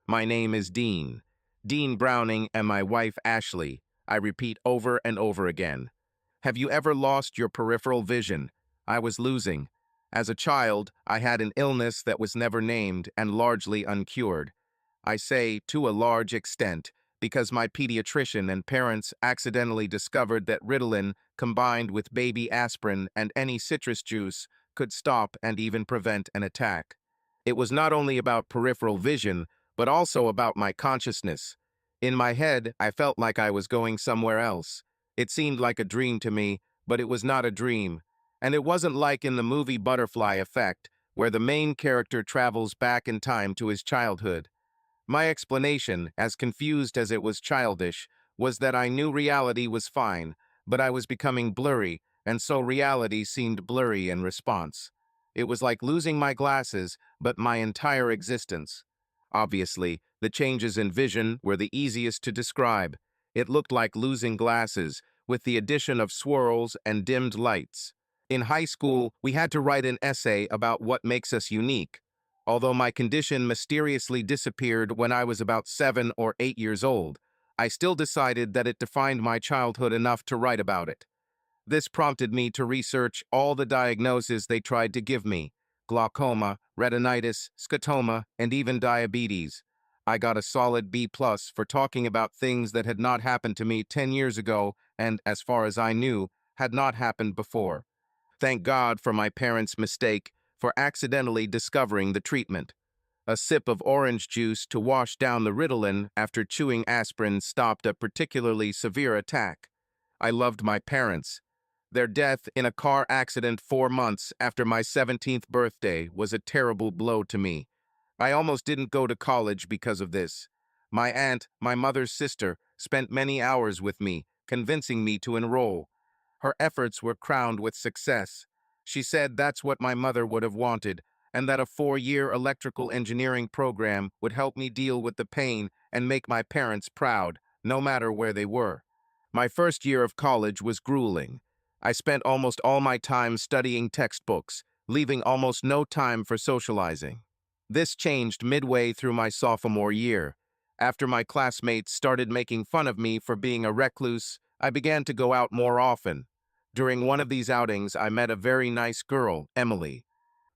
My name is Dean. Dean Browning and my wife Ashley. I repeat over and over again. Have you ever lost your peripheral vision? I was losing. As a child, I had an illness that was never named and largely uncured. I say to a large extent because my pediatrician and parents accidentally discovered that Ritalin combined with baby aspirin and any citrus juice could stop and even prevent an attack. It was not only about peripheral vision, but also about my consciousness. In my head, I felt like I was going somewhere else. It seemed like a dream to me, but it was not a dream. And it wasn't like in the movie Butterfly Effect, where the main character travels back in time to his childhood. My explanation, as confused as it was childish, was that I knew reality was fine, but I was becoming blurry, and so reality seemed blurry in response. It was like losing my glasses, but my entire existence. Obviously, the changes in vision were the easiest to describe. It looked like losing glasses, with the addition of swirls and dimmed lights. In high school, we had to write an essay about what makes us unique. Although my condition mysteriously disappeared when I was about 7 or 8 years old, I still decided that it defined my childhood enough to write about it. This prompted me to research all the diagnoses they tried to give me: glaucoma, retinitis, scotoma, and even diabetes. I got a solid B+ for talking about things that had not happened to me 10 years ago and, as far as I knew, had not happened before. Thank God for my parents' mistake for accidentally discovering the treatment. A sip of orange juice to wash down the Ritalin after chewing aspirin stopped a particularly severe attack. I loved my parents. Their death in a car accident 4 months after my 17th birthday was a terrible blow to me. I almost didn't go to college because of this. My aunt, my mother's sister, spent many hours with me, convincing me to enroll. Her efforts were crowned with success. She said that's what my mother would have wanted, and that a 4-year electrical engineering program would help me deal with the pain and make my parents proud, no matter where they were. My first year of college was grueling. I spent almost all my time studying textbooks, leaving almost no time for socializing. This changed midway through my sophomore year. After my classmates started making fun of me for being a recluse, I began to go out more often. During one of these outings, I met a very nice girl, Emily.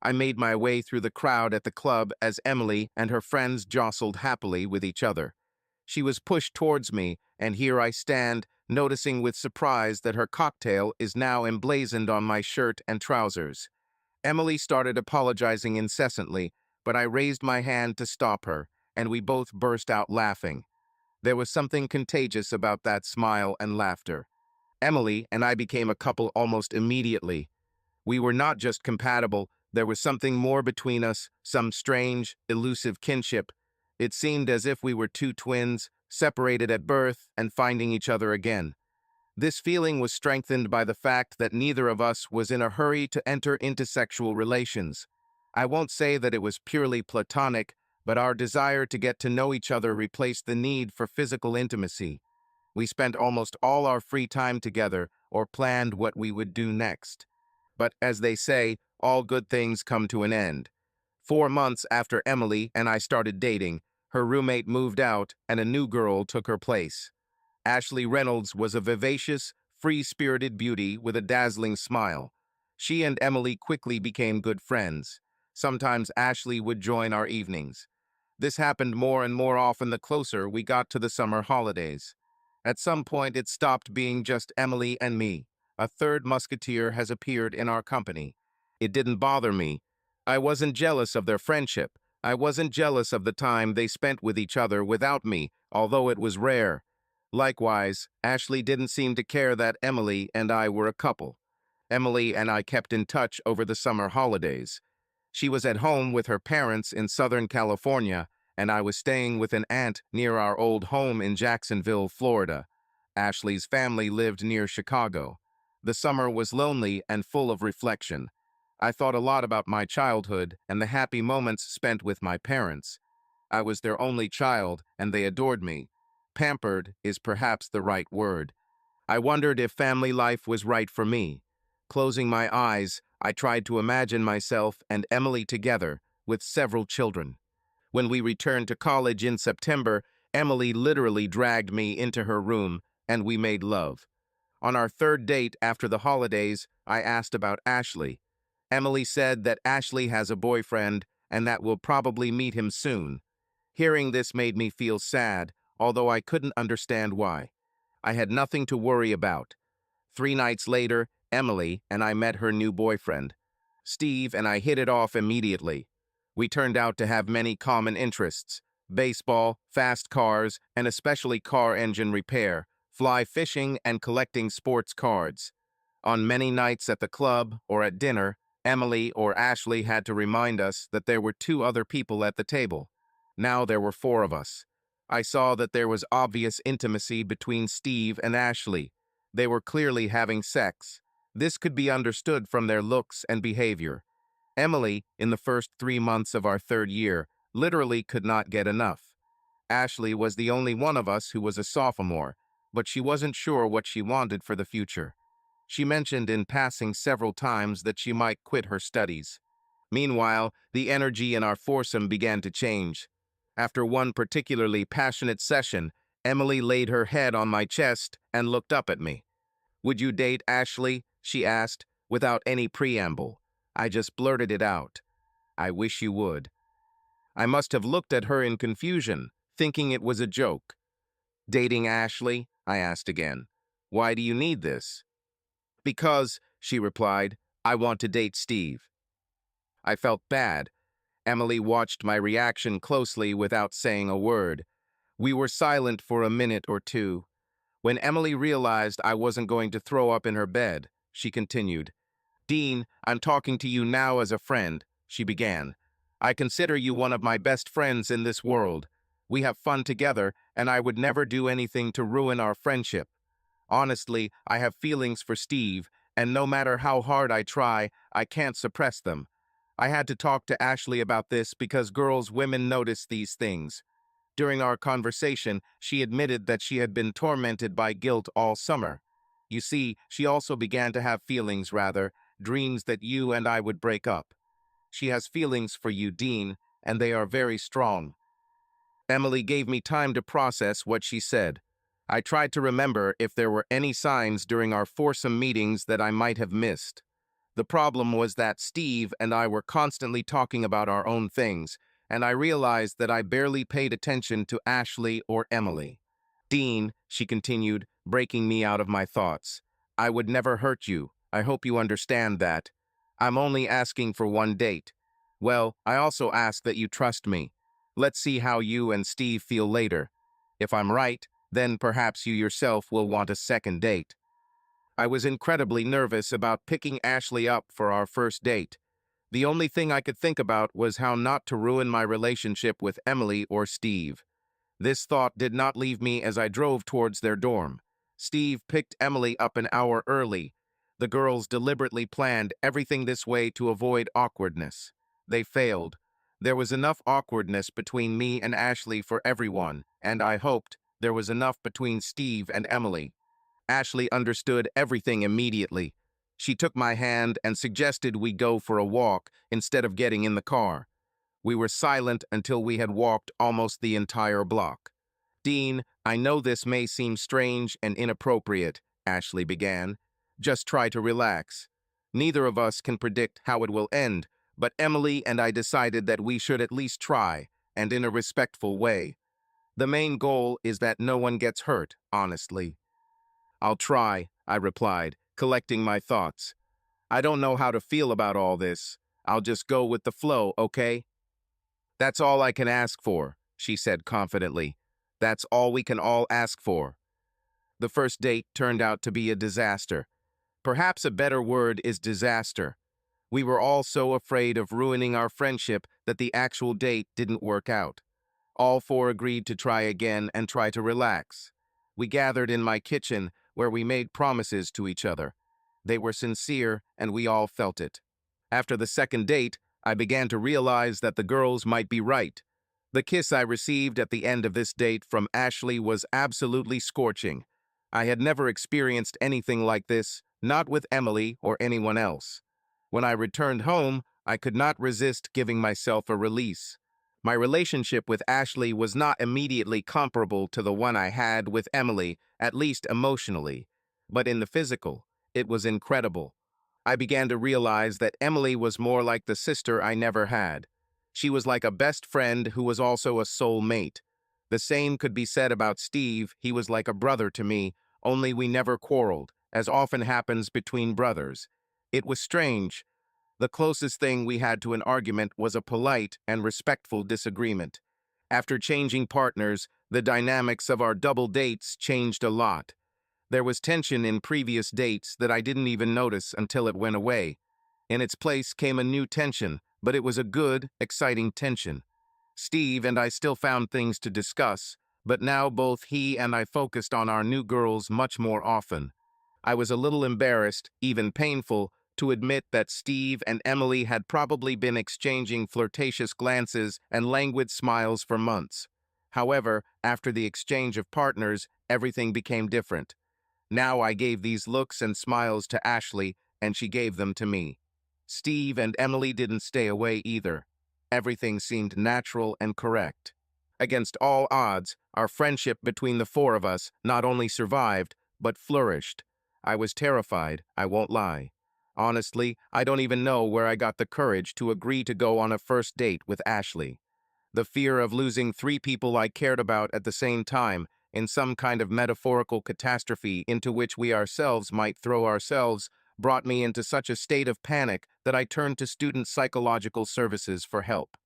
I made my way through the crowd at the club as Emily and her friends jostled happily with each other. She was pushed towards me, and here I stand, noticing with surprise that her cocktail is now emblazoned on my shirt and trousers. Emily started apologizing incessantly, but I raised my hand to stop her, and we both burst out laughing. There was something contagious about that smile and laughter. Emily and I became a couple almost immediately. We were not just compatible, there was something more between us, some strange, elusive kinship. It seemed as if we were two twins, separated at birth and finding each other again. This feeling was strengthened by the fact that neither of us was in a hurry to enter into sexual relations. I won't say that it was purely platonic, but our desire to get to know each other replaced the need for physical intimacy. We spent almost all our free time together or planned what we would do next. But as they say, all good things come to an end. 4 months after Emily and I started dating, her roommate moved out and a new girl took her place. Ashley Reynolds was a vivacious, free-spirited beauty with a dazzling smile. She and Emily quickly became good friends. Sometimes Ashley would join our evenings. This happened more and more often the closer we got to the summer holidays. At some point, it stopped being just Emily and me. A third musketeer has appeared in our company. It didn't bother me. I wasn't jealous of their friendship. I wasn't jealous of the time they spent with each other without me, although it was rare. Likewise, Ashley didn't seem to care that Emily and I were a couple. Emily and I kept in touch over the summer holidays. She was at home with her parents in Southern California, and I was staying with an aunt near our old home in Jacksonville, Florida. Ashley's family lived near Chicago. The summer was lonely and full of reflection. I thought a lot about my childhood and the happy moments spent with my parents. I was their only child, and they adored me. Pampered is perhaps the right word. I wondered if family life was right for me. Closing my eyes, I tried to imagine myself and Emily together with several children. When we returned to college in September, Emily literally dragged me into her room, and we made love. On our third date after the holidays, I asked about Ashley. Emily said that Ashley has a boyfriend and that we'll probably meet him soon. Hearing this made me feel sad, although I couldn't understand why. I had nothing to worry about. 3 nights later, Emily and I met her new boyfriend. Steve and I hit it off immediately. We turned out to have many common interests: baseball, fast cars, and especially car engine repair, fly fishing, and collecting sports cards. On many nights at the club or at dinner, Emily or Ashley had to remind us that there were 2 other people at the table. Now there were 4 of us. I saw that there was obvious intimacy between Steve and Ashley. They were clearly having sex. This could be understood from their looks and behavior. Emily, in the first 3 months of our third year, literally could not get enough. Ashley was the only one of us who was a sophomore, but she wasn't sure what she wanted for the future. She mentioned in passing several times that she might quit her studies. Meanwhile, the energy in our foursome began to change. After one particularly passionate session, Emily laid her head on my chest and looked up at me. "Would you date Ashley?" she asked, without any preamble. I just blurted it out. "I wish you would." I must have looked at her in confusion, thinking it was a joke. "Dating Ashley?" I asked again. "Why do you need this?" "Because," she replied, "I want to date Steve." I felt bad. Emily watched my reaction closely without saying a word. We were silent for a minute or two. When Emily realized I wasn't going to throw up in her bed, she continued. "Dean, I'm talking to you now as a friend," she began. "I consider you one of my best friends in this world. We have fun together, and I would never do anything to ruin our friendship. Honestly, I have feelings for Steve, and no matter how hard I try, I can't suppress them. I had to talk to Ashley about this because women notice these things. During our conversation, she admitted that she had been tormented by guilt all summer. You see, she also began to have feelings, dreams that you and I would break up. She has feelings for you, Dean, and they are very strong." Emily gave me time to process what she said. I tried to remember if there were any signs during our foursome meetings that I might have missed. The problem was that Steve and I were constantly talking about our own things, and I realized that I barely paid attention to Ashley or Emily. "Dean," she continued, breaking me out of my thoughts, "I would never hurt you. I hope you understand that. I'm only asking for one date. Well, I also ask that you trust me. Let's see how you and Steve feel later. If I'm right, then perhaps you yourself will want a second date." I was incredibly nervous about picking Ashley up for our first date. The only thing I could think about was how not to ruin my relationship with Emily or Steve. This thought did not leave me as I drove towards their dorm. Steve picked Emily up an hour early. The girls deliberately planned everything this way to avoid awkwardness. They failed. There was enough awkwardness between me and Ashley for everyone, and I hoped there was enough between Steve and Emily. Ashley understood everything immediately. She took my hand and suggested we go for a walk instead of getting in the car. We were silent until we had walked almost the entire block. "Dean, I know this may seem strange and inappropriate," Ashley began. "Just try to relax. Neither of us can predict how it will end, but Emily and I decided that we should at least try, and in a respectful way. The main goal is that no one gets hurt, honestly." "I'll try," I replied, collecting my thoughts. "I don't know how to feel about all this. I'll just go with the flow, okay?" "That's all I can ask for," she said confidently. "That's all we can all ask for." The first date turned out to be a disaster. Perhaps a better word is disaster. We were all so afraid of ruining our friendship that the actual date didn't work out. All 4 agreed to try again and try to relax. We gathered in my kitchen, where we made promises to each other. They were sincere, and we all felt it. After the second date, I began to realize that the girls might be right. The kiss I received at the end of this date from Ashley was absolutely scorching. I had never experienced anything like this, not with Emily or anyone else. When I returned home, I could not resist giving myself a release. My relationship with Ashley was not immediately comparable to the one I had with Emily, at least emotionally. But in the physical, it was incredible. I began to realize that Emily was more like the sister I never had. She was like a best friend who was also a soul mate. The same could be said about Steve. He was like a brother to me, only we never quarreled, as often happens between brothers. It was strange. The closest thing we had to an argument was a polite and respectful disagreement. After changing partners, the dynamics of our double dates changed a lot. There was tension in previous dates that I didn't even notice until it went away. In its place came a new tension, but it was a good, exciting tension. Steve and I still found things to discuss, but now both he and I focused on our new girls much more often. I was a little embarrassed, even painful, to admit that Steve and Emily had probably been exchanging flirtatious glances and languid smiles for months. However, after the exchange of partners, everything became different. Now I gave these looks and smiles to Ashley, and she gave them to me. Steve and Emily didn't stay away either. Everything seemed natural and correct. Against all odds, our friendship between the four of us not only survived, but flourished. I was terrified, I won't lie. Honestly, I don't even know where I got the courage to agree to go on a first date with Ashley. The fear of losing three people I cared about at the same time, in some kind of metaphorical catastrophe into which we ourselves might throw ourselves, brought me into such a state of panic that I turned to student psychological services for help.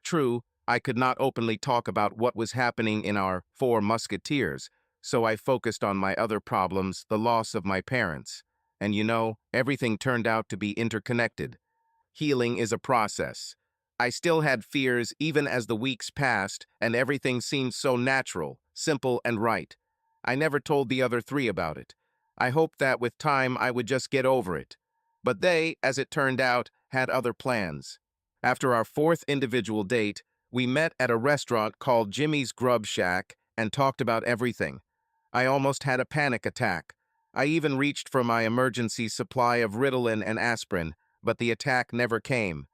True, I could not openly talk about what was happening in our Four Musketeers, so I focused on my other problems, the loss of my parents. And everything turned out to be interconnected. Healing is a process. I still had fears even as the weeks passed, and everything seemed so natural, simple, and right. I never told the other three about it. I hoped that with time I would just get over it. But they, as it turned out, had other plans. After our fourth individual date, we met at a restaurant called Jimmy's Grub Shack and talked about everything. I almost had a panic attack. I even reached for my emergency supply of Ritalin and aspirin, but the attack never came.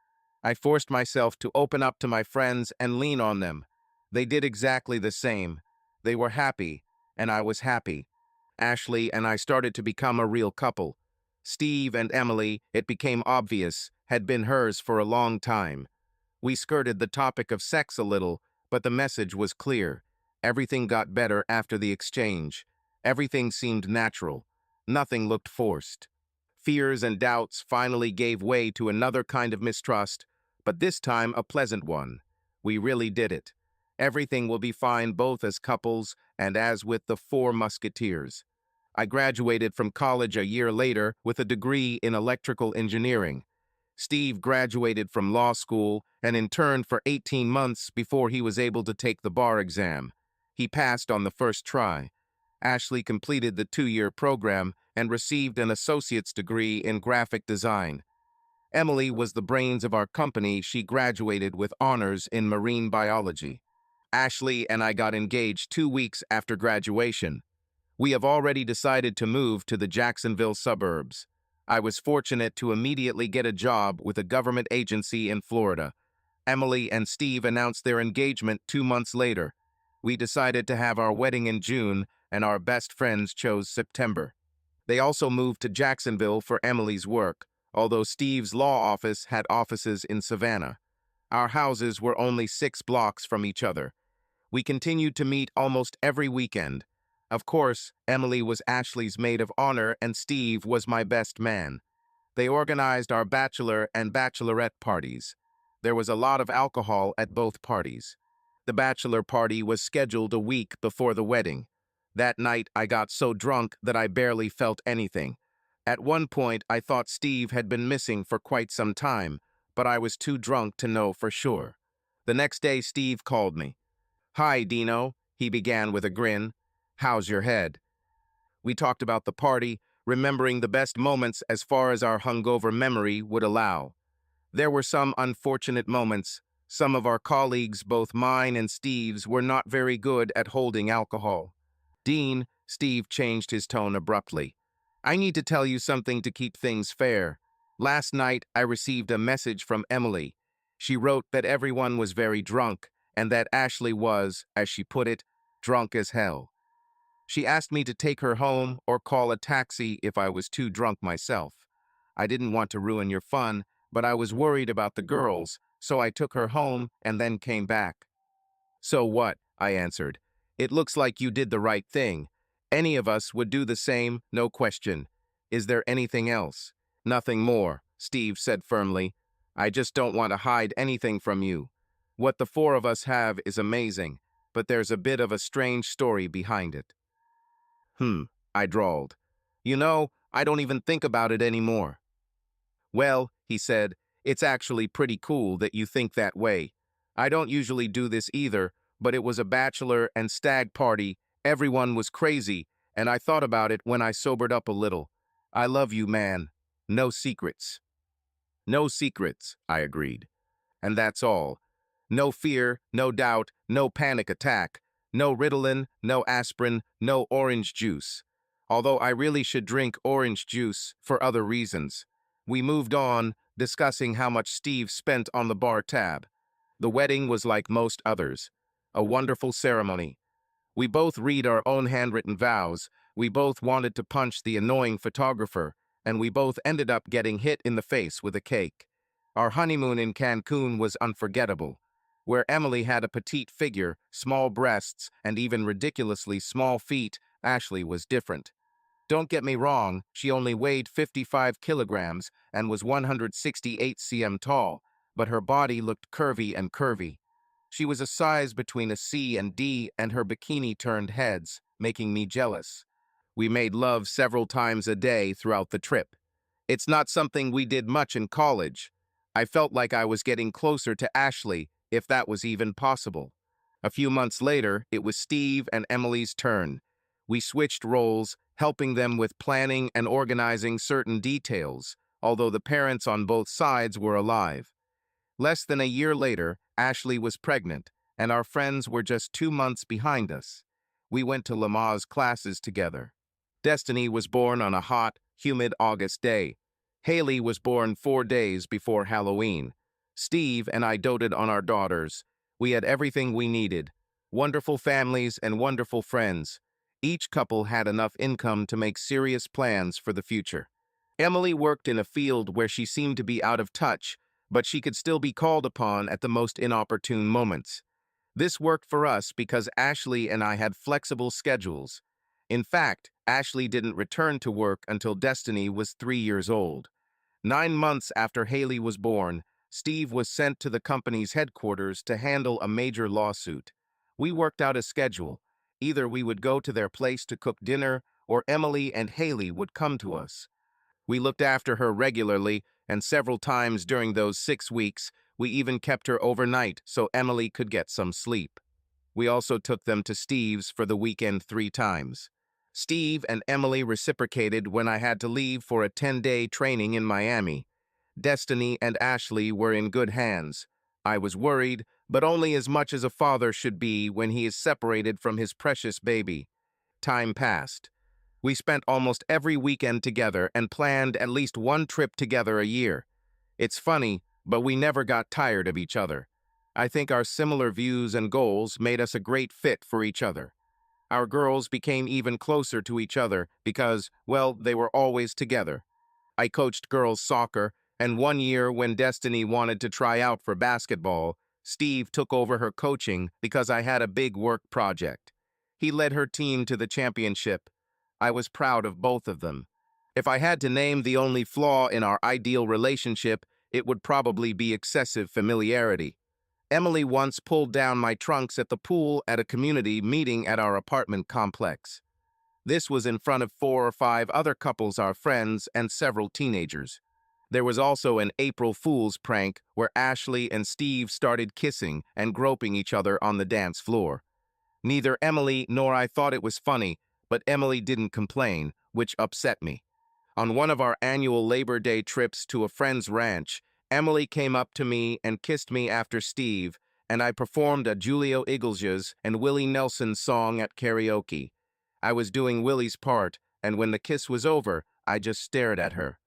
I forced myself to open up to my friends and lean on them. They did exactly the same. They were happy, and I was happy. Ashley and I started to become a real couple. Steve and Emily, it became obvious, had been hers for a long time. We skirted the topic of sex a little, but the message was clear. Everything got better after the exchange. Everything seemed natural. Nothing looked forced. Fears and doubts finally gave way to another kind of mistrust, but this time a pleasant one. We really did it. Everything will be fine both as couples and as with the Four Musketeers. I graduated from college a year later with a degree in electrical engineering. Steve graduated from law school and interned for 18 months before he was able to take the bar exam. He passed on the first try. Ashley completed the 2-year program and received an associate's degree in graphic design. Emily was the brains of our company. She graduated with honors in marine biology. Ashley and I got engaged 2 weeks after graduation. We have already decided to move to the Jacksonville suburbs. I was fortunate to immediately get a job with a government agency in Florida. Emily and Steve announced their engagement 2 months later. We decided to have our wedding in June, and our best friends chose September. They also moved to Jacksonville for Emily's work, although Steve's law office had offices in Savannah. Our houses were only 6 blocks from each other. We continued to meet almost every weekend. Of course, Emily was Ashley's maid of honor and Steve was my best man. They organized our bachelor and bachelorette parties. There was a lot of alcohol at both parties. The bachelor party was scheduled a week before the wedding. That night, I got so drunk that I barely felt anything. At one point, I thought Steve had been missing for quite some time, but I was too drunk to know for sure. The next day, Steve called me. "Hi, Dino," he began with a grin. "How's your head?" We talked about the party, remembering the best moments as far as our hungover memory would allow. There were some unfortunate moments. Some of our colleagues, both mine and Steve's, were not very good at holding alcohol. "Dean," Steve changed his tone abruptly. "I need to tell you something to keep things fair. Last night, I received a message from Emily. She wrote that everyone was very drunk, and that Ashley was, as she put it, drunk as hell. She asked me to take her home or call a taxi if I was too drunk myself. I didn't want to ruin your fun, but I was worried about the girls, so I took her home and then came back. So what? I answered. It looks like you did the right thing. Any of us would do the same, no question. Is there anything else? Nothing more, Steve said firmly. I just don't want to hide anything from you. What the four of us have is amazing, but there's a bit of a strange story behind it. I drawled. You know, I don't even think about it anymore. Well, he said, it's actually pretty cool that you think that way. I don't usually do this either, but it was a bachelor and stag party, everyone was crazy, and I thought about it when I sobered up a little. I love you, man. No secrets. No secrets, I agreed. And that's all. No fear, no doubt, no panic attack, no Ritalin, no aspirin, no orange juice. Although I really should drink orange juice for other reasons. We moved on, discussing how much Steve spent on the bar tab. The wedding was like most others. A wonderful ceremony. We both read our own handwritten vows, we both wanted to punch the annoying photographer, and we both ended up getting hit in the face with a cake. Our honeymoon in Cancun was unforgettable. Where Emily had a petite figure, small breasts, and even ridiculously small feet, Ashley was different. Don't get me wrong, she only weighed 55 kilograms and was 168 cm tall, but her body looked curvy and curvy. She was a size between a C and D, and her bikini turned heads, making me jealous. We made love several times a day throughout the trip. It's not something we did much in college. I felt like I was getting closer to Ashley, if that was even possible. A few months later, it was Steve and Emily's turn. We switched roles, helping them with planning and organizing certain details, although the parents on both sides were alive. Less than a year later, Ashley was pregnant, and our friends were just 2 months behind us. We went to Lamaze classes together. Destiny was born on a hot, humid August day. Haley was born 4 days before Halloween. Steve and I doted on our daughters. We had everything we needed. Wonderful families and wonderful friends. Each couple had enough income to make serious plans for the future. Emily worked in a field where she seemed to be out of touch, but she could still be called upon at the most inopportune moments. This worked for us because Ashley and I had flexible schedules. In fact, Ashley didn't return to work until Destiny was 3 years old. 9 months after Haley was born, Steve was sent to the company's headquarters to handle a major lawsuit. We worked out a schedule. Either we would go to their place to cook dinner, or Emily and Haley would come to us. We looked after her regularly, and several times during those 6 weeks, we even kept her overnight so Emily could get some sleep. We also took them to Steve's for the weekend 3 times. Steve and Emily reciprocated when I had to leave for a 10-day training in Miami. Destiny and Ashley were in good hands. I was worried, but only as much as a father should be when he is separated from his precious baby. Time passed. We spent almost every weekend together and planned at least one trip together a year. It's funny, but we never got tired of each other. I think our similar views and goals made us a great fit for each other. Our girls became even closer to each other because, well, they were always together. I coached girls soccer, and one year when Destiny wanted to try out for basketball, Steve took over her coaching because I had a big work project. He led her team to the championship. I was proud of both of them. If I had to name the only flaw in our ideal relationship, it would probably be excessive familiarity. Emily once pulled down my trunks at the pool at a community meeting at our apartment complex. This was in front of 4 or 5 other couples, our friends, and several teenagers. There was also an April Fool's prank where Ashley and Steve started kissing and groping each other on the dance floor. Neither Emily nor I thought it was funny, but Emily didn't complain, which upset me. On one of our annual Labor Day trips to a friend's ranch, Emily came up to me and kissed me after Steve, and I performed a Julio Iglesias and Willie Nelson song at karaoke. I was doing Willie's part, and when the kiss was over, I just stared at her.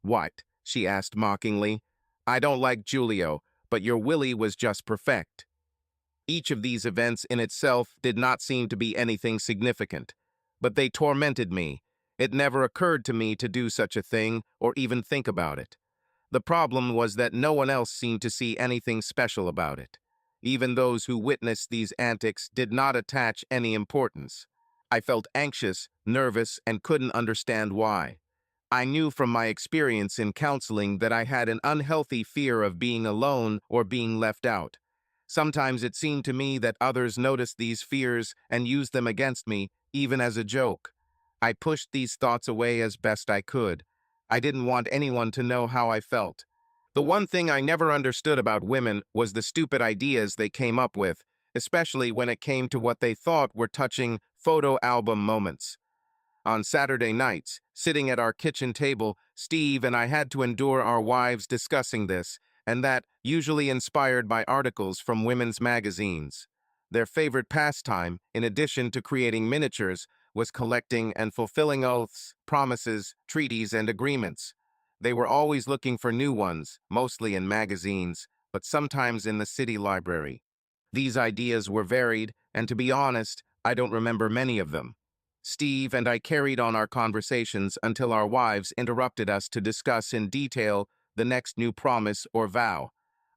"What?" she asked mockingly. "I don't like Julio, but your Willie was just perfect." Each of these events in itself did not seem to be anything significant, but they tormented me. It never occurred to me to do such a thing or even think about it. The problem was that no one else seemed to see anything special about it. Even those who witnessed these antics did not attach any importance. I felt anxious, nervous, and couldn't understand why. I knew from my experience in counseling that I had an unhealthy fear of being alone or being left out. Sometimes it seemed to me that others noticed these fears and used them against me, even as a joke. I pushed these thoughts away as best I could. I didn't want anyone to know how I felt. The one thing I never understood about women was the stupid ideas they came up with, especially when it came to what they thought were touching photo album moments. On Saturday nights, sitting at our kitchen table, Steve and I had to endure our wives discussing this, and that usually inspired by articles from women's magazines. Their favorite pastime, in addition to creating miniatures, was collecting and fulfilling oaths, promises, treaties, and agreements. They were always looking for new ones, mostly in magazines, but sometimes in the city library. These ideas were varied, and to be honest, I don't remember many of them. Steve and I carried on our conversations until our wives interrupted us to discuss in detail the next new promise or vow.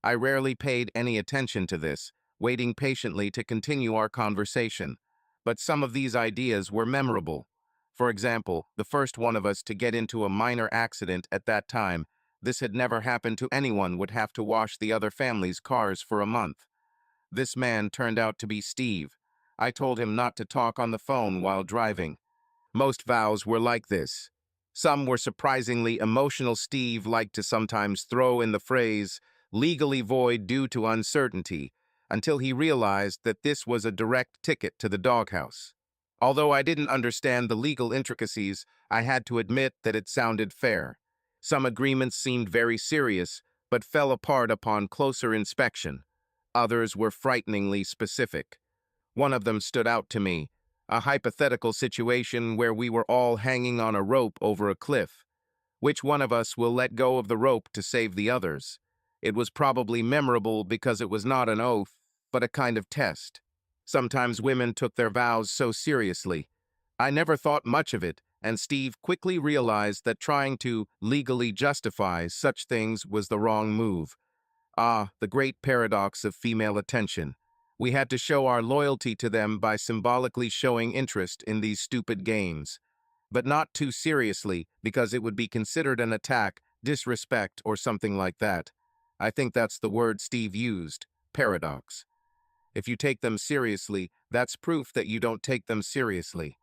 I rarely paid any attention to this, waiting patiently to continue our conversation. But some of these ideas were memorable. For example, the first one of us to get into a minor accident at that time. This had never happened to anyone would have to wash the other family's cars for a month. This man turned out to be Steve. I told him not to talk on the phone while driving. Most vows were like this. Some were surprisingly emotional. Steve liked to sometimes throw in the phrase, legally void due to uncertainty, until he realized that this was a direct ticket to the doghouse. Although I didn't understand the legal intricacies, I had to admit that it sounded fair. Some agreements seemed very serious, but fell apart upon closer inspection. Others were frighteningly specific. One of them stood out to me, a hypothetical situation where we were all hanging on a rope over a cliff. Which one of us will let go of the rope to save the others? It was probably memorable because it was not an oath, but a kind of test. Sometimes women took their vows so seriously. I never thought much of it, and Steve quickly realized that trying to legally justify such things was the wrong move. Ah, the great paradox of female attention. We had to show our loyalty to them by symbolically showing interest in these stupid games. But not too seriously, because it would be considered an attack, disrespect, or something like that. I think that's the word Steve used, paradox. If you take them seriously, that's proof that you don't take them seriously.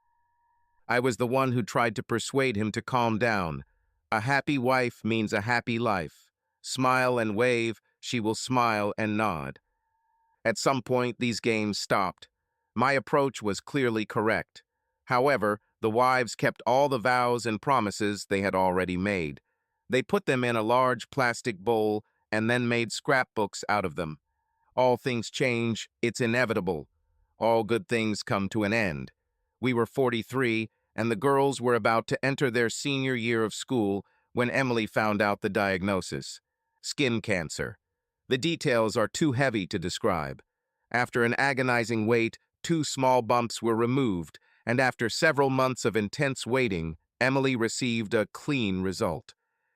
I was the one who tried to persuade him to calm down. A happy wife means a happy life. Smile and wave, she will smile and nod. At some point, these games stopped. My approach was clearly correct. However, the wives kept all the vows and promises they had already made. They put them in a large plastic bowl and then made scrapbooks out of them. All things change, it's inevitable. All good things come to an end. We were 43, and the girls were about to enter their senior year of school when Emily found out the diagnosis: skin cancer. The details are too heavy to describe. After an agonizing wait, 2 small bumps were removed, and after several months of intense waiting, Emily received a clean result.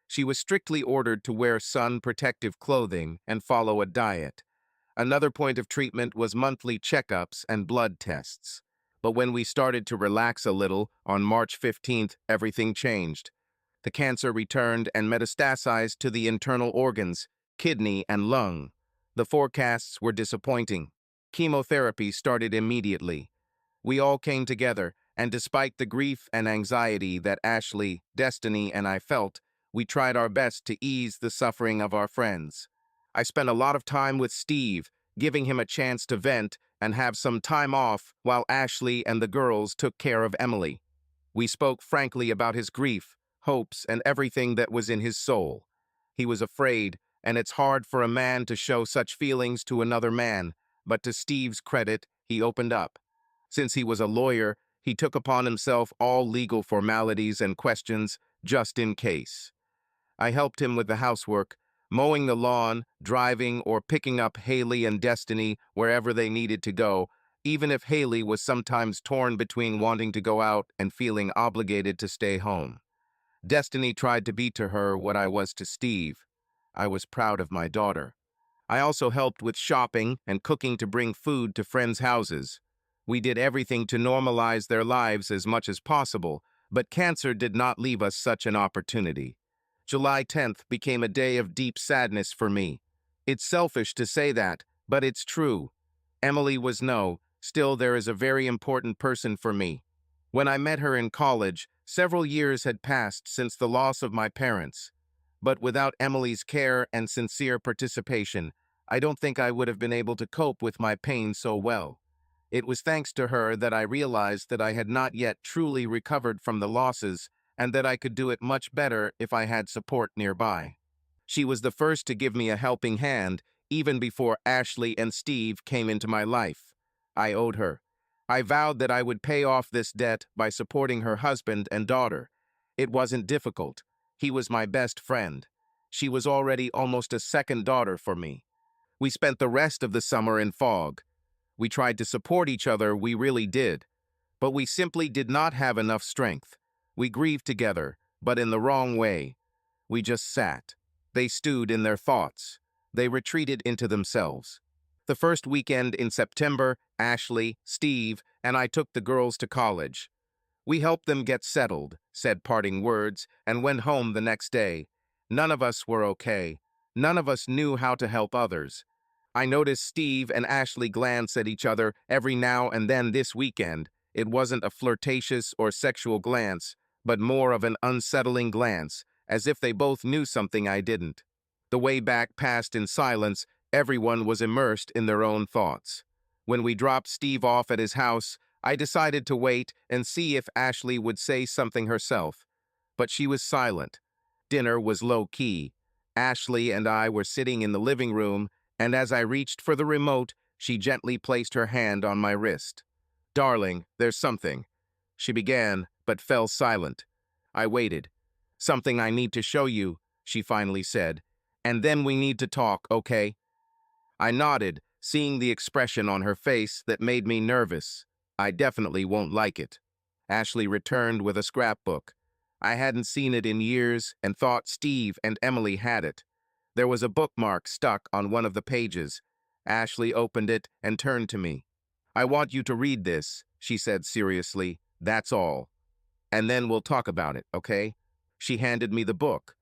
She was strictly ordered to wear sun-protective clothing and follow a diet. Another point of treatment was monthly checkups and blood tests. But when we started to relax a little, on March 15th, everything changed. The cancer returned and metastasized to the internal organs, kidney and lung. The forecasts were disappointing. Chemotherapy started immediately. We all came together, and despite the grief and anxiety that Ashley, Destiny, and I felt, we tried our best to ease the suffering of our friends. I spent a lot of time with Steve, giving him a chance to vent and have some time off while Ashley and the girls took care of Emily. We spoke frankly about his grief, hopes, and everything that was in his soul. He was afraid, and it's hard for a man to show such feelings to another man, but to Steve's credit, he opened up. Since he was a lawyer, he took upon himself all legal formalities and questions, just in case. I helped him with the housework, mowing the lawn, driving, or picking up Haley and Destiny wherever they needed to go, even if Haley was sometimes torn between wanting to go out and feeling obligated to stay home. Destiny tried to be to her what I was to Steve. I was proud of my daughter. I also helped with shopping and cooking to bring food to friends' houses. We did everything to normalize their lives as much as possible, but cancer did not leave us such an opportunity. July 10th became a day of deep sadness for me. It's selfish to say that, but it's true. Emily was still there is a very important person for me. When I met her in college, several years had passed since the loss of my parents. But without Emily's care and sincere participation, I don't think I would have been able to cope with my pain so well. It was thanks to her that I realized that I had not yet truly recovered from the losses and that I could do it much better if I had support nearby. She was the first to give me a helping hand, even before Ashley and Steve came into my life. I owed her. I vowed that I would pay off this debt by supporting her husband and daughter. It wasn't difficult. He was my best friend. She was already almost a second daughter for me. We spent the rest of the summer in fog. We tried to support each other, we really did. But we simply did not have enough strength. We grieved together, but in the wrong way. We just sat. They stewed in their thoughts. They retreated into themselves. The first weekend in September, Ashley, Steve, and I took the girls to college. We helped them get settled, said parting words, and went home the next day. None of us were okay. None of us knew how to help others. I noticed Steve and Ashley glance at each other every now and then this weekend. It wasn't a flirtatious or sexual glance, but more of an unsettling glance, as if they both knew something I didn't. The way back passed in silence. Everyone was immersed in their own thoughts. When we dropped Steve off at his house, I decided to wait and see if Ashley would say something herself. But she was silent. Dinner was low-key. Ashley and I were sitting in the living room, and as I reached for the remote, she gently placed her hand on my wrist. "Darling, there's something," she began, but fell silent. I waited. "Something I need to show you," she finally said. "And then we need to talk, okay?" I nodded, seeing the expression on her face that made me nervous. "I definitely won't like it." Ashley returned with a scrapbook. I hadn't seen it in years and thought Steve and Emily had it. There was a bookmark stuck on one of the pages. Ashley opened it and turned to me. "I want you to read this," she said seriously. "That's all. And then we'll talk about it, okay?" She handed me the book.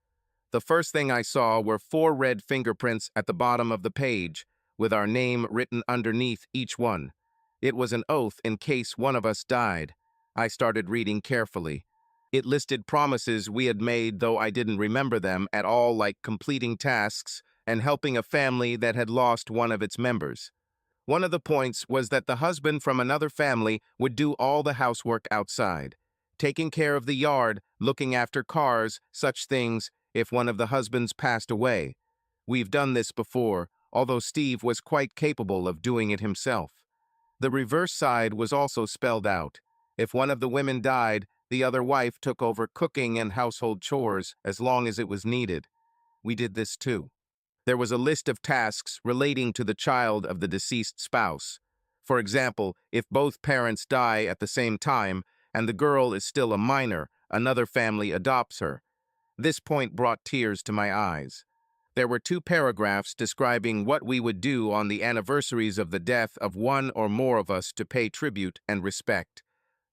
The first thing I saw were 4 red fingerprints at the bottom of the page, with our name written underneath each one. It was an oath in case one of us died. I started reading carefully. It listed promises we had made, though I didn't remember them at all, like completing tasks and helping a family that had lost one of its members. One of the points was that the husband from another family would do all the housework outside, taking care of the yard, looking after cars, such things, if one of the husbands passed away. We've done this before, although Steve was quite capable of doing it himself. The reverse side was also spelled out. If one of the women died, the other wife took over cooking and household chores as long as it was needed. We did this too. There was a list of tasks relating to the child of the deceased spouse. For example, if both parents die at the same time and the girl is still a minor, another family adopts her. This point brought tears to my eyes. There were 2 paragraphs describing what we would do on the anniversaries of the death of one or more of us to pay tribute and respect.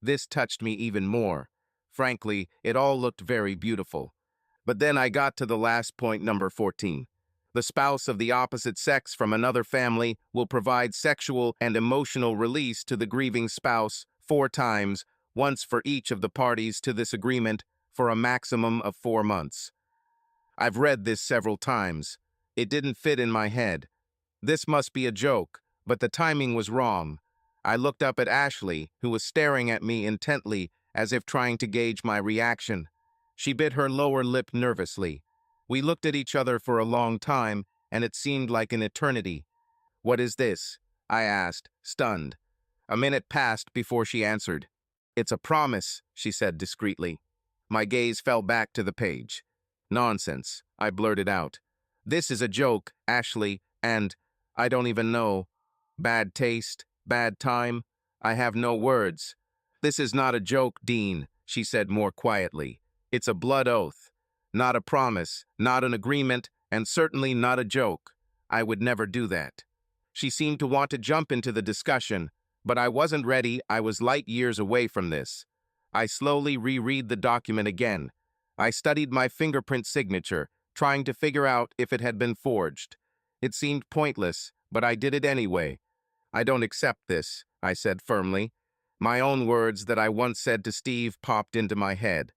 This touched me even more. Frankly, it all looked very beautiful. But then I got to the last point, number 14. The spouse of the opposite sex from another family will provide sexual and emotional release to the grieving spouse 4 times, once for each of the parties to this agreement, for a maximum of 4 months. I've read this several times. It didn't fit in my head. This must be a joke, but the timing was wrong. I looked up at Ashley, who was staring at me intently, as if trying to gauge my reaction. She bit her lower lip nervously. We looked at each other for a long time, and it seemed like an eternity. "What is this?" I asked, stunned. A minute passed before she answered. "It's a promise," she said discreetly. My gaze fell back to the page. "Nonsense," I blurted out. This is a joke, Ashley, and I don't even know. Bad taste, bad time. I have no words. This is not a joke, Dean, she said more quietly. It's a blood oath. Not a promise, not an agreement, and certainly not a joke. I would never do that. She seemed to want to jump into the discussion, but I wasn't ready. I was light years away from this. I slowly reread the document again. I studied my fingerprint signature, trying to figure out if it had been forged. It seemed pointless, but I did it anyway. I don't accept this, I said firmly. My own words that I once said to Steve popped into my head.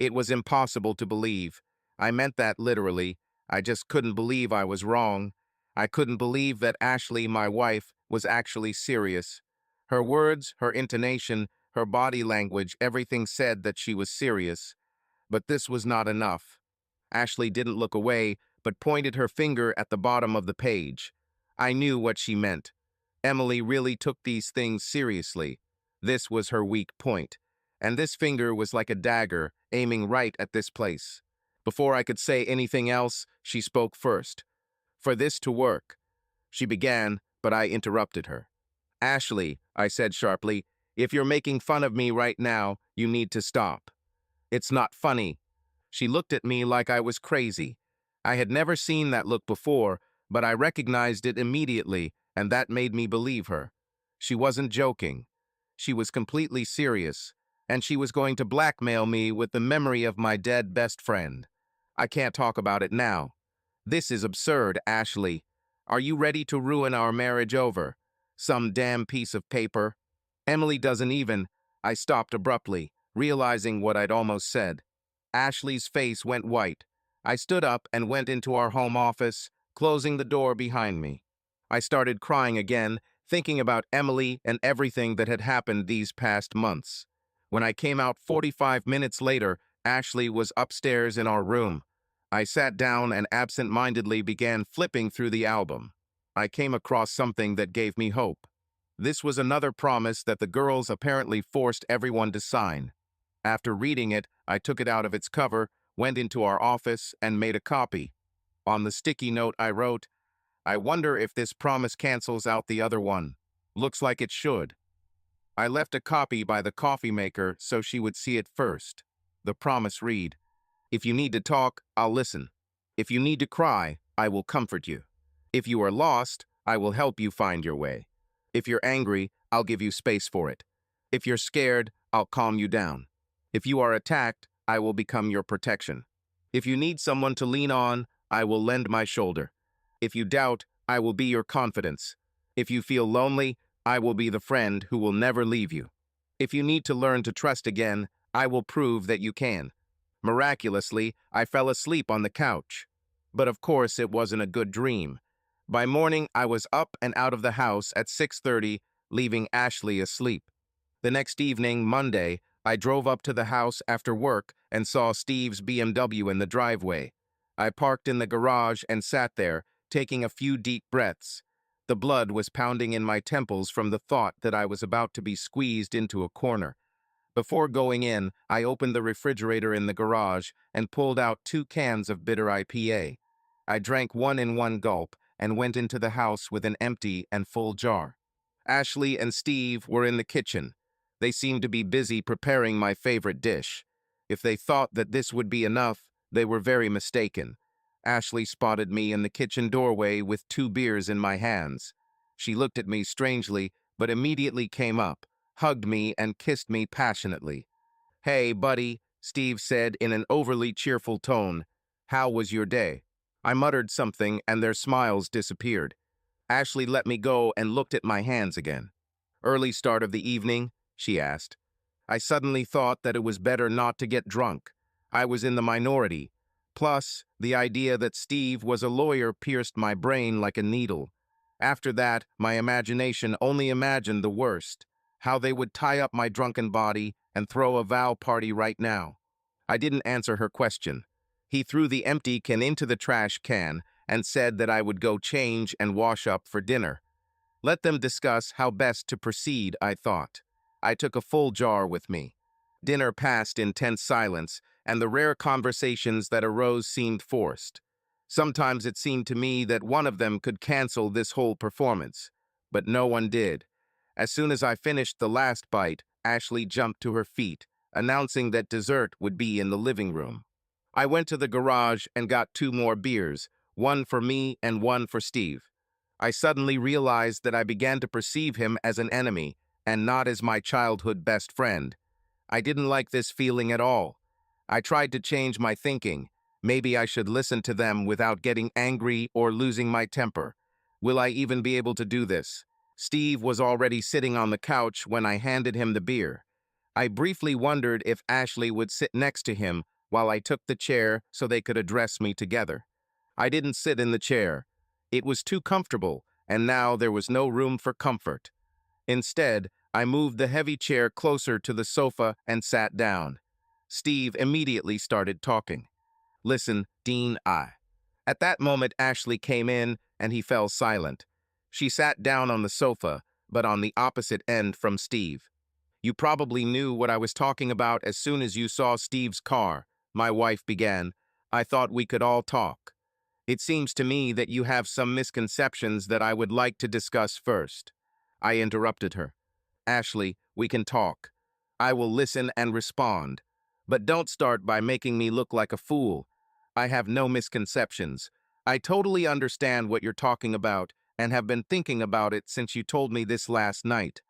It was impossible to believe. I meant that literally. I just couldn't believe I was wrong. I couldn't believe that Ashley, my wife, was actually serious. Her words, her intonation, her body language, everything said that she was serious. But this was not enough. Ashley didn't look away, but pointed her finger at the bottom of the page. I knew what she meant. Emily really took these things seriously. This was her weak point. And this finger was like a dagger, aiming right at this place. Before I could say anything else, she spoke first. For this to work, she began, but I interrupted her. Ashley, I said sharply, if you're making fun of me right now, you need to stop. It's not funny. She looked at me like I was crazy. I had never seen that look before, but I recognized it immediately, and that made me believe her. She wasn't joking. She was completely serious, and she was going to blackmail me with the memory of my dead best friend. I can't talk about it now. This is absurd, Ashley. Are you ready to ruin our marriage over some damn piece of paper? Emily doesn't even. I stopped abruptly, realizing what I'd almost said. Ashley's face went white. I stood up and went into our home office, closing the door behind me. I started crying again, thinking about Emily and everything that had happened these past months. When I came out 45 minutes later, Ashley was upstairs in our room. I sat down and absent-mindedly began flipping through the album. I came across something that gave me hope. This was another promise that the girls apparently forced everyone to sign. After reading it, I took it out of its cover, went into our office, and made a copy. On the sticky note I wrote, I wonder if this promise cancels out the other one. Looks like it should. I left a copy by the coffee maker so she would see it first. The promise read, if you need to talk, I'll listen. If you need to cry, I will comfort you. If you are lost, I will help you find your way. If you're angry, I'll give you space for it. If you're scared, I'll calm you down. If you are attacked, I will become your protection. If you need someone to lean on, I will lend my shoulder. If you doubt, I will be your confidence. If you feel lonely, I will be the friend who will never leave you. If you need to learn to trust again, I will prove that you can. Miraculously, I fell asleep on the couch. But of course, it wasn't a good dream. By morning, I was up and out of the house at 6:30, leaving Ashley asleep. The next evening, Monday, I drove up to the house after work and saw Steve's BMW in the driveway. I parked in the garage and sat there, taking a few deep breaths. The blood was pounding in my temples from the thought that I was about to be squeezed into a corner. Before going in, I opened the refrigerator in the garage and pulled out 2 cans of bitter IPA. I drank one in one gulp and went into the house with an empty and full jar. Ashley and Steve were in the kitchen. They seemed to be busy preparing my favorite dish. If they thought that this would be enough, they were very mistaken. Ashley spotted me in the kitchen doorway with 2 beers in my hands. She looked at me strangely, but immediately came up, hugged me, and kissed me passionately. Hey, buddy, Steve said in an overly cheerful tone. How was your day? I muttered something, and their smiles disappeared. Ashley let me go and looked at my hands again. Early start of the evening? She asked. I suddenly thought that it was better not to get drunk. I was in the minority. Plus, the idea that Steve was a lawyer pierced my brain like a needle. After that, my imagination only imagined the worst. How they would tie up my drunken body and throw a vow party right now. I didn't answer her question. He threw the empty can into the trash can and said that I would go change and wash up for dinner. Let them discuss how best to proceed, I thought. I took a full jar with me. Dinner passed in tense silence, and the rare conversations that arose seemed forced. Sometimes it seemed to me that one of them could cancel this whole performance, but no one did. As soon as I finished the last bite, Ashley jumped to her feet, announcing that dessert would be in the living room. I went to the garage and got 2 more beers, one for me and one for Steve. I suddenly realized that I began to perceive him as an enemy and not as my childhood best friend. I didn't like this feeling at all. I tried to change my thinking. Maybe I should listen to them without getting angry or losing my temper. Will I even be able to do this? Steve was already sitting on the couch when I handed him the beer. I briefly wondered if Ashley would sit next to him while I took the chair so they could address me together. I didn't sit in the chair. It was too comfortable, and now there was no room for comfort. Instead, I moved the heavy chair closer to the sofa and sat down. Steve immediately started talking. Listen, Dean, At that moment, Ashley came in, and he fell silent. She sat down on the sofa, but on the opposite end from Steve. You probably knew what I was talking about as soon as you saw Steve's car, my wife began. I thought we could all talk. It seems to me that you have some misconceptions that I would like to discuss first. I interrupted her. Ashley, we can talk. I will listen and respond. But don't start by making me look like a fool. I have no misconceptions. I totally understand what you're talking about and have been thinking about it since you told me this last night.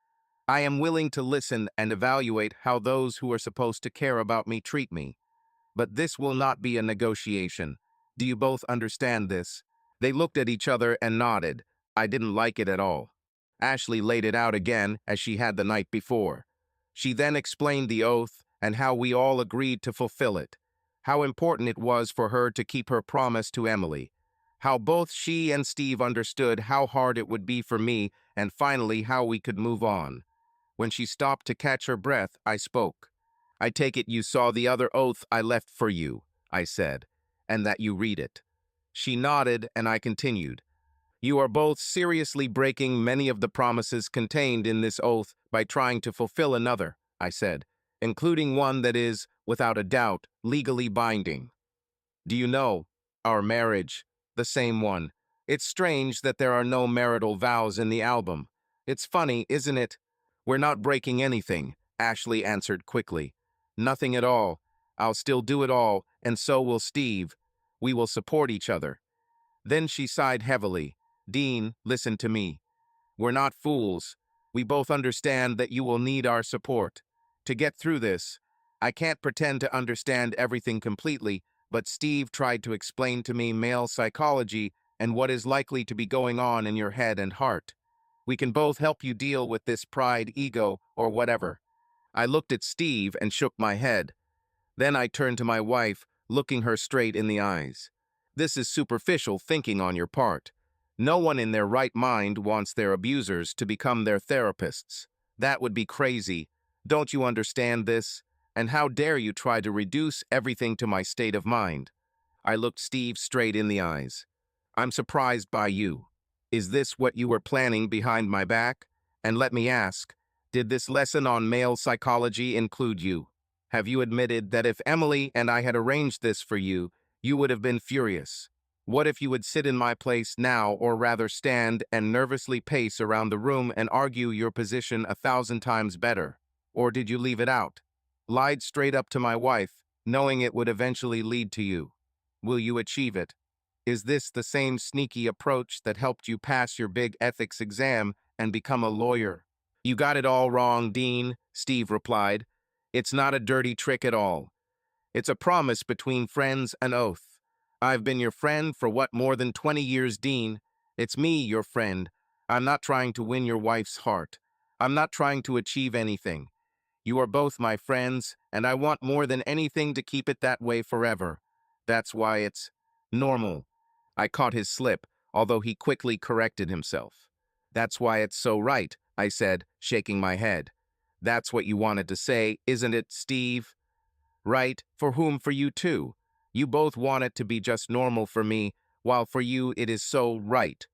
I am willing to listen and evaluate how those who are supposed to care about me treat me. But this will not be a negotiation. Do you both understand this? They looked at each other and nodded. I didn't like it at all. Ashley laid it out again as she had the night before. She then explained the oath and how we all agreed to fulfill it, how important it was for her to keep her promise to Emily, how both she and Steve understood how hard it would be for me, and finally how we could move on. When she stopped to catch her breath, I spoke. I take it you saw the other oath I left for you, I said, and that you read it. She nodded, and I continued. You are both seriously breaking many of the promises contained in this oath by trying to fulfill another, I said, including one that is, without a doubt, legally binding. Do you know, our marriage, the same one. It's strange that there are no marital vows in the album. It's funny, isn't it? We're not breaking anything, Ashley answered quickly. Nothing at all. I'll still do it all, and so will Steve. We will support each other. Then she sighed heavily. Dean, listen to me. We're not fools. We both understand that you will need our support. To get through this, I can't pretend to understand everything completely, but Steve tried to explain to me male psychology and what is likely to be going on in your head and heart. We can both help you deal with this pride, ego, or whatever. I looked at Steve and shook my head. Then I turned to my wife, looking her straight in the eyes. This is superficial thinking on your part. No one in their right mind wants their abusers to become their therapists. That would be crazy. Don't you understand this? And how dare you try to reduce everything to my state of mind? I looked Steve straight in the eyes. I'm surprised by you. Is this what you were planning behind my back? And let me ask, did this lesson on male psychology include you? Have you admitted that if Emily and I had arranged this for you, you would have been furious? What if you would sit in my place now, or rather stand and nervously pace around the room and argue your position 1,000 times better? Or did you leave it out? Lied straight up to my wife, knowing it would eventually lead to you. Will you achieve it? Is this the same sneaky approach that helped you pass your big ethics exam and become a lawyer? You got it all wrong, Dean, Steve replied. It's not a dirty trick at all. It's a promise between friends, an oath. I've been your friend for more than 20 years, Dean. It's me, your friend. I'm not trying to win your wife's heart. I'm not trying to achieve anything. You are both my friends, and I want more than anything to keep it that way forever. That's why it's normal. I caught his slip, although he quickly corrected himself. That's why it's so right, I said, shaking my head. That's what you wanted to say, isn't it, Steve? Right, for whom? For you too. You both want it to be just normal for me, while for you it is so right.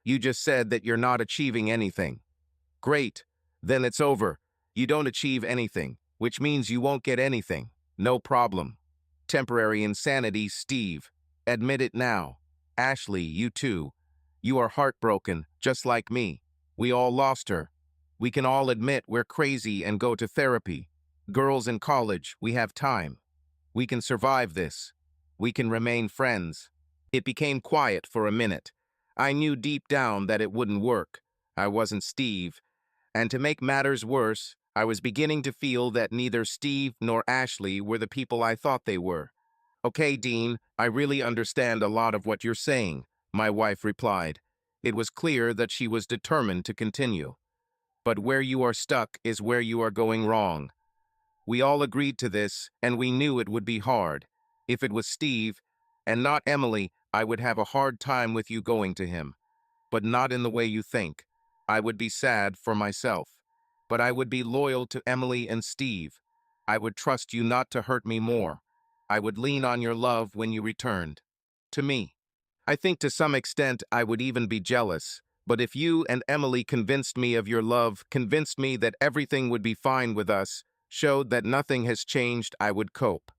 You just said that you're not achieving anything. Great, then it's over. You don't achieve anything, which means you won't get anything. No problem. Temporary insanity, Steve. Admit it now. Ashley, you too. You are heartbroken, just like me. We all lost her. We can all admit we're crazy and go to therapy. Girls in college, we have time. We can survive this. We can remain friends. It became quiet for a minute. I knew deep down that it wouldn't work. I wasn't Steve. And to make matters worse, I was beginning to feel that neither Steve nor Ashley were the people I thought they were. Okay, Dean, I really understand a lot of what you're saying, my wife replied. It was clear that she was determined to continue. But where you are stuck is where you are going wrong. We all agreed to this, and we knew it would be hard. If it was Steve, and not Emily, I would have a hard time with you going to him. But not in the way you think. I would be sad for myself. But I would be loyal to Emily and Steve. I would trust you not to hurt me more. I would lean on your love when you returned. To me. I think to some extent I would even be jealous. But if you and Emily convinced me of your love, convinced me that everything would be fine with us, showed that nothing has changed, I would cope.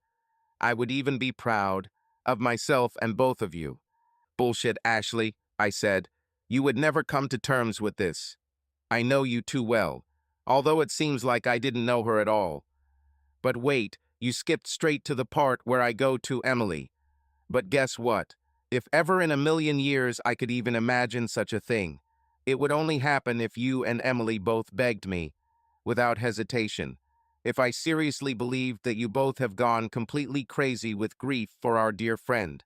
I would even be proud of myself and both of you. Bullshit, Ashley, I said. You would never come to terms with this. I know you too well, although it seems like I didn't know her at all. But wait, you skipped straight to the part where I go to Emily. But guess what? If ever in a million years I could even imagine such a thing, it would only happen if you and Emily both begged me, without hesitation. If I seriously believed that you both have gone completely crazy with grief for our dear friend.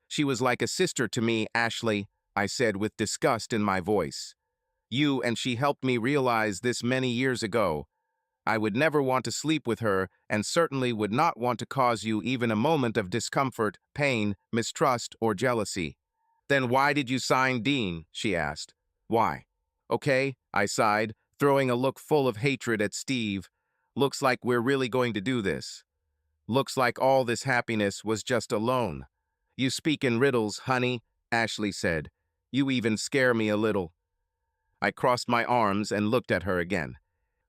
She was like a sister to me, Ashley, I said with disgust in my voice. You and she helped me realize this many years ago. I would never want to sleep with her, and certainly would not want to cause you even a moment of discomfort, pain, mistrust, or jealousy. Then why did you sign Dean? She asked. Why? Okay, I sighed, throwing a look full of hatred at Steve. Looks like we're really going to do this. Looks like all this happiness was just a loan. You speak in riddles, honey, Ashley said. You even scare me a little. I crossed my arms and looked at her again.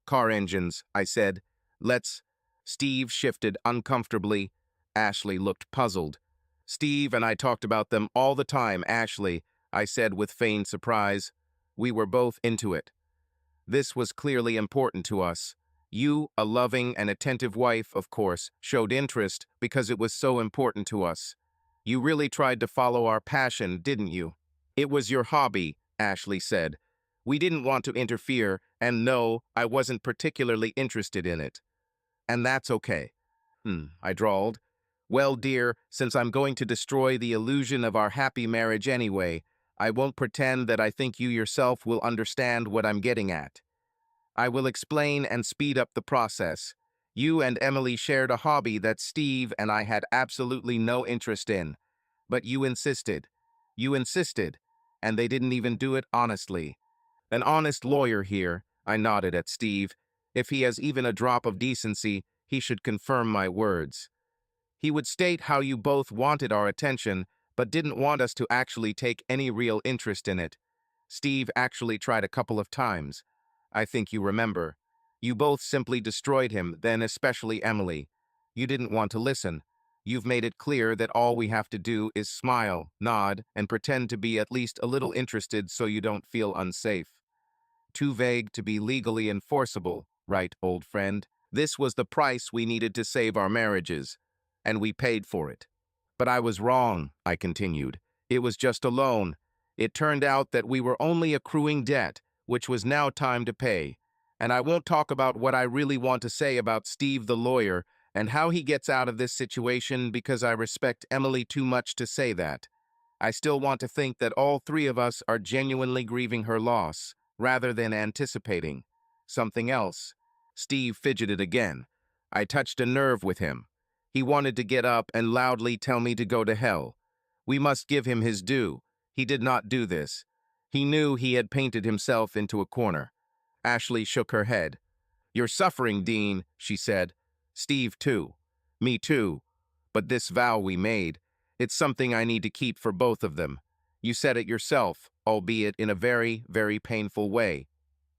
Car engines, I said. Let's. Steve shifted uncomfortably. Ashley looked puzzled. Steve and I talked about them all the time, Ashley, I said with feigned surprise. We were both into it. This was clearly important to us. You, a loving and attentive wife, of course, showed interest because it was so important to us. You really tried to follow our passion, didn't you? It was your hobby, Ashley said. We didn't want to interfere, and no, I wasn't particularly interested in it. And that's okay. I drawled. Well, dear, since I'm going to destroy the illusion of our happy marriage anyway, I won't pretend that I think you yourself will understand what I'm getting at. I will explain and speed up the process. You and Emily shared a hobby that Steve and I had absolutely no interest in. But you insisted. You insisted. And they didn't even do it honestly. An honest lawyer here, I nodded at Steve. If he has even a drop of decency, he should confirm my words. He would state how you both wanted our attention, but didn't want us to actually take any real interest in it. Steve actually tried a couple of times. I think you remember. You both simply destroyed him, then especially Emily. You didn't want to listen. You've made it clear that all we have to do is smile, nod, and pretend to be at least a little interested so you don't feel unsafe. Too vague to be legally enforceable, right, old friend? This was the price we needed to save our marriages, and we paid for it. But I was wrong, I continued. It was just a loan. It turned out that we were only accruing debt, which was now time to pay. And I won't talk about what I really want to say about Steve the lawyer and how he gets out of this situation because I respect Emily too much to say that. I still want to think that all three of us are genuinely grieving her loss, rather than anticipating something else. Steve fidgeted again. I touched a nerve with him. He wanted to get up and loudly tell me to go to hell. We must give him his due. He did not do this. He knew he had painted himself into a corner. Ashley shook her head. You're suffering, Dean, she said. Steve, too. Me, too. But this vow we made, it's something I need to keep for both of them. You said it yourself, albeit in a very, very painful way.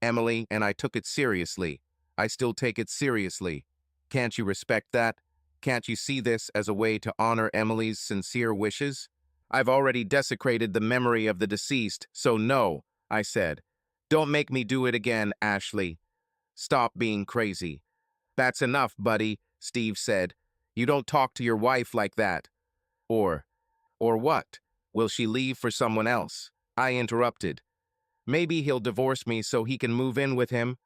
Emily and I took it seriously. I still take it seriously. Can't you respect that? Can't you see this as a way to honor Emily's sincere wishes? I've already desecrated the memory of the deceased, so no, I said. Don't make me do it again, Ashley. Stop being crazy. That's enough, buddy, Steve said. You don't talk to your wife like that. Or, or what? Will she leave for someone else? I interrupted. Maybe he'll divorce me so he can move in with him.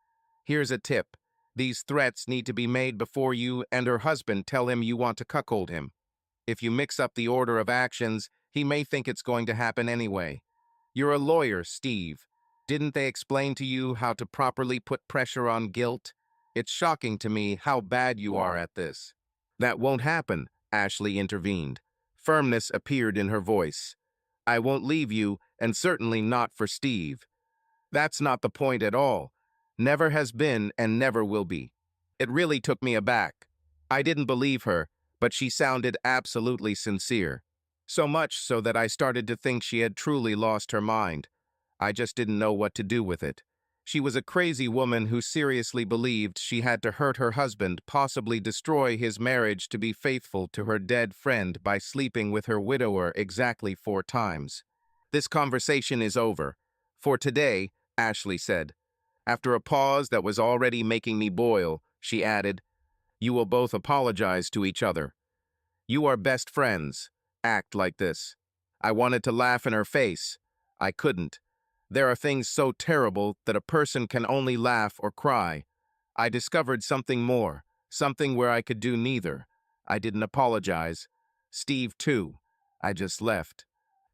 Here's a tip. These threats need to be made before you and her husband tell him you want to cuckold him. If you mix up the order of actions, he may think it's going to happen anyway. You're a lawyer, Steve. Didn't they explain to you how to properly put pressure on guilt? It's shocking to me how bad you are at this. That won't happen, Ashley intervened. Firmness appeared in her voice. I won't leave you, and certainly not for Steve. That's not the point at all. Never has been and never will be. It really took me aback. I didn't believe her, but she sounded absolutely sincere. So much so that I started to think she had truly lost her mind. I just didn't know what to do with it. She was a crazy woman who seriously believed she had to hurt her husband, possibly destroy his marriage to be faithful to her dead friend by sleeping with her widower exactly 4 times. This conversation is over. For today, Ashley said. After a pause that was already making me boil, she added, You will both apologize to each other. You are best friends. Act like this. I wanted to laugh in her face. I couldn't. There are things so terrible that a person can only laugh or cry. I discovered something more, something where I could do neither. I didn't apologize. Steve, too. I just left.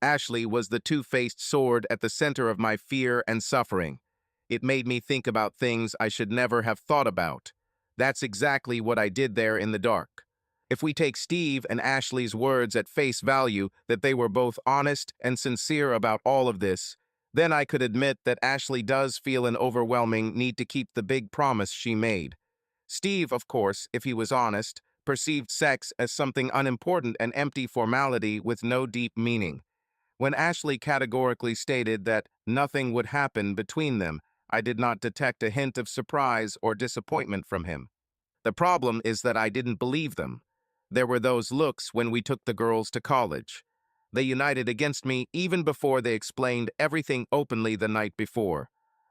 Ashley was the two-faced sword at the center of my fear and suffering. It made me think about things I should never have thought about. That's exactly what I did there in the dark. If we take Steve and Ashley's words at face value that they were both honest and sincere about all of this, then I could admit that Ashley does feel an overwhelming need to keep the big promise she made. Steve, of course, if he was honest, perceived sex as something unimportant and empty formality with no deep meaning. When Ashley categorically stated that nothing would happen between them, I did not detect a hint of surprise or disappointment from him. The problem is that I didn't believe them. There were those looks when we took the girls to college. They united against me even before they explained everything openly the night before.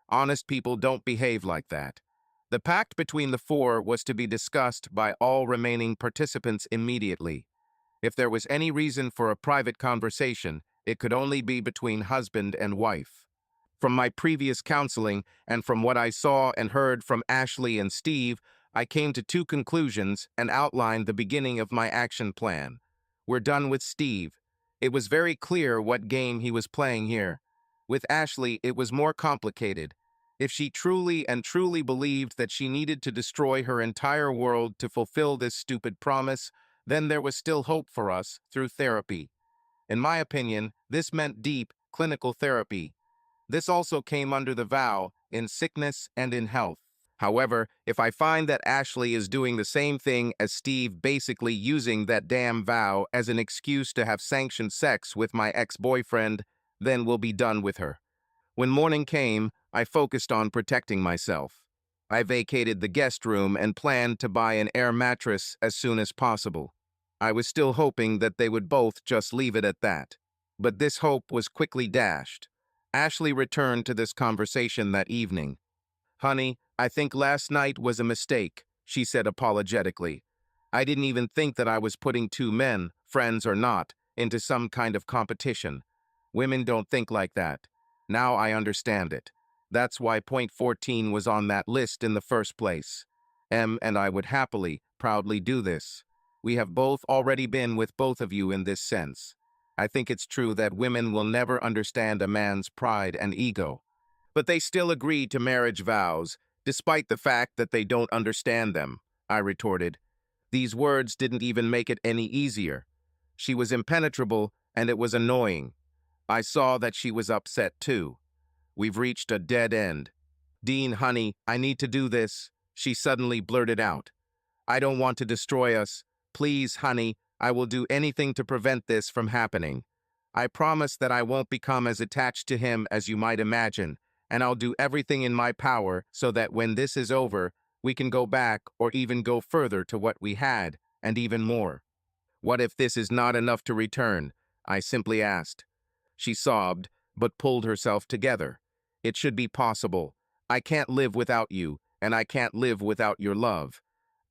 Honest people don't behave like that. The pact between the 4 was to be discussed by all remaining participants immediately. If there was any reason for a private conversation, it could only be between husband and wife. From my previous counseling and from what I saw and heard from Ashley and Steve, I came to 2 conclusions and outlined the beginning of my action plan. We're done with Steve. It was very clear what game he was playing here. With Ashley, it was more complicated. If she truly believed that she needed to destroy her entire world to fulfill this stupid promise, then there was still hope for us through therapy. In my opinion, this meant deep, clinical therapy. This also came under the vow, in sickness and in health. However, if I find that Ashley is doing the same thing as Steve, basically using that damn vow as an excuse to have sanctioned sex with my ex-boyfriend, then we'll be done with her. When morning came, I focused on protecting myself. I vacated the guest room and planned to buy an air mattress as soon as possible. I was still hoping that they would both just leave it at that. But this hope was quickly dashed. Ashley returned to this conversation that evening. Honey, I think last night was a mistake, she said apologetically. I didn't even think that I was putting 2 men, friends or not, into some kind of competition. Women don't think like that. Now I understand it. That's why point 14 was on that list in the first place. Em and I would happily, proudly do this. We have both already been with both of you in this sense. I think it's true that women will never understand a man's pride and ego. But they still agree to marriage vows, despite the fact that they don't understand them, I retorted. These words didn't even make it any easier. She was impenetrable, and it was annoying. I saw that she was upset too. We've reached a dead end. Dean, honey, I need to do this, she suddenly blurted out. I don't want to destroy us. Please, honey, I will do anything to prevent this from happening. I promise that I won't become as attached to him as you might imagine, and I'll do everything in my power so that when this is over, we can go back or even go further to what we had, and even more. What if this is not enough to return? I simply asked. She sobbed, but pulled herself together. It should be possible. I can't live without you, and I can't live without your love.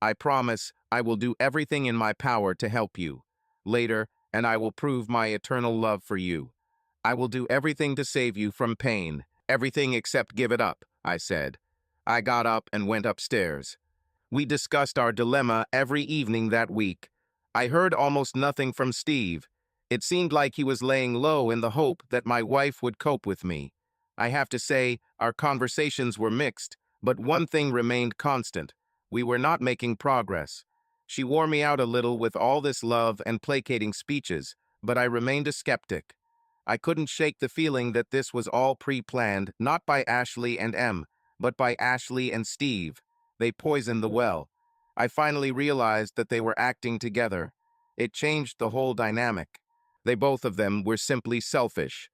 I promise I will do everything in my power to help you. Later, and I will prove my eternal love for you. I will do everything to save you from pain, everything except give it up, I said. I got up and went upstairs. We discussed our dilemma every evening that week. I heard almost nothing from Steve. It seemed like he was laying low in the hope that my wife would cope with me. I have to say, our conversations were mixed, but one thing remained constant. We were not making progress. She wore me out a little with all this love and placating speeches, but I remained a skeptic. I couldn't shake the feeling that this was all pre-planned, not by Ashley and Em, but by Ashley and Steve. They poisoned the well. I finally realized that they were acting together. It changed the whole dynamic. They both of them were simply selfish.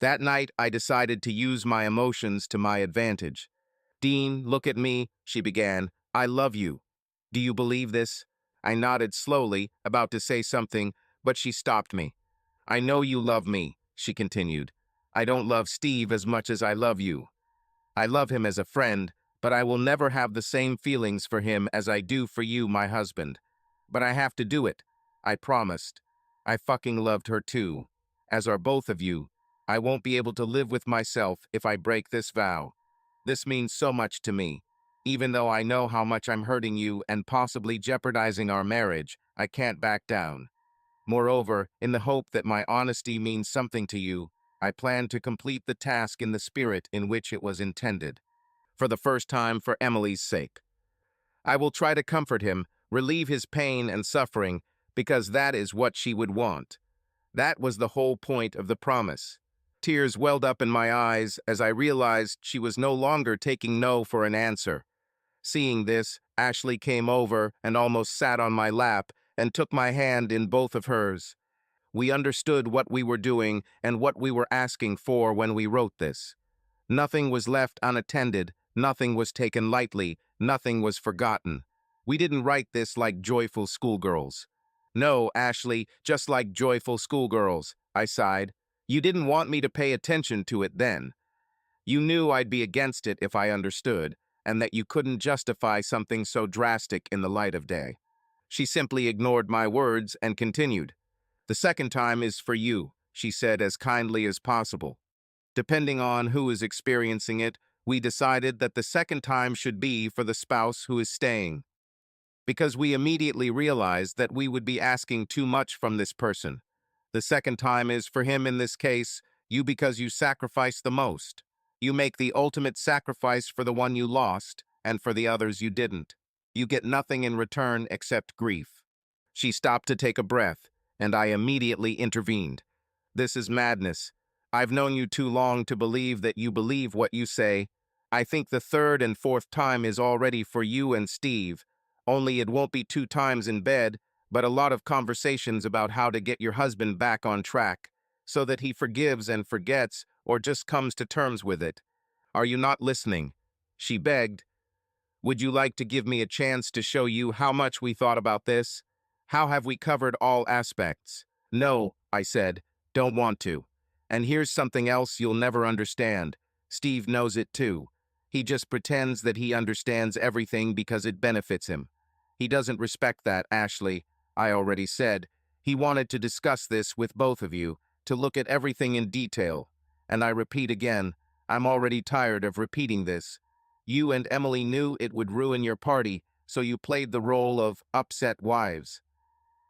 That night, I decided to use my emotions to my advantage. Dean, look at me, she began. I love you. Do you believe this? I nodded slowly, about to say something, but she stopped me. I know you love me, she continued. I don't love Steve as much as I love you. I love him as a friend, but I will never have the same feelings for him as I do for you, my husband. But I have to do it. I promised. I fucking loved her too. As are both of you. I won't be able to live with myself if I break this vow. This means so much to me. Even though I know how much I'm hurting you and possibly jeopardizing our marriage, I can't back down. Moreover, in the hope that my honesty means something to you, I plan to complete the task in the spirit in which it was intended. For the first time, for Emily's sake. I will try to comfort him, relieve his pain and suffering, because that is what she would want. That was the whole point of the promise. Tears welled up in my eyes as I realized she was no longer taking no for an answer. Seeing this, Ashley came over and almost sat on my lap and took my hand in both of hers. We understood what we were doing and what we were asking for when we wrote this. Nothing was left unattended, nothing was taken lightly, nothing was forgotten. We didn't write this like joyful schoolgirls. No, Ashley, just like joyful schoolgirls, I sighed. You didn't want me to pay attention to it then. You knew I'd be against it if I understood, and that you couldn't justify something so drastic in the light of day. She simply ignored my words and continued. The second time is for you, she said as kindly as possible. Depending on who is experiencing it, we decided that the second time should be for the spouse who is staying. Because we immediately realized that we would be asking too much from this person. The second time is for him in this case, you because you sacrifice the most. You make the ultimate sacrifice for the one you lost, and for the others you didn't. You get nothing in return except grief. She stopped to take a breath, and I immediately intervened. This is madness. I've known you too long to believe that you believe what you say. I think the third and fourth time is already for you and Steve. Only it won't be 2 times in bed, but a lot of conversations about how to get your husband back on track, so that he forgives and forgets or just comes to terms with it. Are you not listening? She begged. Would you like to give me a chance to show you how much we thought about this? How have we covered all aspects? No, I said, don't want to. And here's something else you'll never understand. Steve knows it too. He just pretends that he understands everything because it benefits him. He doesn't respect that, Ashley. I already said. He wanted to discuss this with both of you, to look at everything in detail. And I repeat again, I'm already tired of repeating this. You and Emily knew it would ruin your party, so you played the role of upset wives.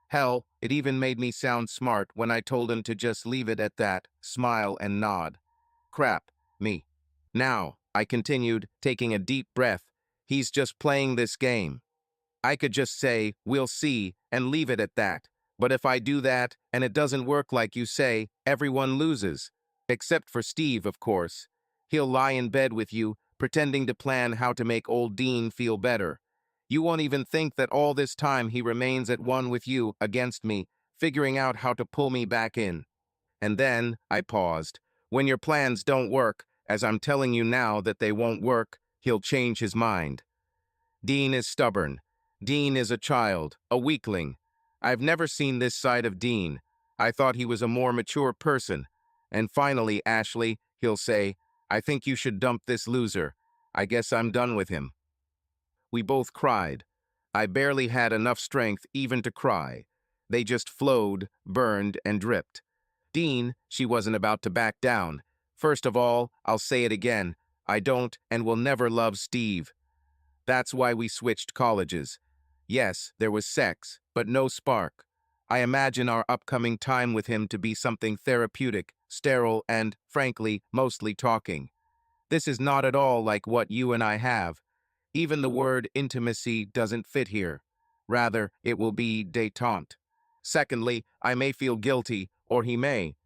Hell, it even made me sound smart when I told him to just leave it at that, smile and nod. Crap, me. Now, I continued, taking a deep breath, he's just playing this game. I could just say, we'll see, and leave it at that. But if I do that, and it doesn't work like you say, everyone loses. Except for Steve, of course. He'll lie in bed with you, pretending to plan how to make old Dean feel better. You won't even think that all this time he remains at one with you, against me, figuring out how to pull me back in. And then, I paused, when your plans don't work, as I'm telling you now that they won't work, he'll change his mind. Dean is stubborn. Dean is a child, a weakling. I've never seen this side of Dean. I thought he was a more mature person. And finally, Ashley, he'll say, I think you should dump this loser. I guess I'm done with him. We both cried. I barely had enough strength even to cry. They just flowed, burned, and dripped. Dean, she wasn't about to back down. First of all, I'll say it again. I don't and will never love Steve. That's why we switched colleges. Yes, there was sex, but no spark. I imagine our upcoming time with him to be something therapeutic, sterile, and, frankly, mostly talking. This is not at all like what you and I have. Even the word intimacy doesn't fit here. Rather, it will be détente. Secondly, I may feel guilty, or he may.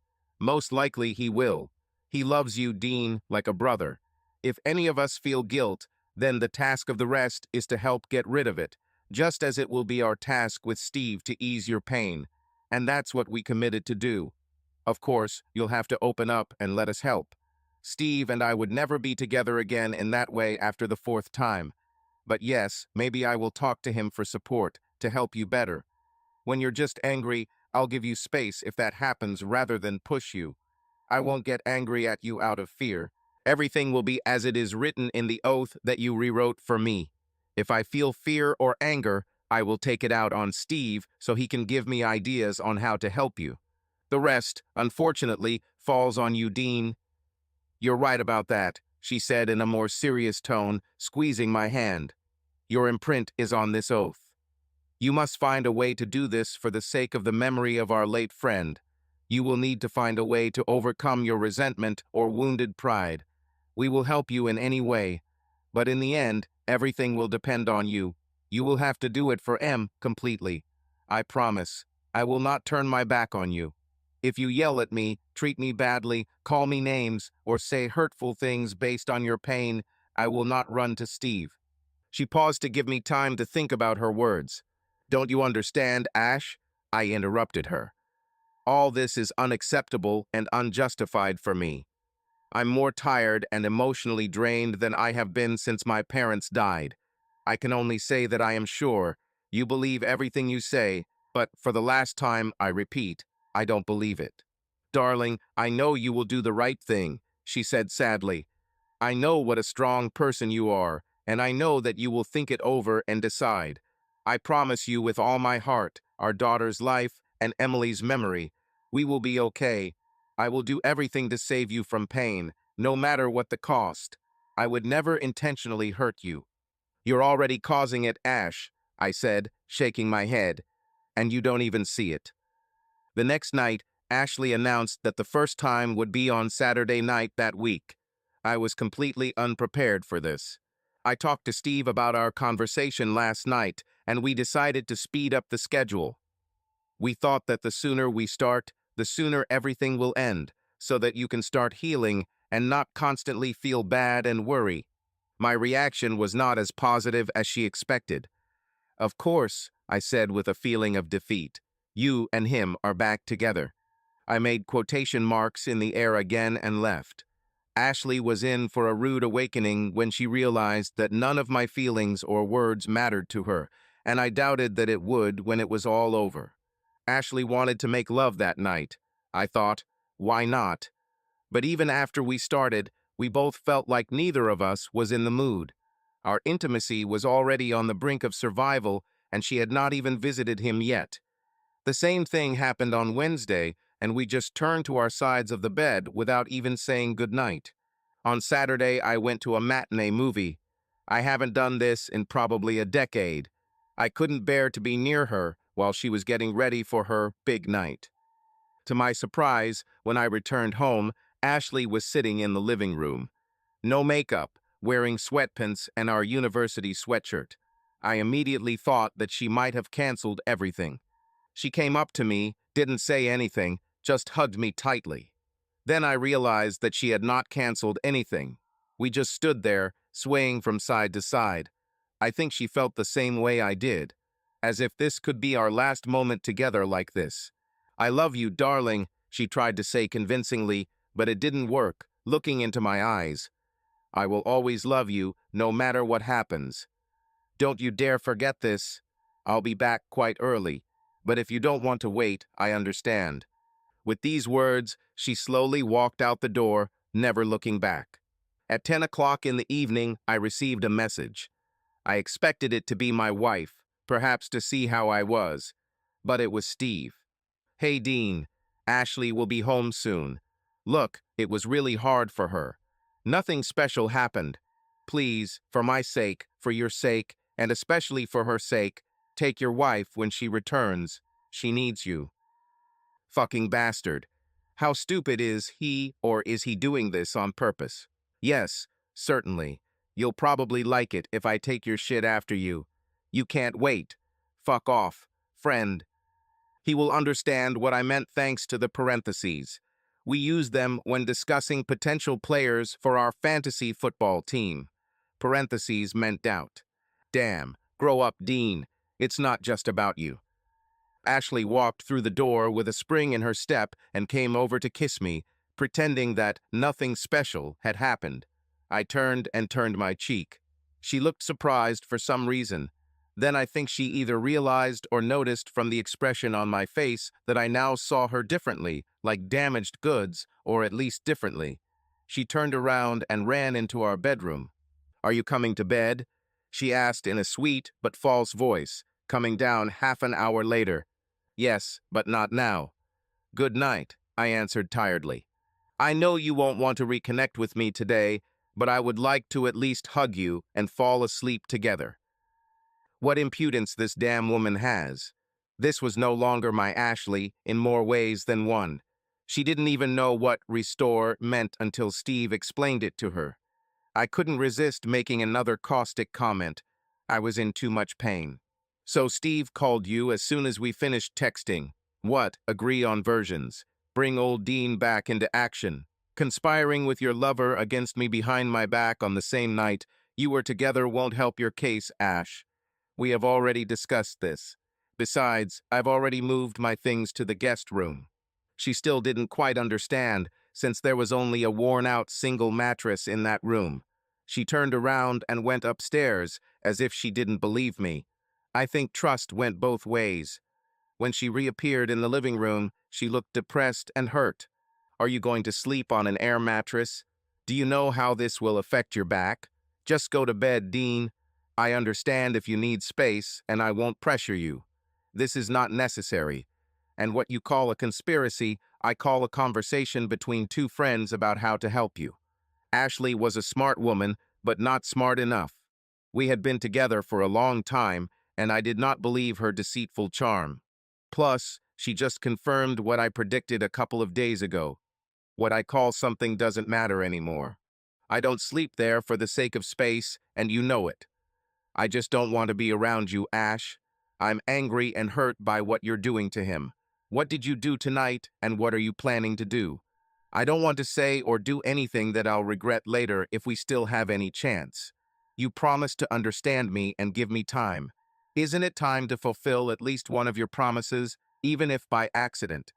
Most likely he will. He loves you, Dean, like a brother. If any of us feel guilt, then the task of the rest is to help get rid of it, just as it will be our task with Steve to ease your pain. And that's what we committed to do. Of course, you'll have to open up and let us help. Steve and I would never be together again in that way after the fourth time. But yes, maybe I will talk to him for support, to help you better. When you're just angry, I'll give you space if that happens rather than push you. I won't get angry at you out of fear. Everything will be as it is written in the oath that you rewrote for me. If I feel fear or anger, I will take it out on Steve so he can give me ideas on how to help you. The rest, unfortunately, falls on you, Dean. You're right about that, she said in a more serious tone, squeezing my hand. Your imprint is on this oath. You must find a way to do this for the sake of the memory of our late friend. You will need to find a way to overcome your resentment or wounded pride. We will help you in any way, but in the end, everything will depend on you. You will have to do it for M completely. I promise. I will not turn my back on you. If you yell at me, treat me badly, call me names, or say hurtful things based on your pain, I will not run to Steve. She paused to give me time to think about her words. Don't you understand, Ash? I interrupted her. All this is unacceptable and unjustified for me. I'm more tired and emotionally drained than I have been since my parents died. I can only say that I am sure you believe everything you say, but for the last time, I repeat, I don't believe it. Darling, I know you will do the right thing, she said sadly. I know what a strong person you are, and I know that you will think it over and decide. I promise you with all my heart, our daughter's life and Emily's memory, we will be okay. I will do everything to save you from pain, no matter what the cost. I would never intentionally hurt you. You're already causing it, Ash, I said, shaking my head, and you don't even see it. The next night, Ashley announced that the first time would be on Saturday night that week. I was completely unprepared for this. I talked to Steve about our conversation last night, and we decided to speed up the schedule. We thought that the sooner we start, the sooner everything will end, so that you can start healing and not constantly feel bad and worry. My reaction was not as positive as she expected. Of course, I said with a feeling of defeat. You and him are back together. I made quotation marks in the air again and left. Ashley was in for a rude awakening when she realized that none of my feelings or words mattered to her, and I doubted that it would when it was all over. Ashley wanted to make love that night. I thought, why not? But even after we started, we both felt like neither of us was in the mood. Our intimacy was already on the brink of survival, and she had not even visited him yet. The same thing happened on Wednesday, and we just turned to our sides of the bed without even saying goodnight. On Saturday, I went to a matinee movie. I haven't done this in probably a decade. I couldn't bear to be near her while she was getting ready for her big night. To my surprise, when I returned home, Ashley was sitting in the living room. No makeup, wearing sweatpants and our university sweatshirt. I immediately thought that she might have canceled everything. She came up to me, didn't say anything, just hugged me tightly. Then I realized that she had not canceled anything. We just stood there, swaying from side to side. I think she felt the same way I did, as if this could be our last moment together like this. I love you, darling, she tried to say convincingly, but it didn't work, looking into my eyes. I will always love you, no matter what happens. Don't you dare forget this. I'll be back quite early, but if you don't want to wait, I understand. With these words, she slowly walked out the door, never looking back. At 10 o'clock in the evening, I received a message. I expected it to be my wife, perhaps to see how I was, but it was Steve. "Hey Dean, Ashley will be home soon. Look, it was really hard for her. Nothing special happened. Please, for my sake, for your sake, and especially for her sake, take your wife when she returns. She needs you." Fucking bastard. How stupid is he, or is he doing this on purpose? Yes, certainly. You'll probably like it if I take your shit after you. You can't wait. Fuck off, friend. He will understand what I meant thanks to the parentheses. We use them when discussing potential players for our fantasy football team. Parentheses meant doubt. Damn, grow up, Dean. It's not just about you. Ashley walked through the door with a spring in her step and came over to kiss me, pretending that nothing special had happened. I turned my cheek. She looked surprised for some reason. Then I think she either realized or noticed from the expression on my face that I now saw her differently, like damaged goods, or at least differently. She turned around and ran into our bedroom. "Are you coming to bed?" she asked in a sweet but false voice, coming down half an hour later. "Yes, but not now." "Good night," I answered tiredly. "I know you won't want to reconnect with me today, but I would like to at least hug you and fall asleep together." What impudence this damn woman has. This was no longer my Ashley in more ways than one. She didn't even know what restore meant until Steve explained it to her. I couldn't resist making another caustic comment. I was in too much pain. "So Steve called you as soon as we finished texting. What? Agree on versions. Bring old Dean back into action. Conspiring with your lover against me behind my back on the same night you were together won't help your case, Ash. We have already discussed this. Besides, I've already moved my things to the guest room." She still didn't quite understand, since there was only a worn-out single mattress in that room. She turned around and went upstairs, as if she didn't believe me. I think trust went both ways. When she reappeared in the living room, she looked depressed and hurt. "Are you going to sleep on an air mattress? Do you know how this will affect your back? Just go to bed, Dean. I understand if you need space, and I won't pressure you. This is not necessary. And what you call a conspiracy, I call a conversation between two friends about how to help you." Ashley was a smart woman, but not smart enough. We had been together for a long time, and I did not believe her deceitful charm. Plus, she just confirmed what I predicted a couple of days ago. What I call something doesn't matter anymore. I don't sleep there for the sake of space, and you know it. I just don't want to be around you, Ash. I'm angry and hurt by what you're doing to him. What did you do tonight, and what are you planning to do? I don't want to say or do anything that I'll regret later if we still have any chance. You promised to understand me and give me time. Isn't it time to fulfill at least one of your promises, even if by accident?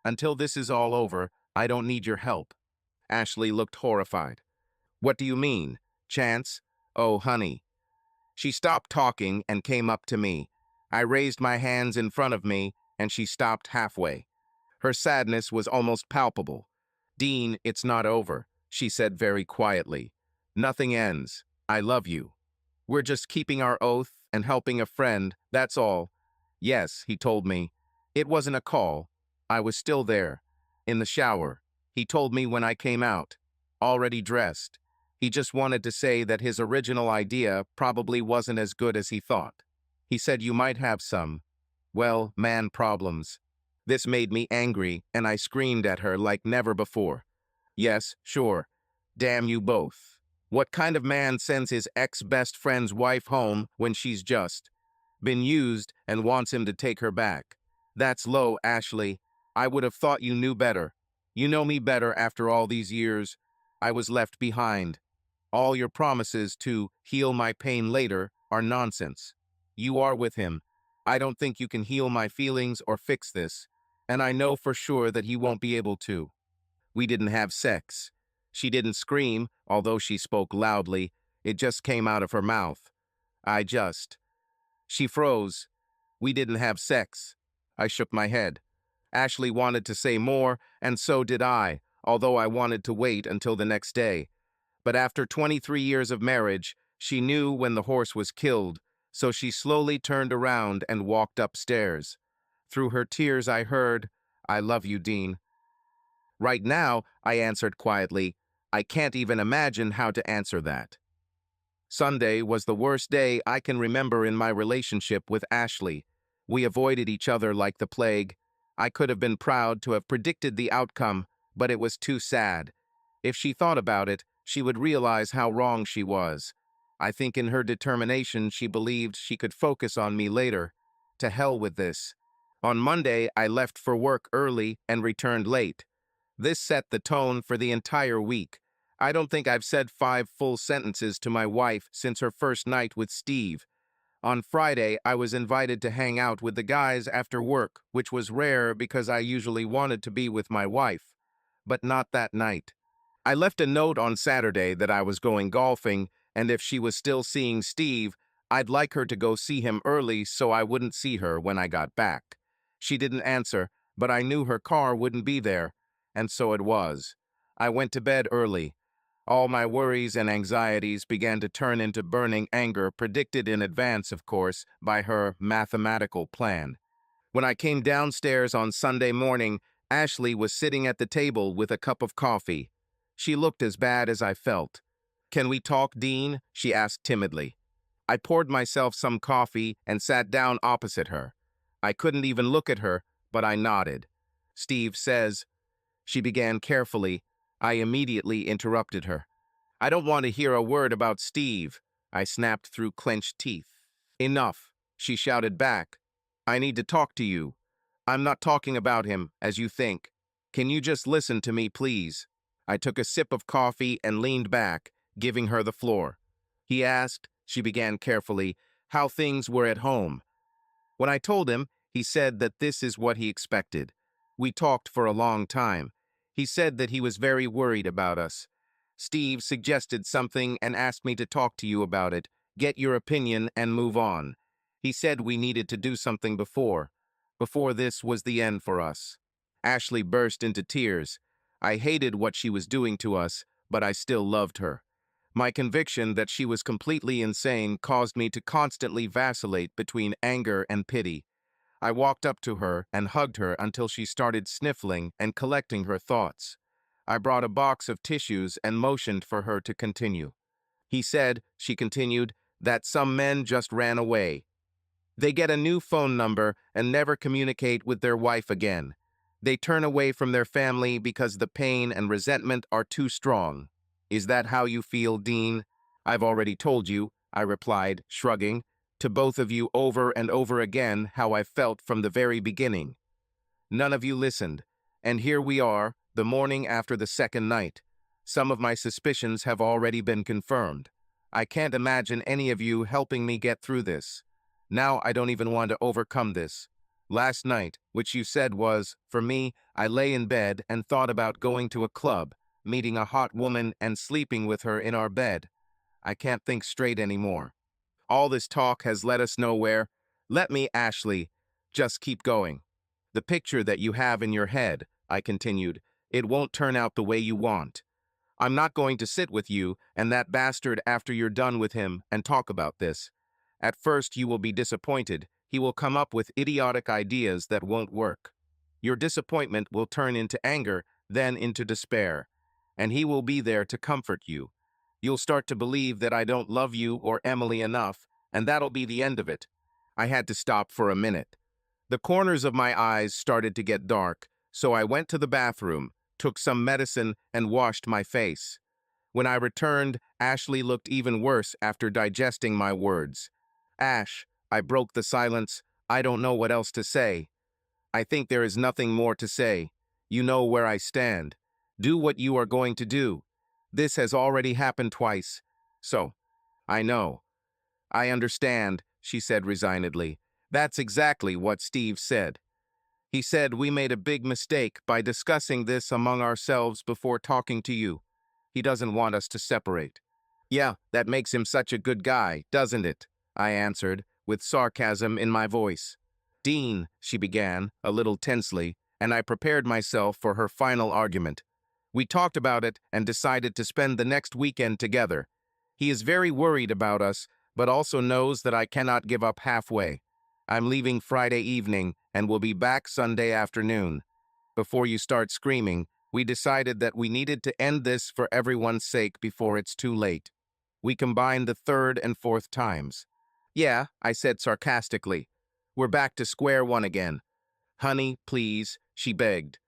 Until this is all over, I don't need your help." Ashley looked horrified. "What do you mean? Chance? Oh, honey." She stopped talking and came up to me. I raised my hands in front of me, and she stopped halfway. Her sadness was almost palpable. "Dean, it's not over," she said very quietly. "Nothing ends. I love you. We're just keeping our oath and helping a friend, that's all." "Yes," he told me. "It wasn't a call. I was still there. In the shower. He told me when I came out. Already dressed. He just wanted to say that his original idea probably wasn't as good as he thought. He said you might have some, well, man problems." This made me angry, and I screamed at her like never before. "Yes, sure. Damn you both. What kind of man sends his ex-best friend's wife home when she's just been used and wants him to take her back? That's low, Ashley. I would have thought you knew better. You know me better after all these years. I was left behind. All your promises to heal my pain later are nonsense. You are with him. I don't think you can heal my feelings or fix this, and I know for sure that he won't be able to. We didn't have sex." She didn't scream, although she spoke loudly. It just came out of her mouth. She froze. "We didn't have sex." I shook my head. Ashley wanted to say more, and so did I, although I wanted to wait until the next day. But after 23 years of marriage, she knew when the horse was killed, so she slowly turned around and walked upstairs. Through her tears I heard, "I love you, Dean." Right now, I answered quietly, "I can't even imagine how to answer that." Sunday was the worst day I can remember in my relationship with Ashley. We avoided each other like the plague. I could have been proud to have predicted the outcome, but it was too sad. If she thought about it, she would realize how wrong she was. I think in her determination she believed she could focus on me later. To hell with this. On Monday, I left for work early and returned late. This set the tone for the entire week. I don't think I've said 5 full sentences to my wife since her first night with Steve. On Friday, I was invited to hang out with the guys after work, which was rare because I usually wanted to be with my wife. But not that night. I left a note on Saturday that I was going golfing, and if she was still seeing Steve, I'd like her to go see him early so I wouldn't see her when I got back. She didn't answer, but I knew her car wouldn't be there, and so it was. I went to bed early. All my worries and anxieties began to turn into burning anger, predicted in advance, of course, by her mathematical plan. When I came downstairs on Sunday morning, Ashley was sitting at the table with a cup of coffee. She looked as bad as I felt. "Can we talk, Dean?" she asked timidly. I poured myself some coffee and sat down opposite her. I couldn't even look at her, but I nodded. "Steve says," she began carefully. I immediately interrupted her. "I don't want to hear a word about Steve," I snapped through clenched teeth. "Enough," she shouted back. "I need to talk to you. I'm not talking about him, as you think. Can you just listen to me, please?" I took a sip of coffee and leaned back, giving her the floor. "He asked," she began carefully, "how things were at home. When I told him, he said that this is what he expected. We talked for a long time. He said that he was very worried about us. Steve suggested something and asked me to talk to you about it, get your opinion, and move on. He said we needed to do something before this was the end for us." Ashley burst into tears. I hated what she was doing to us, but I still loved her. My conviction that she was completely insane caused me to constantly vacillate between anger and pity. I walked up to her and hugged her until she started sniffling and collecting her thoughts. I brought a box of tissues and motioned for her to continue. "He said," she continued, "that some men just ran away. They get a new phone number and never communicate with their wife again. They turn away from their family because the pain and resentment are too strong. Is that how you feel, Dean?" "I've already told you," I replied, shrugging, "to both of you over and over again how I felt from the very beginning. None of you listened, and here we are, the morning after the second night. Some of my suspicions have already been confirmed. I can't imagine any of you helping me get through this. Now I don't even want to overcome this. Last night, which you said was, for me, I lay in bed and thought about going to a club, meeting a hot woman and sleeping with her in our bed. I can't think straight anymore. All this talk has led us nowhere. Let me, Ashley, just keep going. The picture that you have in your head," I continued, "it won't turn out the way you want. I'm not going to sit with you and that bastard after you're done with him and talk about this. At first you will be disappointed. He will come up with idiotic ideas that won't work. Your disappointment will turn into anger, then into despair. And he will be there to comfort you. You'll start to believe that I don't love you or Emily enough, and that'll be the end of it." I had to stop for a minute. The corners of my eyes started to get dark, so I went to the bathroom, took some medicine, and washed my face. When I returned, Ashley looked even worse after digesting my words. "Ash," I broke the silence, "I don't know what else to say. I think there is nothing more to say. You know where I stand. Do what you are going to do. This has already happened twice. So, I know. I understand," she said resignedly. "That's exactly what Steve said. He said we made a big mistake by discussing this among ourselves before talking to you. He doesn't want us to separate." "Yeah, that makes him such a good guy, doesn't it?" I answered, with sarcasm in my voice. "Dean," she began, a little tensely, and I prepared myself for her final argument. We talked about it and decided to spend the next weekend together. He is very worried about us, but also knows that I cannot give up halfway. I'm leaving Friday evening and will be back Sunday afternoon. Before you start screaming, we decided that we needed to end this for everyone's sake before it's too late. We combined the third and fourth times. Yeah, I said sarcastically. We're back to square one again. Honey, please, she begged.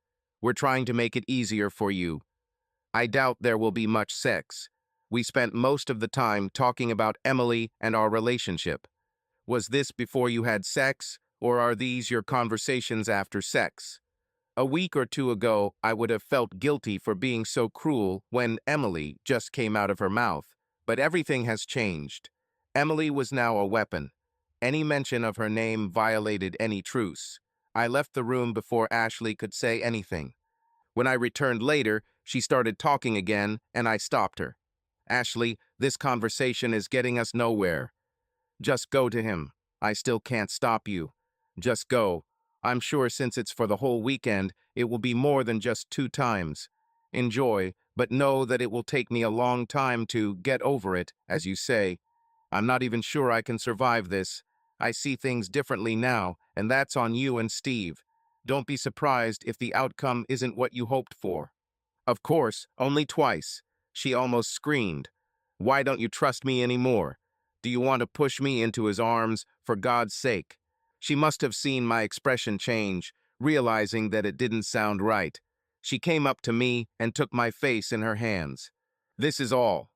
We're trying to make it easier for you. I doubt there will be much sex. We spent most of the time talking about Emily and our relationship. Was this before you had sex, or are these your conversations after sex? A week or two ago, I would have felt guilty for being so cruel when Emily just came out of her mouth, but everything has changed. Emily was now a weapon. Any mention of her name violated any truce. I left the room before Ashley could say anything. When I returned later, she started talking again, and I stopped her. Ashley, this conversation is getting us nowhere. Just go to him. I still can't stop you. Just go. I'm sure since it's for the whole weekend, it will be more than just 2 times. Enjoy, but know that it will take me a long time to get over it, as you say. I'm not even sure I can survive this. I see things differently now, and that's on you and Steve. Don't be surprised if the outcome isn't what you hoped for. Of course, only twice. She almost screamed. Why don't you trust me anymore? Do you want to push me into his arms, for God's sake? She must have seen my expression change, realizing that it didn't sound right. She came up to me and took my face in her hands. This is all.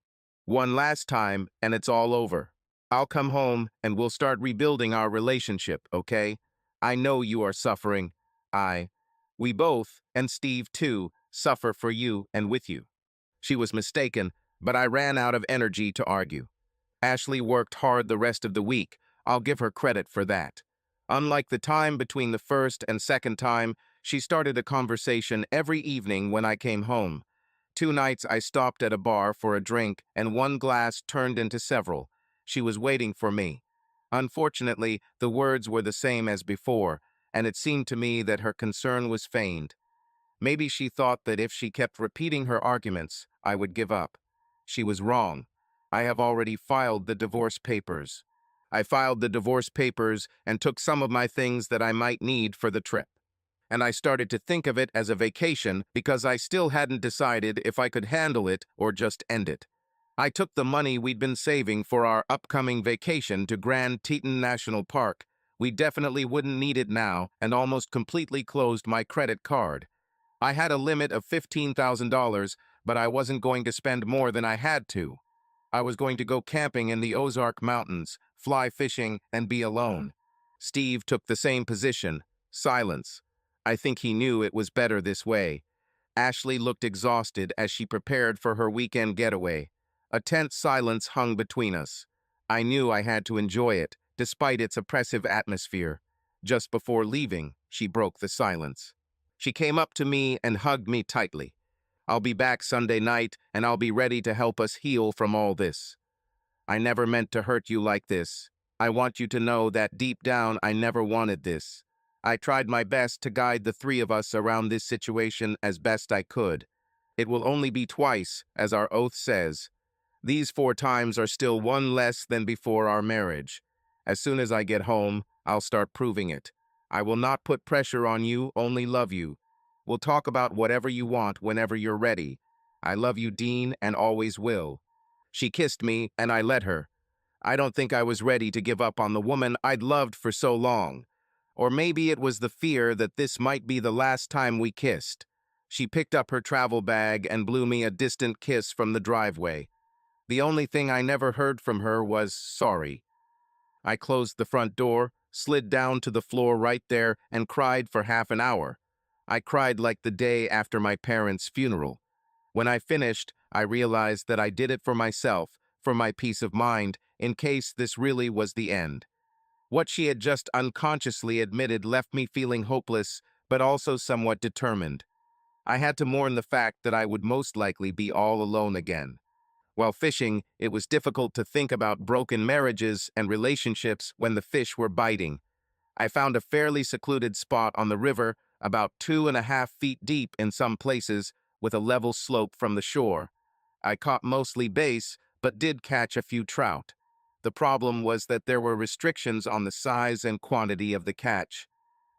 One last time, and it's all over. I'll come home, and we'll start rebuilding our relationship, okay? I know you are suffering. We both, and Steve too, suffer for you and with you. She was mistaken, but I ran out of energy to argue. Ashley worked hard the rest of the week. I'll give her credit for that. Unlike the time between the first and second time, she started a conversation every evening when I came home. 2 nights I stopped at a bar for a drink, and one glass turned into several. She was waiting for me. Unfortunately, the words were the same as before, and it seemed to me that her concern was feigned. Maybe she thought that if she kept repeating her arguments, I would give up. She was wrong. I have already filed the divorce papers. I filed the divorce papers and took some of my things that I might need for the trip. And I started to think of it as a vacation because I still hadn't decided if I could handle it or just end it. I took the money we'd been saving for our upcoming vacation to Grand Teton National Park. We definitely wouldn't need it now, and almost completely closed my credit card. I had a limit of $15,000, but I wasn't going to spend more than I had to. I was going to go camping in the Ozark Mountains, fly fishing, and be alone. Steve took the same position. Silence. I think he knew it was better this way. Ashley looked exhausted as she prepared for her weekend getaway. A tense silence hung between us. I knew I had to enjoy it, despite its oppressive atmosphere. Just before leaving, she broke the silence. She came up to me and hugged me tightly. I'll be back Sunday night, and I'll be ready to help us heal from all this. I never meant to hurt you like this. I want you to know that deep down I never wanted this. I tried my best to guide the 3 of us around this situation as best I could. It will only be twice, as our oath says. These 4 times are still 1 less than before our marriage. As soon as I get home, I'll start proving it. I will not put pressure on you, only love you. We'll talk about whatever you want whenever you're ready. I love you, Dean, and always will. She kissed me, and I let her. I don't think I was ready to give up on the woman I'd loved for so long. Or maybe it was the fear that this might be the last time we kissed. She picked up her travel bag and blew me a distant kiss from the driveway. The only thing I never heard from her was sorry. I closed the front door, slid down to the floor right there, and cried for half an hour. I cried like the day after my parents' funeral. When I finished, I realized that I did it for myself, for my peace of mind, in case this really was the end. What she had just unconsciously admitted left me feeling hopeless, but also somewhat determined. I had to mourn the fact that I would most likely be all alone again. While fishing, it was difficult to think about broken marriages and relationships when the fish were biting. I found a fairly secluded spot on the river, about 2.5 feet deep in some places, with a level slope from the shore. I caught mostly bass, but did catch a few trout. The problem was that there were restrictions on the size and quantity of the catch.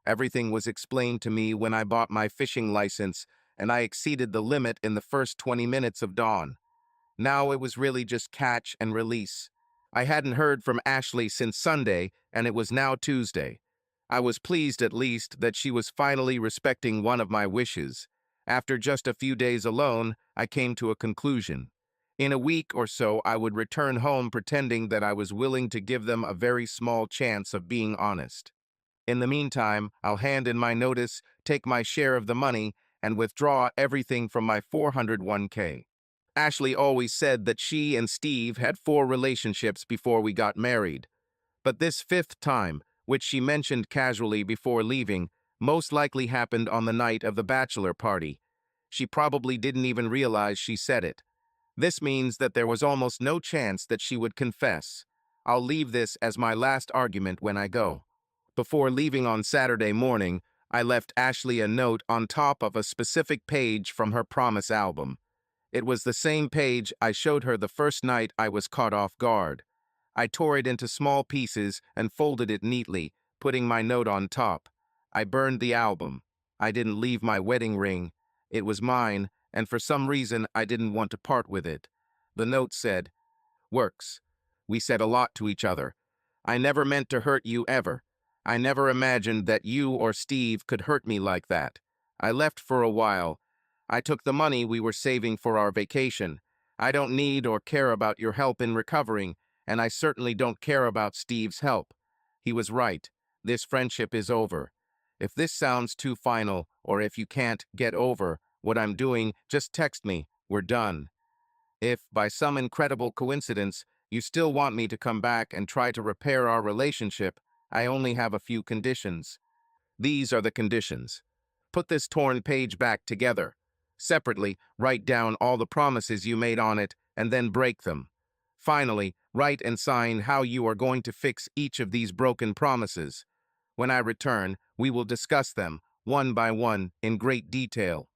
Everything was explained to me when I bought my fishing license, and I exceeded the limit in the first 20 minutes of dawn. Now it was really just catch and release. I hadn't heard from Ashley since Sunday, and it was now Tuesday. I was pleased at least that she was finally respecting one of my wishes. After just a few days alone, I came to a conclusion. In a week or so, I would return home pretending that I was willing to give them a very small chance of being honest. In the meantime, I'll hand in my notice, take my share of the money, and withdraw everything from my 401k. Ashley always said that she and Steve had 4 relationships before we got married. But this 5th time, which she mentioned casually before leaving, most likely happened on the night of the bachelor party. She probably didn't even realize she said it. This means that there was almost no chance that she would confess. I'll leave this as my last argument when I go. Before leaving on Saturday morning, I left Ashley a note on top of a specific page from her Promise album. It was the same page I showed her the first night I was caught off guard. I tore it into small pieces and folded it neatly, putting my note on top. I burned the album. I didn't leave my wedding ring. It was mine, and for some reason I didn't want to part with it. The note said, "Works. We said a lot to each other. I never meant to hurt you ever. I never imagined that you or Steve could hurt me like that. I left for a while. I took the money we were saving for our vacation. I don't need or care about your help in recovering, and I certainly don't care about Steve's help. He was right. This friendship is over. If this sounds too final, or if you can't get over what I'm doing, just text me. We're done. If, by some incredible coincidence, you still want me to come back and try to repair our relationship, I only have a few conditions. These are the conditions. Put this torn page back together. Separately, write down all the promises you made on it and then break them. Finally, write and sign how you are going to fix each of these broken promises. When I return, we will discuss them, one by one, in great detail.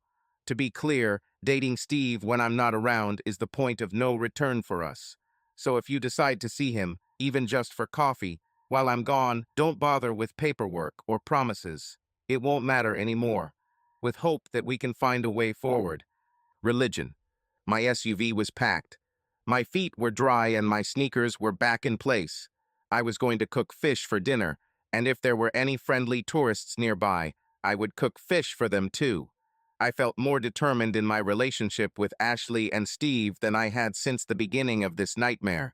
To be clear, dating Steve when I'm not around is the point of no return for us. So if you decide to see him, even just for coffee, while I'm gone, don't bother with paperwork or promises. It won't matter anymore. With hope that we can find a way forward. Religion. My SUV was packed. My feet were dry and my sneakers were back in place. I was going to cook fish for dinner, and if there were any friendly tourists nearby, I would cook fish for them too. I felt more determined in my relationship with Ashley and Steve than I had since the beginning of this nightmare.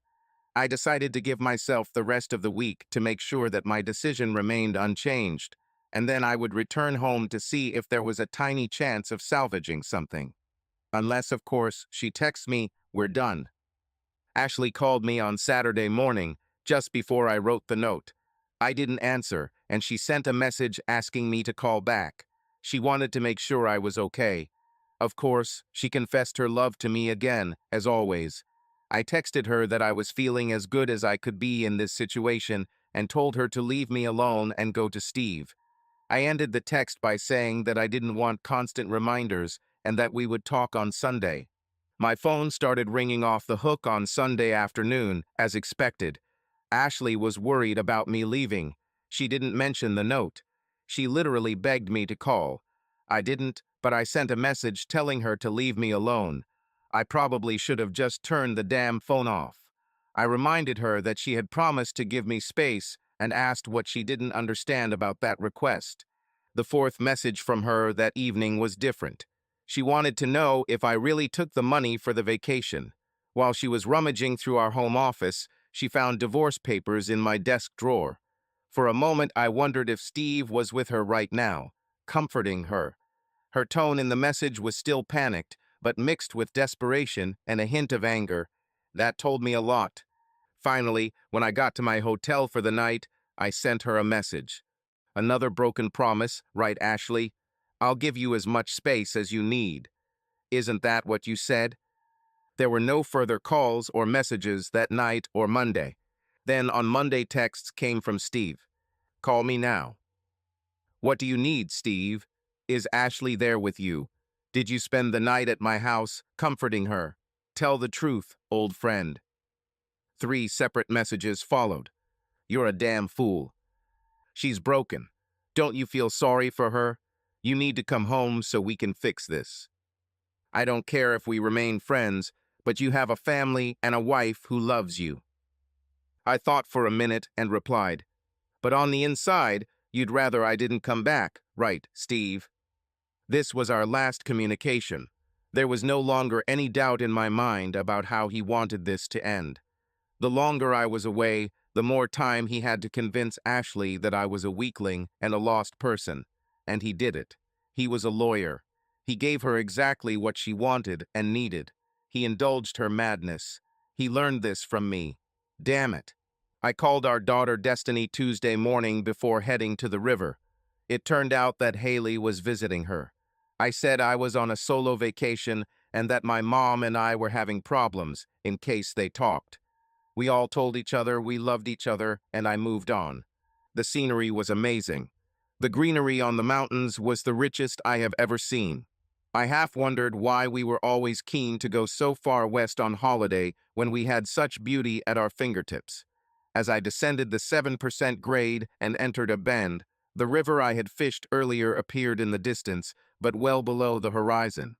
I decided to give myself the rest of the week to make sure that my decision remained unchanged, and then I would return home to see if there was a tiny chance of salvaging something. Unless, of course, she texts me, "We're done." Ashley called me on Saturday morning, just before I wrote the note. I didn't answer, and she sent a message asking me to call back. She wanted to make sure I was okay. Of course, she confessed her love to me again, as always. I texted her that I was feeling as good as I could be in this situation and told her to leave me alone and go to Steve. I ended the text by saying that I didn't want constant reminders and that we would talk on Sunday. My phone started ringing off the hook on Sunday afternoon, as expected. Ashley was worried about me leaving. She didn't mention the note. She literally begged me to call. I didn't, but I sent a message telling her to leave me alone. I probably should have just turned the damn phone off. I reminded her that she had promised to give me space and asked what she didn't understand about that request. The 4th message from her that evening was different. She wanted to know if I really took the money for the vacation. While she was rummaging through our home office, she found divorce papers in my desk drawer. For a moment, I wondered if Steve was with her right now, comforting her. Her tone in the message was still panicked, but mixed with desperation and a hint of anger. That told me a lot. Finally, when I got to my hotel for the night, I sent her a message. "Another broken promise, right, Ashley? I'll give you as much space as you need. Isn't that what you said?" There were no further calls or messages that night or Monday. Then on Monday, texts came from Steve. "Call me now." "What do you need, Steve?" Is Ashley there with you? Did you spend the night at my house, comforting her? Tell the truth, old friend. 3 separate messages followed. You're a damn fool. She's broken. Don't you feel sorry for her? You need to come home so we can fix this. I don't care if we remain friends, but you have a family and a wife who loves you. I thought for a minute and replied, but on the inside, you'd rather I didn't come back, right, Steve? This was our last communication. There was no longer any doubt in my mind about how he wanted this to end. The longer I was away, the more time he had to convince Ashley that I was a weakling and a lost person. And he did it. He was a lawyer. He gave her exactly what she wanted and needed. He indulged her madness. He learned this from me. Damn it. I called our daughter Destiny Tuesday morning before heading to the river. It turned out that Haley was visiting her. I said I was on a solo vacation and that my mom and I were having problems in case they talked. We all told each other we loved each other, and I moved on. The scenery was amazing. The greenery on the mountains was the richest I have ever seen. I half wondered why we were always keen to go so far west on holiday when we had such beauty at our fingertips. As I descended the 7% grade and entered a bend, the river I had fished earlier appeared in the distance, but well below the horizon.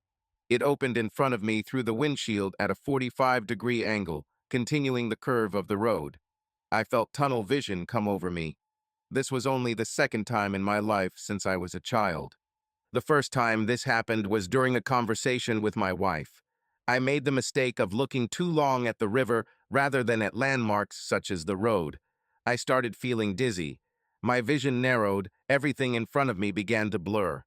It opened in front of me through the windshield at a 45-degree angle, continuing the curve of the road. I felt tunnel vision come over me. This was only the second time in my life since I was a child. The first time this happened was during a conversation with my wife. I made the mistake of looking too long at the river rather than at landmarks such as the road. I started feeling dizzy. My vision narrowed, everything in front of me began to blur.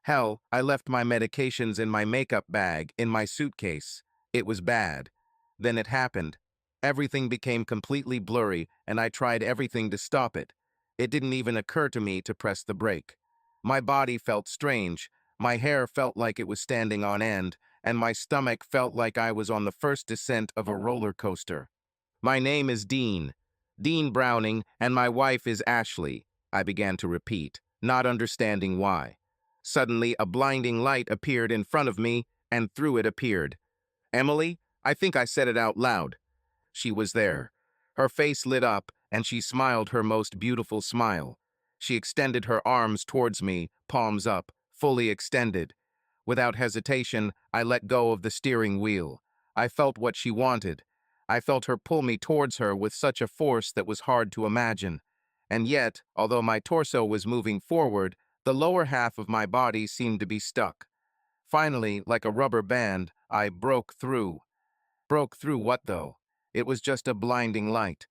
Hell, I left my medications in my makeup bag, in my suitcase. It was bad. Then it happened. Everything became completely blurry, and I tried everything to stop it. It didn't even occur to me to press the brake. My body felt strange, my hair felt like it was standing on end, and my stomach felt like I was on the first descent of a roller coaster. My name is Dean. Dean Browning, and my wife is Ashley, I began to repeat, not understanding why. Suddenly, a blinding light appeared in front of me, and through it appeared Emily. I think I said it out loud. She was there. Her face lit up, and she smiled her most beautiful smile. She extended her arms towards me, palms up, fully extended. Without hesitation, I let go of the steering wheel. I felt what she wanted. I felt her pull me towards her with such a force that was hard to imagine. And yet, although my torso was moving forward, the lower half of my body seemed to be stuck. Finally, like a rubber band, I broke through. Broke through what, though? It was just a blinding light.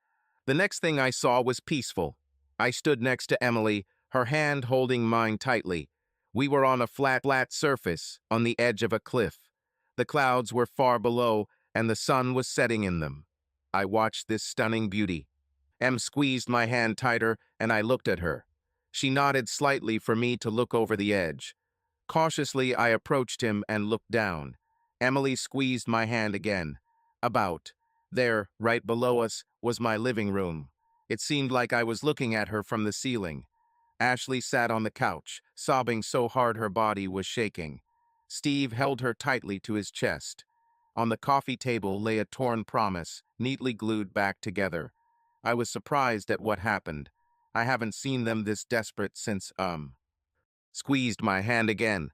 The next thing I saw was peaceful. I stood next to Emily, her hand holding mine tightly. We were on a flat surface, on the edge of a cliff. The clouds were far below, and the sun was setting in them. I watched this stunning beauty. Em squeezed my hand tighter, and I looked at her. She nodded slightly for me to look over the edge. Cautiously, I approached him and looked down. Emily squeezed my hand again. About. There, right below us, was my living room. It seemed like I was looking at her from the ceiling. Ashley sat on the couch, sobbing so hard her body was shaking. Steve held her tightly to his chest. On the coffee table lay a torn promise, neatly glued back together. I was surprised at what happened. I haven't seen them this desperate since, Squeezed my hand again.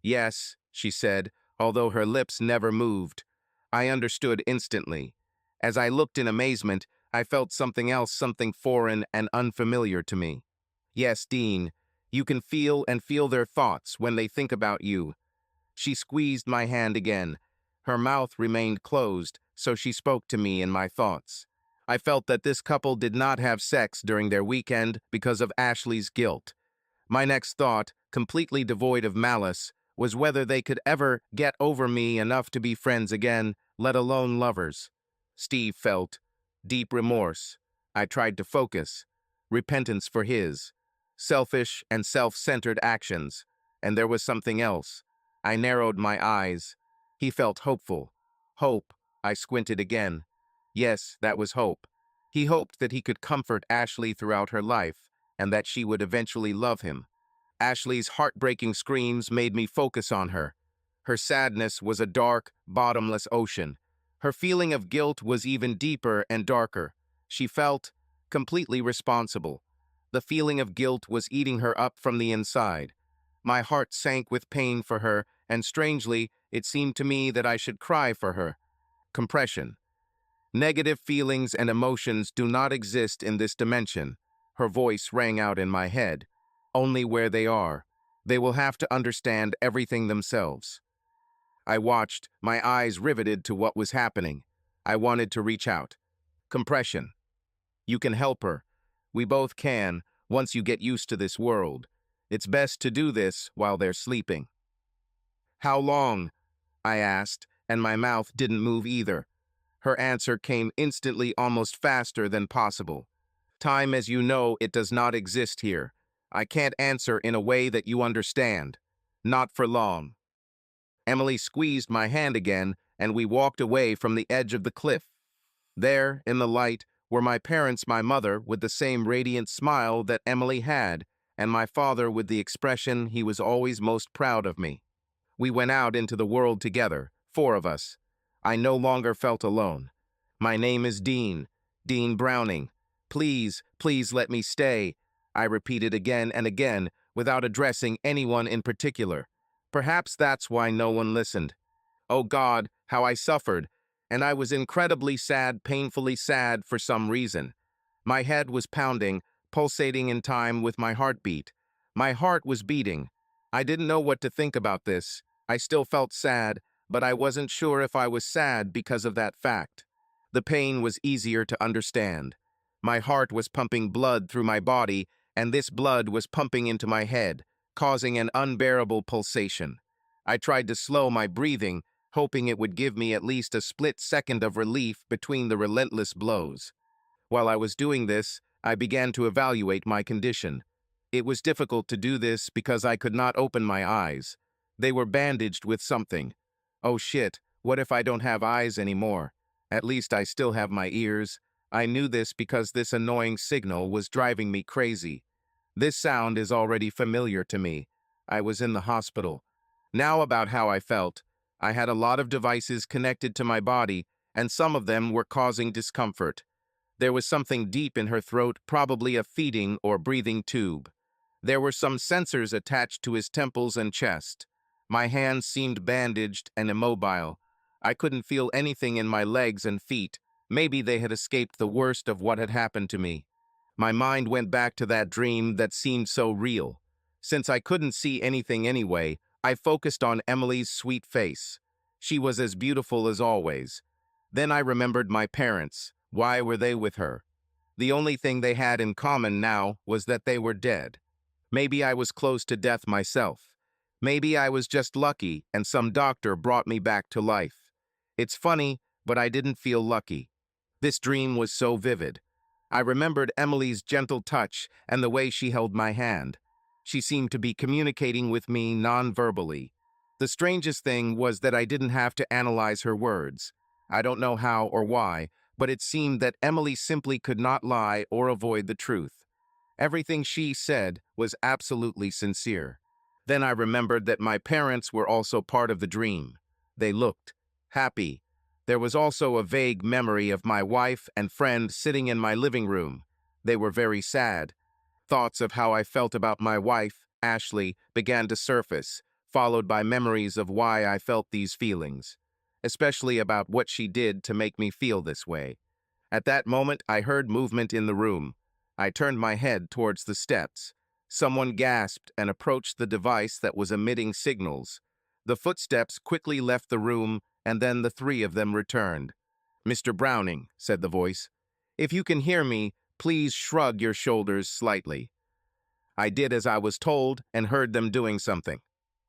Yes, she said, although her lips never moved. I understood instantly. As I looked in amazement, I felt something else, something foreign and unfamiliar to me. Yes, Dean, you can feel and feel their thoughts when they think about you. She squeezed my hand again. Her mouth remained closed, so she spoke to me in my thoughts. I felt that this couple did not have sex during their weekend because of Ashley's guilt. My next thought, completely devoid of malice, was whether they could ever get over me enough to be friends again, let alone lovers. Steve felt deep remorse. I tried to focus. Repentance for his selfish and self-centered actions. And there was something else. I narrowed my eyes. He felt hopeful. Hope. I squinted again. Yes, that was hope. He hoped that he could comfort Ashley throughout her life, and that she would eventually love him. Ashley's heartbreaking screams made me focus on her. Her sadness was a dark, bottomless ocean. Her feeling of guilt was even deeper and darker. She felt completely responsible. The feeling of guilt was eating her up from the inside. My heart sank with pain for her, and strangely, it seemed to me that I should cry for her. Compression. Negative feelings and emotions do not exist in this dimension. Her voice rang out in my head. Only where they are. They will have to understand everything themselves. I watched, my eyes riveted to what was happening. I wanted to reach out. Compression. You can help her. We both can, once you get used to this world. It's best to do this while they're sleeping. How long? I asked, and my mouth didn't move either. Her answer came instantly, almost faster than possible. Time, as you know, it does not exist here. I can't answer in a way that you understand. Not for long. Emily squeezed my hand again, and we walked away from the edge of the cliff. There, in the light, were my parents, my mother, with the same radiant smile that Emily had, and my father with the expression he was always most proud of me. We went out into the world together, 4 of us. I no longer felt alone. My name is Dean, Dean Browning. Please, please let me stay, I repeated again and again, without addressing anyone in particular. Perhaps that's why no one listened. Oh God, how I suffered, and I was incredibly sad, painfully sad for some reason. My head was pounding, pulsating in time with my heartbeat. My heart was beating. I didn't know what to think about this. I still felt sad, but I wasn't sure if I was sad because of that fact. The pain was easier to understand. My heart was pumping blood through my body, and this blood was pumping into my head, causing an unbearable pulsation. I tried to slow my breathing, hoping it would give me at least a split second of relief between the relentless blows. While I was doing this, I began to evaluate my condition. It was difficult to do this because I could not open my eyes. They were bandaged with something. Oh shit, what if I don't have eyes anymore? At least I still have my ears. I knew this because this annoying signal was driving me crazy. This sound is already familiar to me. I was in the hospital. Now about how I felt. I had a lot of devices connected to my body, and some of them were causing discomfort. There was something deep in her throat, probably a feeding or breathing tube. There were some sensors attached to his temples and chest. My hands seemed bandaged and immobile. I couldn't feel anything in my legs and feet. Maybe they had escaped the worst of what had happened to me. My mind went back to that dream that seemed so real. Since I couldn't see anything anyway, I focused on Emily's sweet face. She was as beautiful as always. Then I remembered my parents. Why were they with her? The only thing they had in common now was that they were dead. Maybe I was close to death myself. Maybe I was just lucky and some doctor brought me back to life. It's funny, but I didn't feel lucky. This dream was so vivid. I remembered Emily's gentle touch and the way she held my hand. She seemed to be communicating with me non-verbally. The strangest thing was that I didn't have to analyze her words. I don't know how or why, but it seemed that Emily simply could not lie or avoid the truth. Everything she said was absolutely sincere. Then I remembered that my parents were also part of the dream. They looked happy. There was also a vague memory of my wife and friend sitting in my living room. They were very sad. Thoughts of how I felt about my wife, Ashley, began to surface, followed by memories of why I felt these feelings, especially about what she did to make me feel this way. At that moment, I heard movement in the room. I turned my head towards the steps. Someone gasped and approached the device that was emitting signals. The footsteps quickly left the room, and then the 3 of them returned. "Mr. Browning," said the voice, "if you can hear me, please shrug your shoulders slightly." I did as I was told and heard them doing something.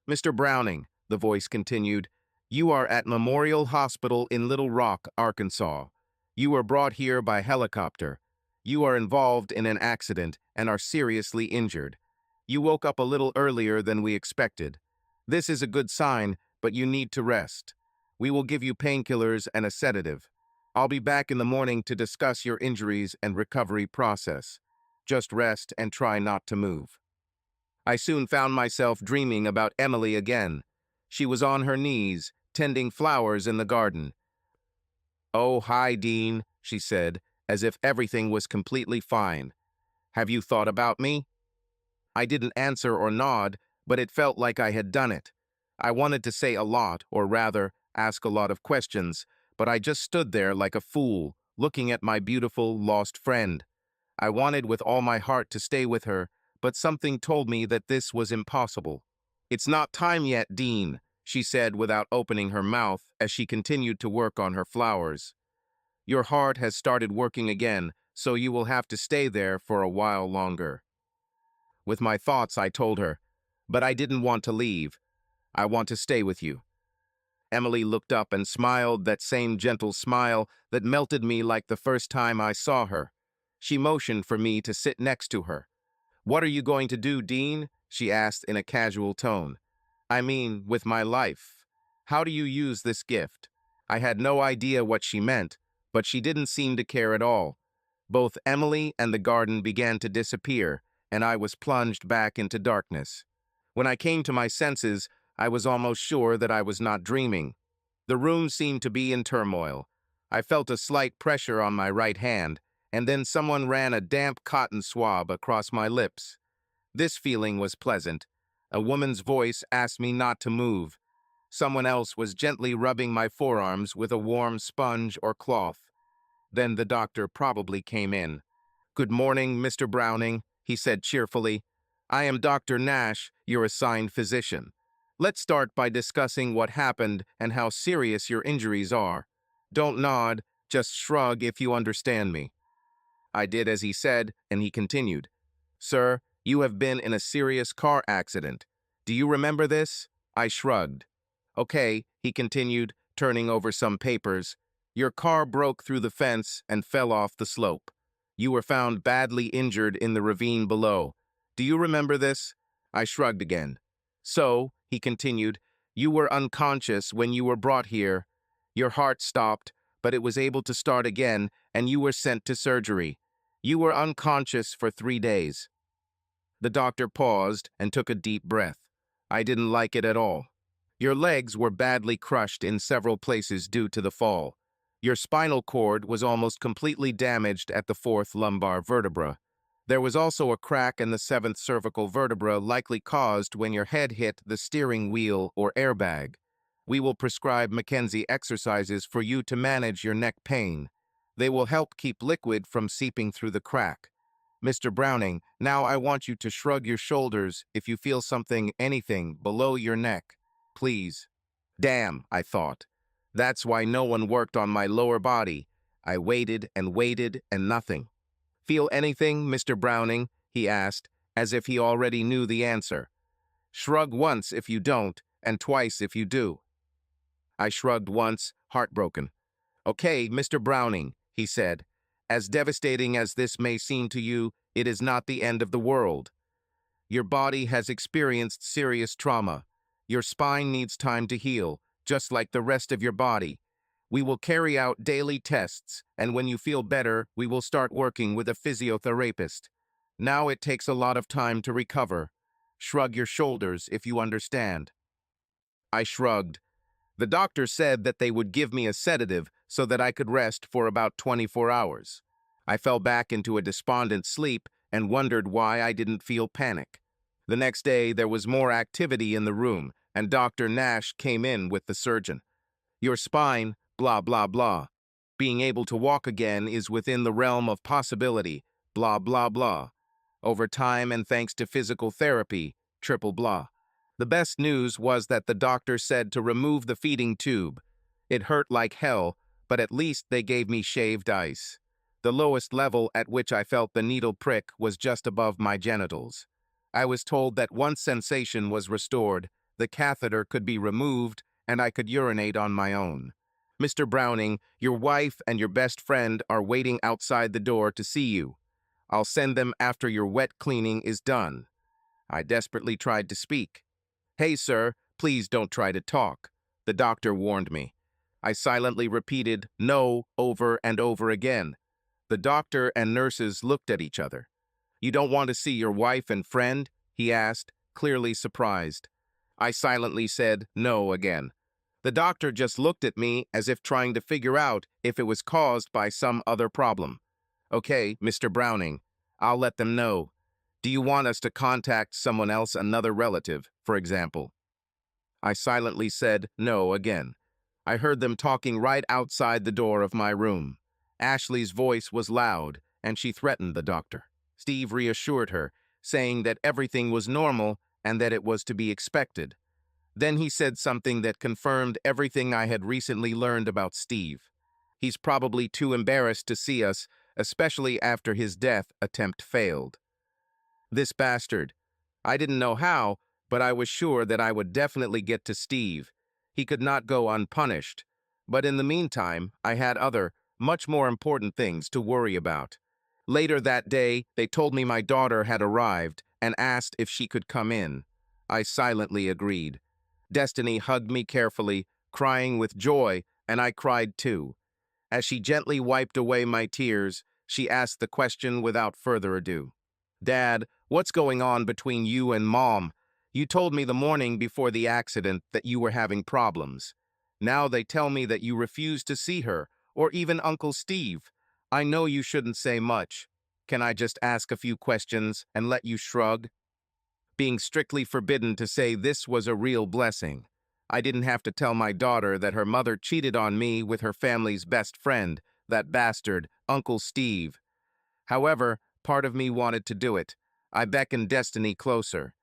"Mr. Browning," the voice continued, "you are at Memorial Hospital in Little Rock, Arkansas. You were brought here by helicopter. You are involved in an accident and are seriously injured. You woke up a little earlier than we expected. This is a good sign, but you need to rest. We will give you painkillers and a sedative. I'll be back in the morning to discuss your injuries and recovery process. Just rest and try not to move." I soon found myself dreaming about Emily again. She was on her knees, tending flowers in the garden. "Oh, hi, Dean," she said, as if everything was completely fine. "Have you thought about me?" I didn't answer or nod, but it felt like I had done it. I wanted to say a lot, or rather, ask a lot of questions, but I just stood there like a fool, looking at my beautiful, lost friend. I wanted with all my heart to stay with her, but something told me that this was impossible. "It's not time yet, Dean," she said without opening her mouth as she continued to work on her flowers. "Your heart has started working again, so you will have to stay there for a while longer." With my thoughts, I told her, "But I didn't want to leave. I want to stay with you." Emily looked up and smiled, that same gentle smile that melted me like the first time I saw her. She motioned for me to sit next to her. "What are you going to do, Dean?" she asked in a casual tone. "I mean, with my life. How do you use this gift?" I had no idea what she meant, but she didn't seem to care at all. Both Emily and the garden began to disappear, and I was plunged back into darkness. When I came to my senses, I was almost sure that I was not dreaming. The room seemed to be in turmoil. I felt a slight pressure on my right hand, and then someone ran a damp cotton swab across my lips. This feeling was pleasant. A woman's voice asked me not to move. Someone else was gently rubbing my forearms with a warm sponge or cloth. Then the doctor probably came in. "Good morning, Mr. Browning," he said cheerfully. "I am Dr. Nash, your assigned physician. Let's start by discussing what happened and how serious your injuries are. Don't nod, just shrug if you understand me." I did as he said, and he continued. "Sir, you have been in a serious car accident. Do you remember this?" I shrugged. "Okay," he continued, turning over some papers. "Your car broke through the fence and fell off the slope. You were found badly injured in the ravine below. Do you remember this?" I shrugged again. "So," he continued, "you were unconscious when you were brought here. Your heart stopped, but it was able to start again, and you were sent to surgery. You were unconscious for 3 days." The doctor paused and took a deep breath. I didn't like it at all. "Your legs were badly crushed in several places due to the fall. Your spinal cord was almost completely damaged at the 4th lumbar vertebra. There was also a crack in the 7th cervical vertebra, likely caused when your head hit the steering wheel or airbag. We will prescribe Mackenzie exercises for you to manage your neck pain. They will help keep liquid from seeping through the crack. Mr. Browning, now I want you to shrug your shoulders if you feel something, anything, below your neck. Please." Damn, I thought. That's why no one worked on my lower body. I waited and nothing. "Feel anything, Mr. Browning?" he asked, as if he already knew the answer. "Shrug once if you don't, and twice if you do." I shrugged once, heartbroken. "Okay, Mr. Browning," he said. "As devastating as this may seem to you, it is not the end of the world. Your body has experienced serious trauma. Your spine needs time to heal, just like the rest of your body. We will carry out daily tests, and when you feel better, we will start working with a physiotherapist. Now it takes a lot of time to recover. Shrug your shoulders if you understand." I shrugged. The doctor said that they would give me a sedative so that I could rest for about 24 hours. I fell back into a despondent sleep and wondered why I didn't feel panic. The next day, there was more activity in the room, and Dr. Nash came in with the surgeon. "Your spine, blah, blah, blah. Being able to walk again is within the realm of possibility, blah, blah, blah. Over time and thanks to physical therapy, triple blah." The best news was that the doctor said to remove the feeding tube. It hurt like hell, but at least they gave me shaved ice. The lowest level at which I felt the needle prick was just above my genitals. I was told that once sensation was restored, the catheter could be removed and I could urinate on my own. "Mr. Browning, your wife and your best friend are waiting outside the door to see you. I'll send them after your wet cleaning is done." I desperately tried to speak. "Hey, sir, please don't try to talk," the doctor warned me. I silently repeated "no" over and over again. The doctor and nurses looked at each other. "You don't want to see your wife and friend?" he asked, clearly surprised. I silently said no again. The doctor just looked at me as if trying to figure out if it was caused by some other problem. Okay, Mr. Browning, I'll let them know. Do you want us to contact someone else, another relative, for example? I silently said no again. I heard them talking right outside the door of my room. Ashley's voice was loud, and she threatened the doctor. Steve reassured her, saying that everything was normal and that it was to be expected. Then he said something that confirmed everything I had recently learned about Steve. He's probably too embarrassed to see us, especially after his death attempt failed. This bastard. I didn't know how, but I was sure that I would definitely get to Steve. He could not go unpunished. But in the meantime, I had other, much more important things to worry about. Later that day, they told me my daughter had arrived and asked if she could come in. I silently agreed. Destiny hugged me carefully, crying with joy, and I cried too. As she gently wiped away my tears, she asked the question without further ado. Dad, what's going on between you and Mom? You told me the morning before the accident that you were having problems. Now they tell me that you refuse to see her, or even Uncle Steve. I know you shouldn't say much. Can I just ask a few questions and let you shrug? Being strictly forbidden to say this was a real blessing. I didn't have to tell my daughter that her mother cheated on me with her family's best friend, that bastard, Uncle Steve. However, part of me wanted to do it. I beckoned Destiny closer.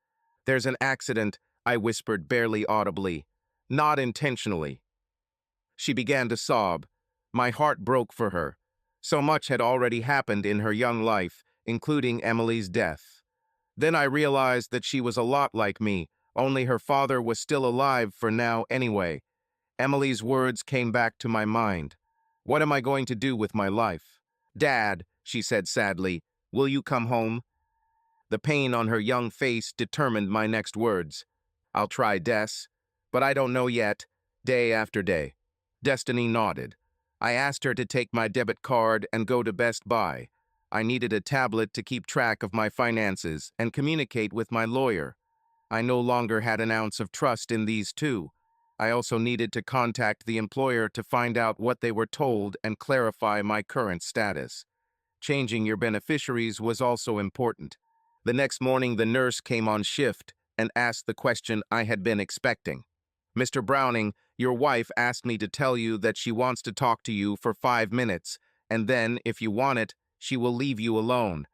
There's an accident, I whispered barely audibly. Not intentionally. She began to sob. My heart broke for her. So much had already happened in her young life, including Emily's death. Then I realized that she was a lot like me, only her father was still alive for now anyway. Emily's words came back to my mind. What am I going to do with my life? Dad, she said sadly, will you come home? The pain on her young face determined my next words. I'll try, Des, but I don't know yet, day after day. Destiny nodded. I asked her to take my debit card and go to Best Buy. I needed a tablet to keep track of my finances and communicate with my lawyer. I no longer had an ounce of trust in these two. I also needed to contact the employer to find out what they were told and clarify my current status. Changing your beneficiaries was also important. The next morning, the nurse came on shift and asked the question I had been expecting. Mr. Browning, your wife asked me to tell you that she wants to talk to you for 5 minutes, and then, if you want it, she will leave you alone.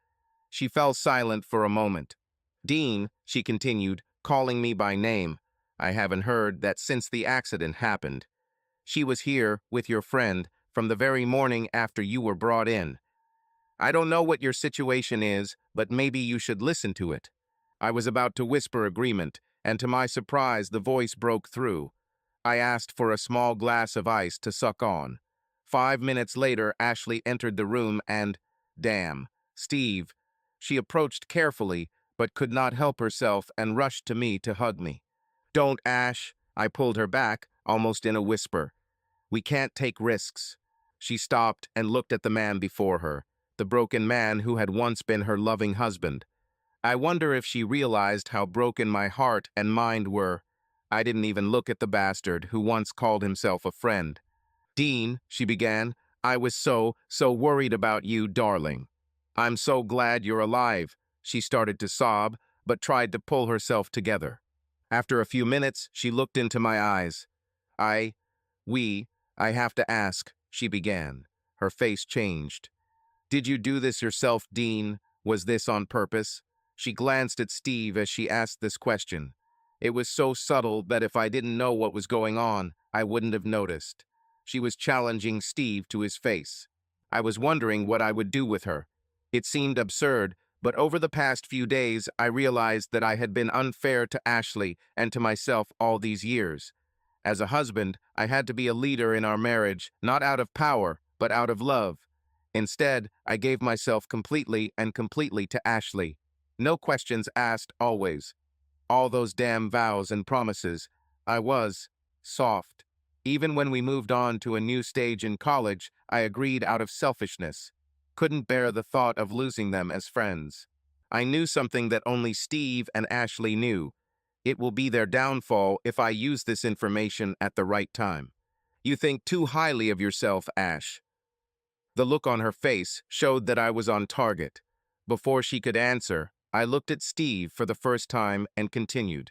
She fell silent for a moment. Dean, she continued, calling me by name. I haven't heard that since the accident happened. She was here with your friend from the very morning after you were brought in. I don't know what your situation is, but maybe you should listen to it. I was about to whisper agreement, and to my surprise, the voice broke through. I asked for a small glass of ice to suck on. 5 minutes later, Ashley entered the room and, damn, Steve. She approached carefully, but could not help herself and rushed to me to hug me. Don't, Ash, I pulled her back, almost in a whisper. We can't take risks. She stopped and looked at the man before her, the broken man who had once been her loving husband. I wonder if she realized how broken my heart and mind were. I didn't even look at the bastard who once called himself a friend. Dean, she began, I was so worried about you, darling. I'm so glad you're alive. She started to sob, but tried to pull herself together. After a few minutes, she looked into my eyes. I have to ask, she began. Her face changed. Did you do this yourself, Dean? Was this on purpose? She glanced at Steve as she asked this question. It was so subtle that if I didn't know what was going on, I wouldn't have noticed. She was challenging Steve to his face. I was wondering what I would do with her. It seemed absurd, but over the past few days, I realized that I had been unfair to Ashley and to myself all these years. As a husband, I had to be a leader in our marriage, not out of power, but out of love. Instead, I gave myself completely to Ashley. No questions asked always. All those damn vows and promises. I was soft. Even when we moved on to a new stage in college, I agreed out of selfishness. Couldn't bear the thought of losing them as friends. I knew something that only Steve and Ashley knew. It will be their downfall if I use this information at the right time. You think too highly of yourself, Ash. The look on her face showed that I was on target. Before she could answer, I looked at Steve for the first time and continued.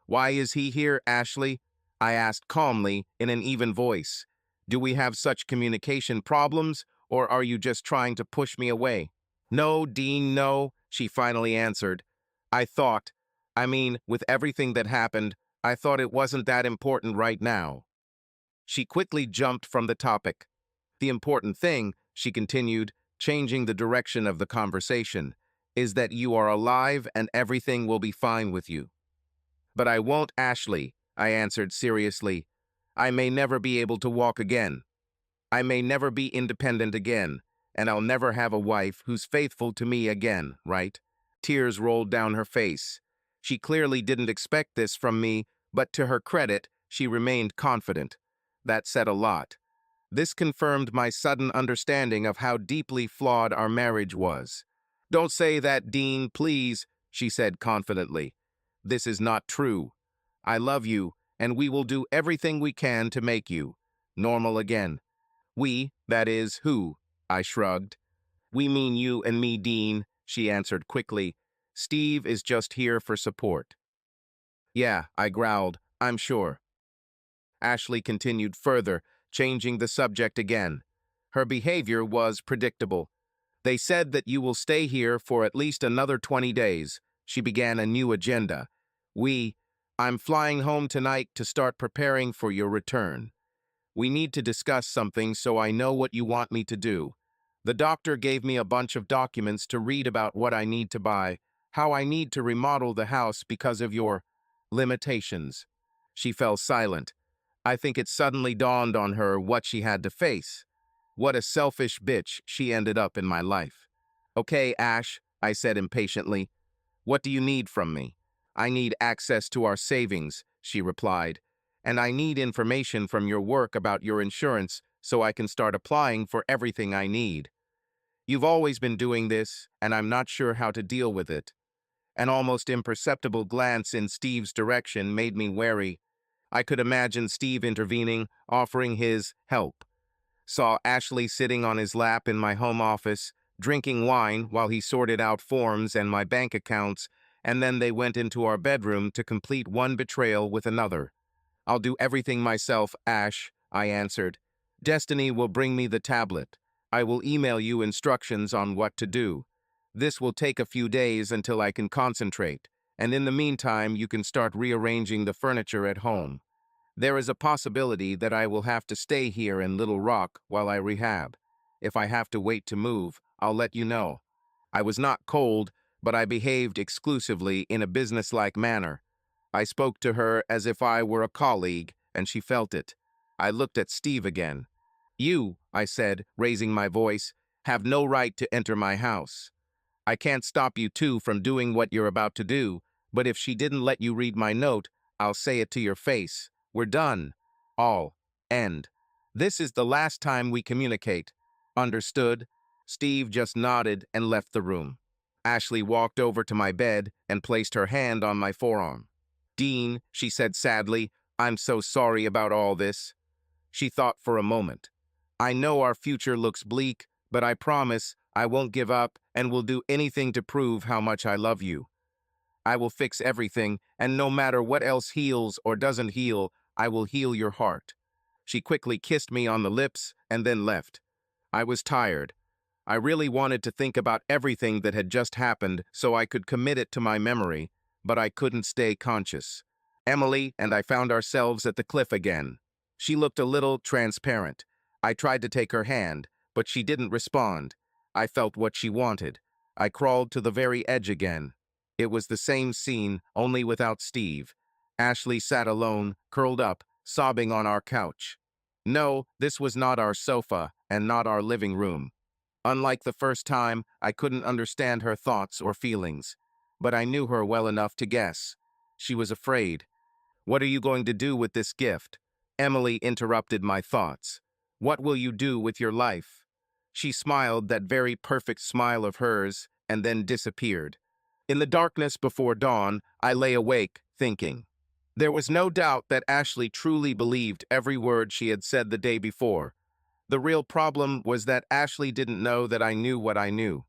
Why is he here, Ashley? I asked calmly in an even voice. Do we have such communication problems, or are you just trying to push me away? No, Dean, no, she finally answered. With everything that happened, I thought it wasn't that important right now. She quickly jumped from the topic. The important thing, she continued, changing the direction of the conversation, is that you are alive and everything will be fine with you. But I won't, Ashley, I answered seriously. I may never be able to walk again. I may never be independent again, and I'll never have a wife who's faithful to me again, right? Tears rolled down her face. She clearly didn't expect this from me, but to her credit, she remained confident. That said a lot. This confirmed my sudden understanding of how deeply flawed our marriage was. Don't say that, Dean, please, she said confidently. This is not true. I love you, and we will do everything we can to make you normal again. We, that is, who? I shrugged. We mean you and me, Dean, she answered quickly. Steve is just here for support. Yeah, I growled, I'm sure. Ashley continued further, changing the subject again. Her behavior was predictable. They said that you will stay here for at least another 20 days. She began a new agenda. I'm flying home tonight to start preparing for your return. We need to discuss something so I know what you want me to do. The doctor gave me a bunch of documents to read about what I need to buy, how I need to remodel the house because of your limitations. She fell silent. I think it suddenly dawned on her what she had to face. What a selfish bitch she ended up in my life. Okay, Ash, I said impatiently. What do you need from me? I need access to our savings, she replied, and I need information from your work about your insurance so I can start applying for everything I need. You've always been doing this, and I'm not sure how to deal with it. An almost imperceptible glance in Steve's direction made me wary. I could imagine Steve intervening, offering his help. Saw Ashley sitting on his lap in my home office, drinking wine while he sorted out forms and my bank accounts, and then they went into our bedroom to complete one betrayal with another. I'll do everything myself, Ash, I answered. Destiny will bring me the tablet. I will email you instructions on what to do. This will take a few days until I can concentrate, and in the meantime you can start rearranging the furniture at home. There is a possibility that I will have to stay here in Little Rock while I rehab. If I have to wait to move, I'll let you know. I was not cold, but I behaved exclusively in a businesslike manner. I spoke to her as if I were a colleague, and she felt it. I looked at Steve again. You, I said, raising my voice, have no right to enter my house. I can't stop you two from doing what you're about to do, but if she didn't let you read my note, I'll say it to your face. We're done. All. End. This is the last time we communicate. Understood? Steve just nodded and left the room. Ashley walked over to my bed and placed her hand on my forearm. Dean, she said sadly, I'm so sorry about all this. She thought for a moment. I know our future looks bleak, but I promise I won't give up and will do anything to prove how much I love you. I will fix everything, and no matter what else heals or doesn't heal, I will heal your heart. She quickly kissed me on the lips and then left. I was tired. I really wanted to think about everything that had just happened so I could commit it to my memory, but I couldn't stay conscious. Emily and I found ourselves at the cliff again. She looked a little transparent. I tried to take her hand, but she didn't respond. I felt what she wanted. I crawled to the very edge again. It was the same scene, only without Steve. Ashley sat alone, curled up, sobbing on our couch. No, this was not our sofa and not our living room. Unlike the first time, I couldn't understand her thoughts or feelings, but I knew her well enough to guess. She was afraid. What are you going to do with this gift? Emily interrupted my thoughts. What will you do with your life? She smiled that very perfect smile of hers and then disappeared. In the darkness before dawn, I lay awake, thinking. There was no doubt that Ashley truly believed every word she had said the day before. The real problem was that Ashley didn't know that I knew what I knew.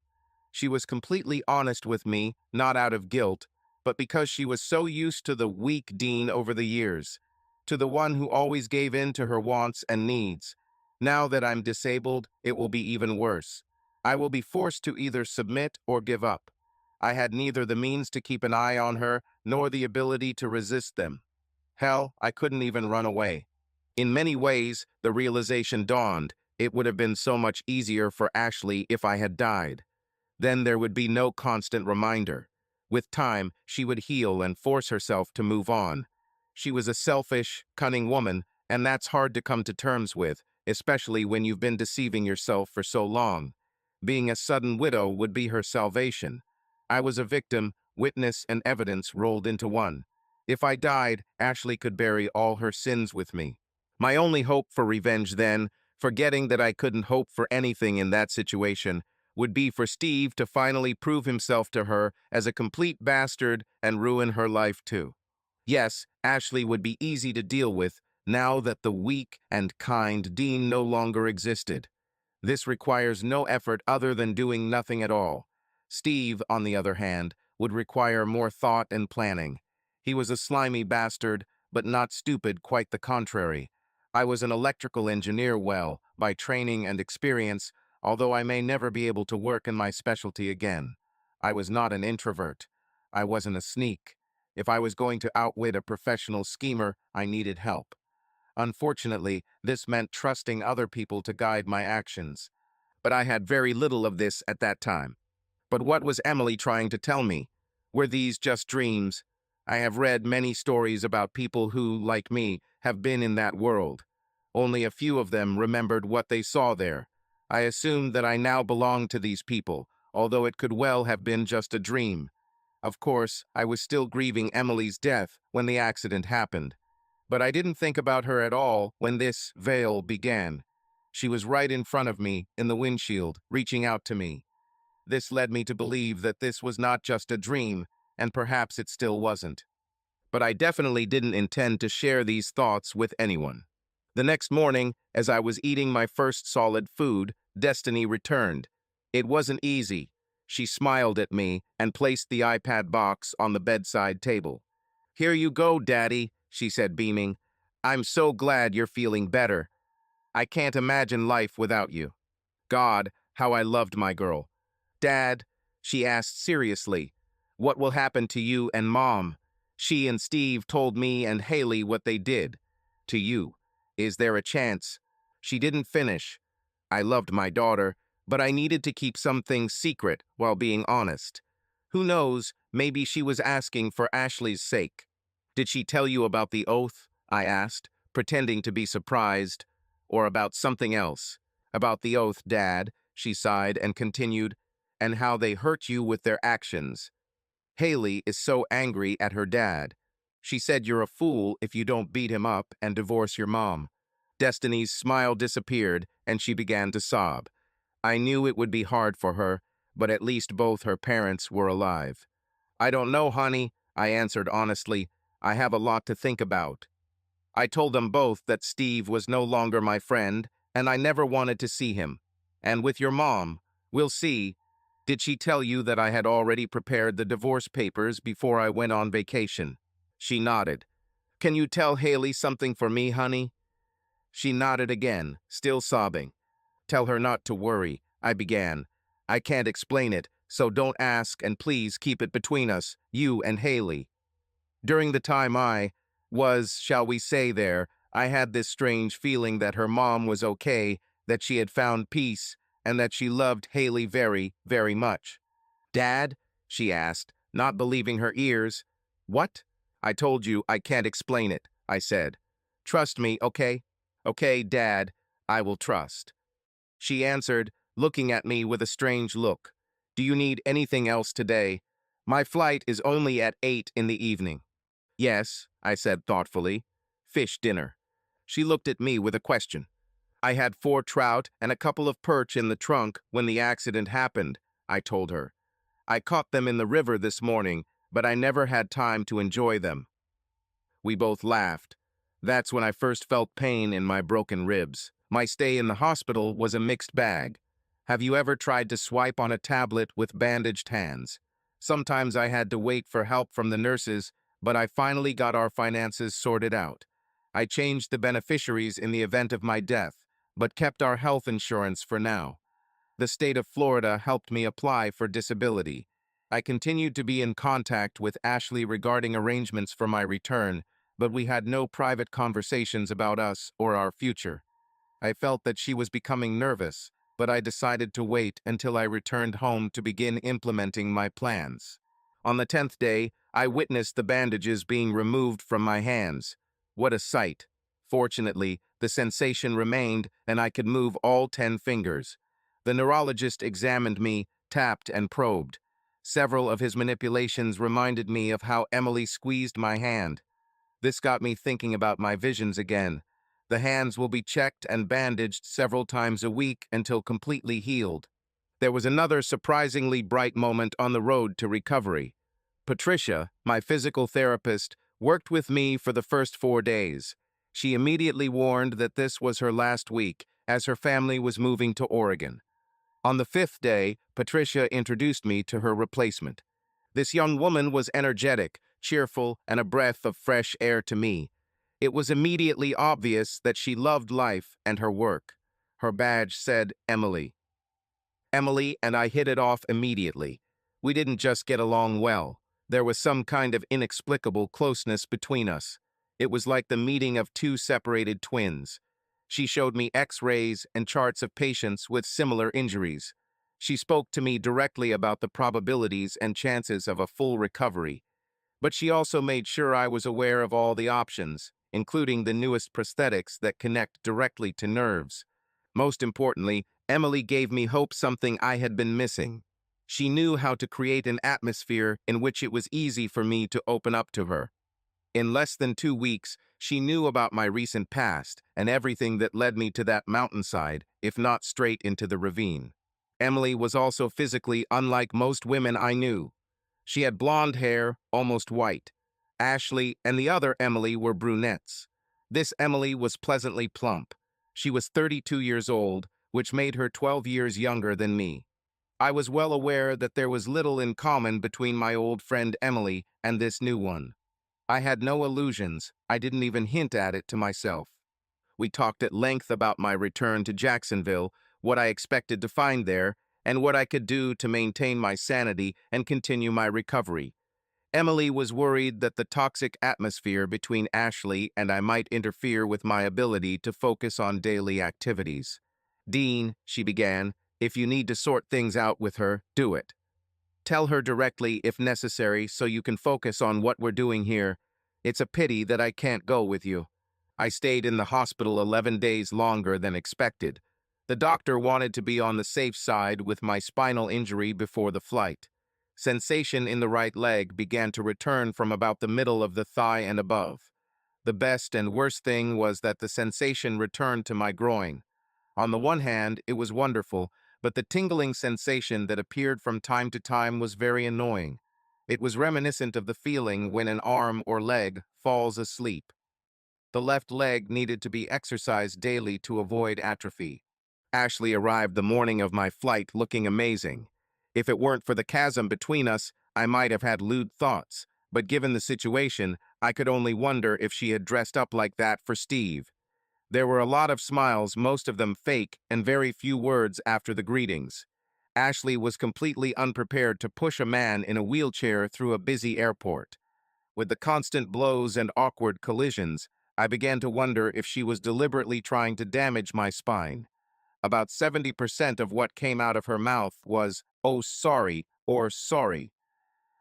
She was completely honest with me, not out of guilt, but because she was so used to the weak Dean over the years, to the one who always gave in to her wants and needs. Now that I'm disabled, it will be even worse. I will be forced to either submit or give up. I had neither the means to keep an eye on her, nor the ability to resist them. Hell, I couldn't even run away. In many ways, the realization dawned. It would have been so much easier for Ashley if I had died. Then there would be no constant reminder. With time, she would heal and force herself to move on. She was a selfish, cunning woman, and that's hard to come to terms with, especially when you've been deceiving yourself for so long. Being a sudden widow would be her salvation. I was a victim, witness, and evidence rolled into one. If I died, Ashley could bury all her sins with me. My only hope for revenge then, forgetting that I couldn't hope for anything in that situation, would be for Steve to finally prove himself to her as a complete bastard and ruin her life too. Yes, Ashley would be easy to deal with now that the weak and kind Dean no longer existed. This requires no effort other than doing nothing at all. Steve, on the other hand, would require more thought and planning. He was a slimy bastard, but not stupid, quite the contrary. I was an electrical engineer by training and experience, although I may never be able to work in my specialty again. I was not an introvert. I wasn't a sneak. If I was going to outwit a professional schemer, I needed help. Unfortunately, this meant trusting other people to guide my actions. But I had very little of this at that time. But what was Emily trying to tell me? Were these just dreams? I have read many stories about people who, like me, have been in that world. Only a few of them remembered what they saw there. I assumed that I now belonged to these people, although it could well have been just a dream. Of course, I was still grieving Emily's death when the accident happened. But I didn't think about her at all when this veil began. She was right in front of me, in the windshield, reaching out to me. This led me to believe that this was not just a dream, and perhaps it still wasn't. But I definitely didn't intend to share these thoughts with anyone. The next morning, as I was eating my first solid food, Destiny returned. It wasn't easy. She smiled at me and placed the iPad box on the bedside table. "Here you go, Daddy," she said, beaming. "I'm so glad you're feeling better. I can't imagine life without you." God, how I loved my girl. "Dad," she asked seriously, "what will happen to you and Mom? She and Steve told me and Haley what they did. To you. Is there a chance?" She didn't finish. I loved my daughter, but I needed to keep some things secret while being honest. Who knows, maybe she was asking for Ashley's sake. "Did she tell you about the oath?" I asked, pretending to be surprised. "Or about something else?" "About the oath, Dad," she sighed and continued, "and how they hurt you with their actions. Haley is so angry at her dad. She said you're a fool if you don't beat him up and divorce your mom." Destiny's smile disappeared, and she began to sob. I knew it would be hard for her, but at least both her parents were alive. "I don't know, honey," I answered honestly. "I have a lot to think about." I told them both that Steve was no longer my friend, and I never wanted to see him. "And with your mom, we'll see. Did she tell you that I had already prepared the divorce papers before I went on vacation?" She nodded. "Can you tell Haley something for me, honey?" She nodded again, still sobbing. "Tell her not to worry," I began. "I can't explain it, so don't ask, and please keep it between us, you and Haley." During the time I was, shall we say, there, I had this strange feeling that her mom was okay, that she had found peace, and that she loved Haley very, very much. "Dad?" she asked, not believing her ears. "What?" "I told you I can't explain it," I said. "Trust me, okay?" "Okay, Dad, I will trust." She answered, looking at me with a strange look. "Do you need anything else today? My flight is only at 8 in the evening." "Yes," I said thoughtfully. "Fish dinner." She looked at me with a question. "I had 4 trout and a couple of perch in the trunk when the accident happened," I told her. I caught them in the river this morning, but I never had time to enjoy them." We both laughed. That's when I first felt pain in my broken ribs. My stay in the hospital was a mixed bag. Have you ever tried to swipe on a tablet with bandaged hands? Sometimes I had to wait for help from the nurses, but I finally got our finances sorted out. I changed the beneficiaries in the event of my death, but kept our health insurance for now. The state of Florida helped me apply for disability. I continued to be in contact with Ashley regarding arrangements for my return, but we had no private conversations about us or our future. I felt that she was becoming nervous, but I decided to wait until I returned home to begin implementing my plans. On the 10th day, I witnessed the bandages being removed from my hands. What a sight! Fortunately, the sensation remained and I could move all 10 fingers. The neurologist examined me, tapped, and probed. Several of his manipulations reminded me of how Emily squeezed my hand. This got me thinking about my visions again. The hands will be checked and bandaged several times a week until completely healed. There was another surprisingly bright moment on the road to recovery. Patricia, my physical therapist, worked with me for the first 4 days. She immediately warned that this was her last week, as her family was moving to Oregon. On the 5th day, Patricia introduced me to her replacement. This young woman was energetic, cheerful, and a breath of fresh air to me. It was immediately obvious that she loved life and her work. Her badge said Emily. Emily and I hit it off immediately. We didn't just get along well. There was some kind of inexplicable closeness between us. It was like the meeting of two separated twins. She showed me X-rays and charts of patients with similar injuries. She spoke to me directly about the probabilities and chances of a full recovery. But she also made sure I was aware of all the options, including the newest prosthetics that connect directly to nerves. Most importantly, Emily gave me hope, something I had been missing. She knew how to create an atmosphere in which it was easy for me to open up to her. In less than 2 weeks, she knew about my recent past and everything that led me to that mountainside, if not straight into the ravine. Emily was also physically unlike most women I knew. She had blonde hair, almost white. Ashley and the other Emily were brunettes. This Emily was pleasantly plump. She was 32 years old, which made her 12 years younger than me. I was well aware that there was little in common between my old friend Emily and this new one. I had no illusions. I didn't even hint at it to myself. We talked at length about my return to Jacksonville, what I expected to find there, and what I could do to maintain my sanity and continue my recovery. Emily was worried that the toxic atmosphere between Ashley and I might interfere with my ability to focus on daily activities. "Dean," she began, "if you need to sort things out with her, do it. Tell her directly if necessary so you can focus on what we're doing here. It's a pity that I can't go with you." I stayed in the hospital 11 days longer than expected. The doctor wanted to be on the safe side with my spinal injury before the flight. Sensation in the right leg began to return from about the middle of the thigh and above. The best and worst thing was that the sensation returned to my groin. On the one hand, it was wonderful, but the tingling sensation that appeared from time to time was very annoying. It was reminiscent of the feeling when an arm or leg falls asleep. The left leg needed to be exercised daily to avoid atrophy. Ashley arrived the morning of my flight looking amazing. If it weren't for the chasm between us, I might have had lewd thoughts, but given the situation, I could only wonder if she had dressed up like that for Steve. There were a lot of smiles, most of them fake, and very few words after the greetings. Ashley was completely unprepared to push a man in a wheelchair through a busy airport. With the constant blows and awkward collisions, I began to wonder if she was deliberately trying to damage my spine. About 70% of what came out of her mouth was, "Oh, sorry," or "sorry."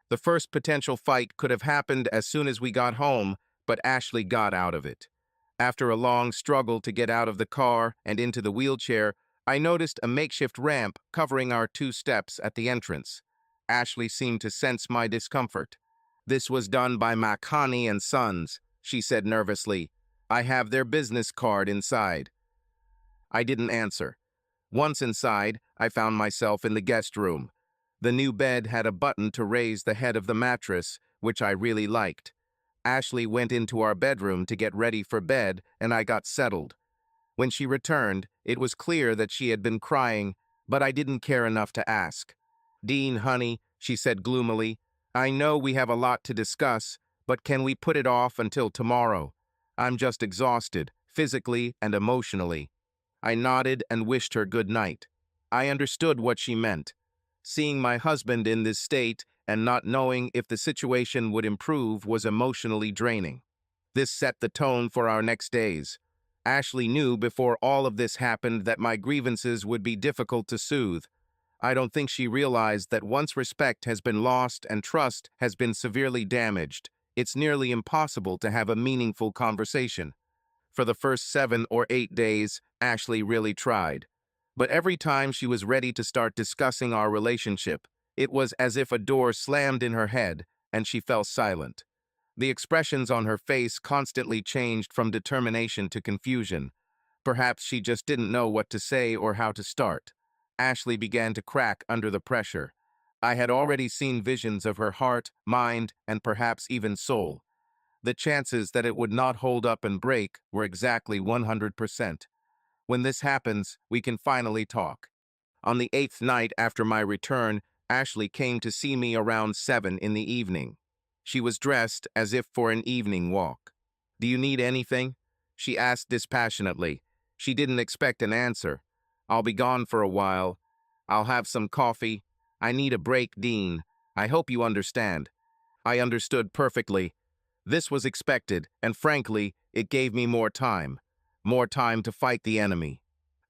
The first potential fight could have happened as soon as we got home, but Ashley got out of it. After a long struggle to get out of the car and into the wheelchair, I noticed a makeshift ramp covering our 2 steps at the entrance. Ashley seemed to sense my discomfort. "This was done by Makani and Sons," she said nervously. "I have their business card inside." I didn't answer. Once inside, I found myself in the guest room. The new bed had a button to raise the head of the mattress, which I really liked. Ashley went into our bedroom to get ready for bed, and I got settled. When she returned, it was clear that she had been crying, but I didn't care enough to ask. "Dean, honey," she said gloomily, "I know we have a lot to discuss, but can we put it off until tomorrow? I'm just exhausted, physically and emotionally." I nodded and wished her good night. I understood what she meant. Seeing my husband in this state and not knowing if the situation would improve was emotionally draining. This set the tone for our next days. Ashley knew before all of this happened that my grievances would be difficult to soothe. I don't think she realized that once respect has been lost and trust has been severely damaged, it's nearly impossible to have a meaningful conversation. For the first 7 or 8 days, Ashley really tried. But every time she was ready to start discussing our relationship, it was as if a door slammed in her head and she fell silent. The expressions on her face constantly changed from determination to confusion. Perhaps she just didn't know what to say or how to start. Ashley began to crack under the pressure. I had already seen visions of her heart, mind, and perhaps even soul. The chances that it would not hold up and break were exactly 100%. When this happens, we can finally talk. On the 8th night after my return, Ashley came to see me around 7 in the evening. She was dressed as if for an evening walk. "Do you need anything?" she asked dispassionately. She didn't expect an answer. "I'll be gone for a while. I'll have some coffee. I need a break, Dean. I hope you understand." I understood perfectly. This was expected, and frankly, it gave me more time. More time to fight the enemy.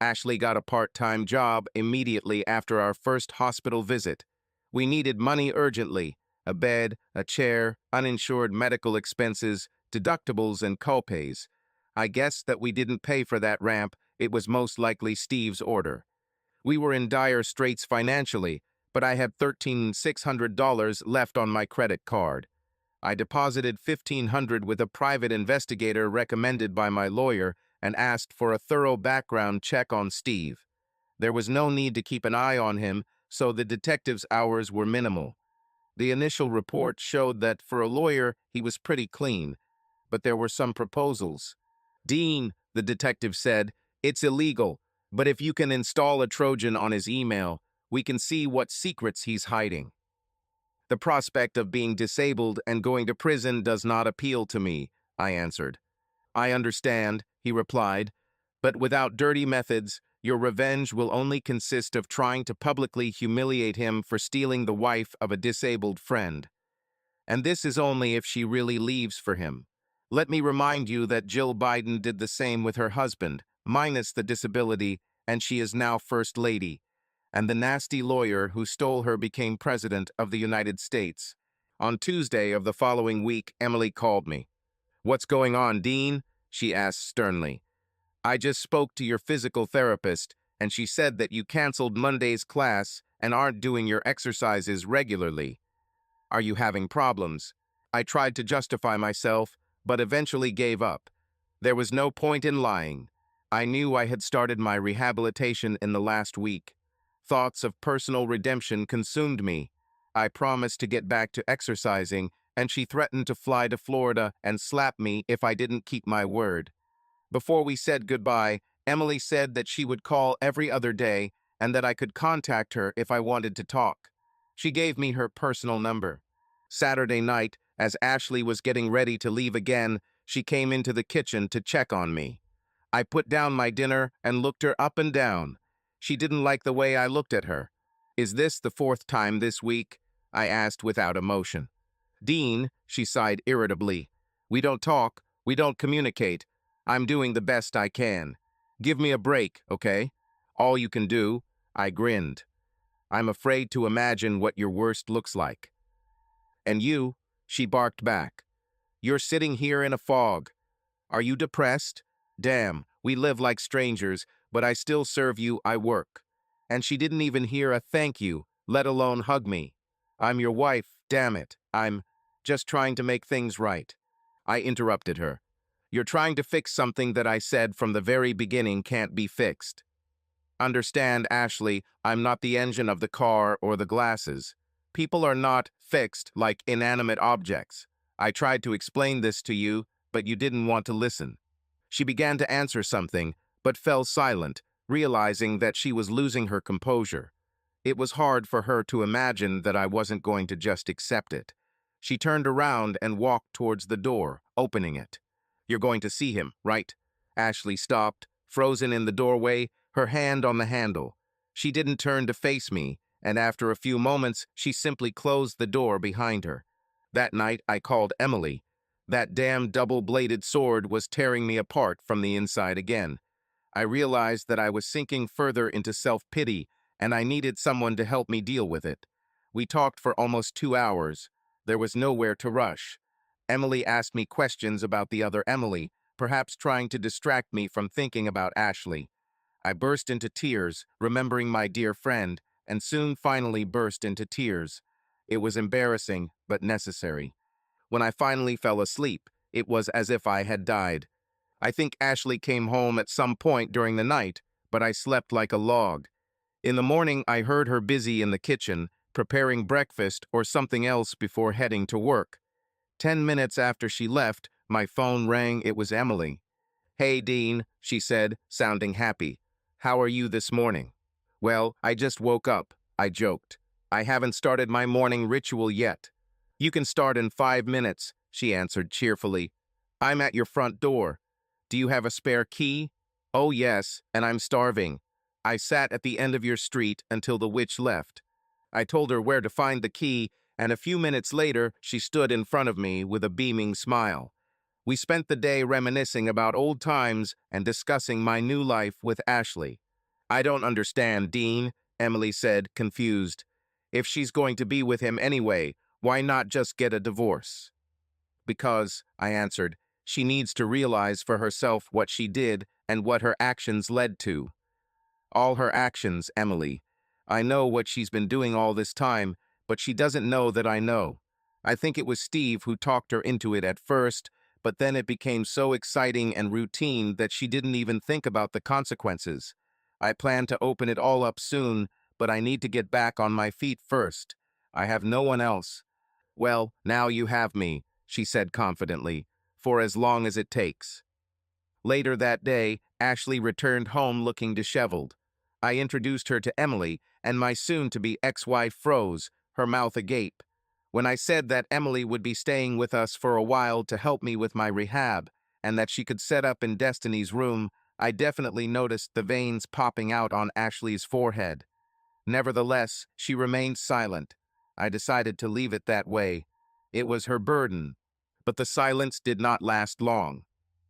Ashley got a part-time job immediately after our first hospital visit. We needed money urgently: a bed, a chair, uninsured medical expenses, deductibles, and copays. I guessed that we didn't pay for that ramp. It was most likely Steve's order. We were in dire straits financially, but I had $13,600 left on my credit card. I deposited $1,500 with a private investigator recommended by my lawyer and asked for a thorough background check on Steve. There was no need to keep an eye on him, so the detective's hours were minimal. The initial report showed that for a lawyer, he was pretty clean, but there were some proposals. "Dean," the detective said, "it's illegal, but if you can install a Trojan on his email, we can see what secrets he's hiding." "The prospect of being disabled and going to prison does not appeal to me," I answered. "I understand," he replied, "but without dirty methods, your revenge will only consist of trying to publicly humiliate him for stealing the wife of a disabled friend. And this is only if she really leaves for him. Let me remind you that Jill Biden did the same with her husband, minus the disability, and she is now First Lady. And the nasty lawyer who stole her became President of the United States." On Tuesday of the following week, Emily called me. "What's going on, Dean?" she asked sternly. "I just spoke to your physical therapist, and she said that you canceled Monday's class and aren't doing your exercises regularly. Are you having problems?" I tried to justify myself, but eventually gave up. There was no point in lying. I knew I had started my rehabilitation in the last week. Thoughts of personal redemption consumed me. I promised to get back to exercising, and she threatened to fly to Florida and slap me if I didn't keep my word. Before we said goodbye, Emily said that she would call every other day and that I could contact her if I wanted to talk. She gave me her personal number. Saturday night, as Ashley was getting ready to leave again, she came into the kitchen to check on me. I put down my dinner and looked her up and down. She didn't like the way I looked at her. "Is this the 4th time this week?" I asked without emotion. "Dean," she sighed irritably, "we don't talk, we don't communicate. I'm doing the best I can. Give me a break, okay? All you can do." I grinned. "I'm afraid to imagine what your worst looks like." "And you," she barked back. "You're sitting here in a fog. Are you depressed? Damn, we live like strangers, but I still serve you, I work." And she didn't even hear a thank you, let alone hug me. "I'm your wife, damn it. I'm just trying to make things right." I interrupted her. "You're trying to fix something that I said from the very beginning can't be fixed." Understand, Ashley, I'm not the engine of the car or the glasses. People are not fixed like inanimate objects. I tried to explain this to you, but you didn't want to listen. She began to answer something, but fell silent, realizing that she was losing her composure. It was hard for her to imagine that I wasn't going to just accept it. She turned around and walked towards the door, opening it. You're going to see him, right? Ashley stopped, frozen in the doorway, her hand on the handle. She didn't turn to face me, and after a few moments, she simply closed the door behind her. That night, I called Emily. That damn double-bladed sword was tearing me apart from the inside again. I realized that I was sinking further into self-pity, and I needed someone to help me deal with it. We talked for almost 2 hours. There was nowhere to rush. Emily asked me questions about the other Emily, perhaps trying to distract me from thinking about Ashley. I burst into tears, remembering my dear friend, and soon finally burst into tears. It was embarrassing, but necessary. When I finally fell asleep, it was as if I had died. I think Ashley came home at some point during the night, but I slept like a log. In the morning, I heard her busy in the kitchen, preparing breakfast or something else before heading to work. 10 minutes after she left, my phone rang. It was Emily. "Hey, Dean," she said, sounding happy. "How are you this morning?" "Well, I just woke up," I joked. "I haven't started my morning ritual yet." "You can start in 5 minutes," she answered cheerfully. "I'm at your front door. Do you have a spare key?" "Oh, yes, and I'm starving. I sat at the end of your street until the witch left." I told her where to find the key, and a few minutes later, she stood in front of me with a beaming smile. We spent the day reminiscing about old times and discussing my new life with Ashley. "I don't understand, Dean," Emily said, confused. "If she's going to be with him anyway, why not just get a divorce?" "Because," I answered, "she needs to realize for herself what she did and what her actions led to." "All her actions, Emily. I know what she's been doing all this time, but she doesn't know that I know. I think it was Steve who talked her into it at first, but then it became so exciting and routine that she didn't even think about the consequences. I plan to open it all up soon, but I need to get back on my feet first. I have no one else." "Well, now you have me," she said confidently, "for as long as it takes." Later that day, Ashley returned home looking disheveled. I introduced her to Emily, and my soon-to-be ex-wife froze, her mouth agape. When I said that Emily would be staying with us for a while to help me with my rehab, and that she could set up in Destiny's room, I definitely noticed the veins popping out on Ashley's forehead. Nevertheless, she remained silent. I decided to leave it that way. It was her burden. But the silence did not last long.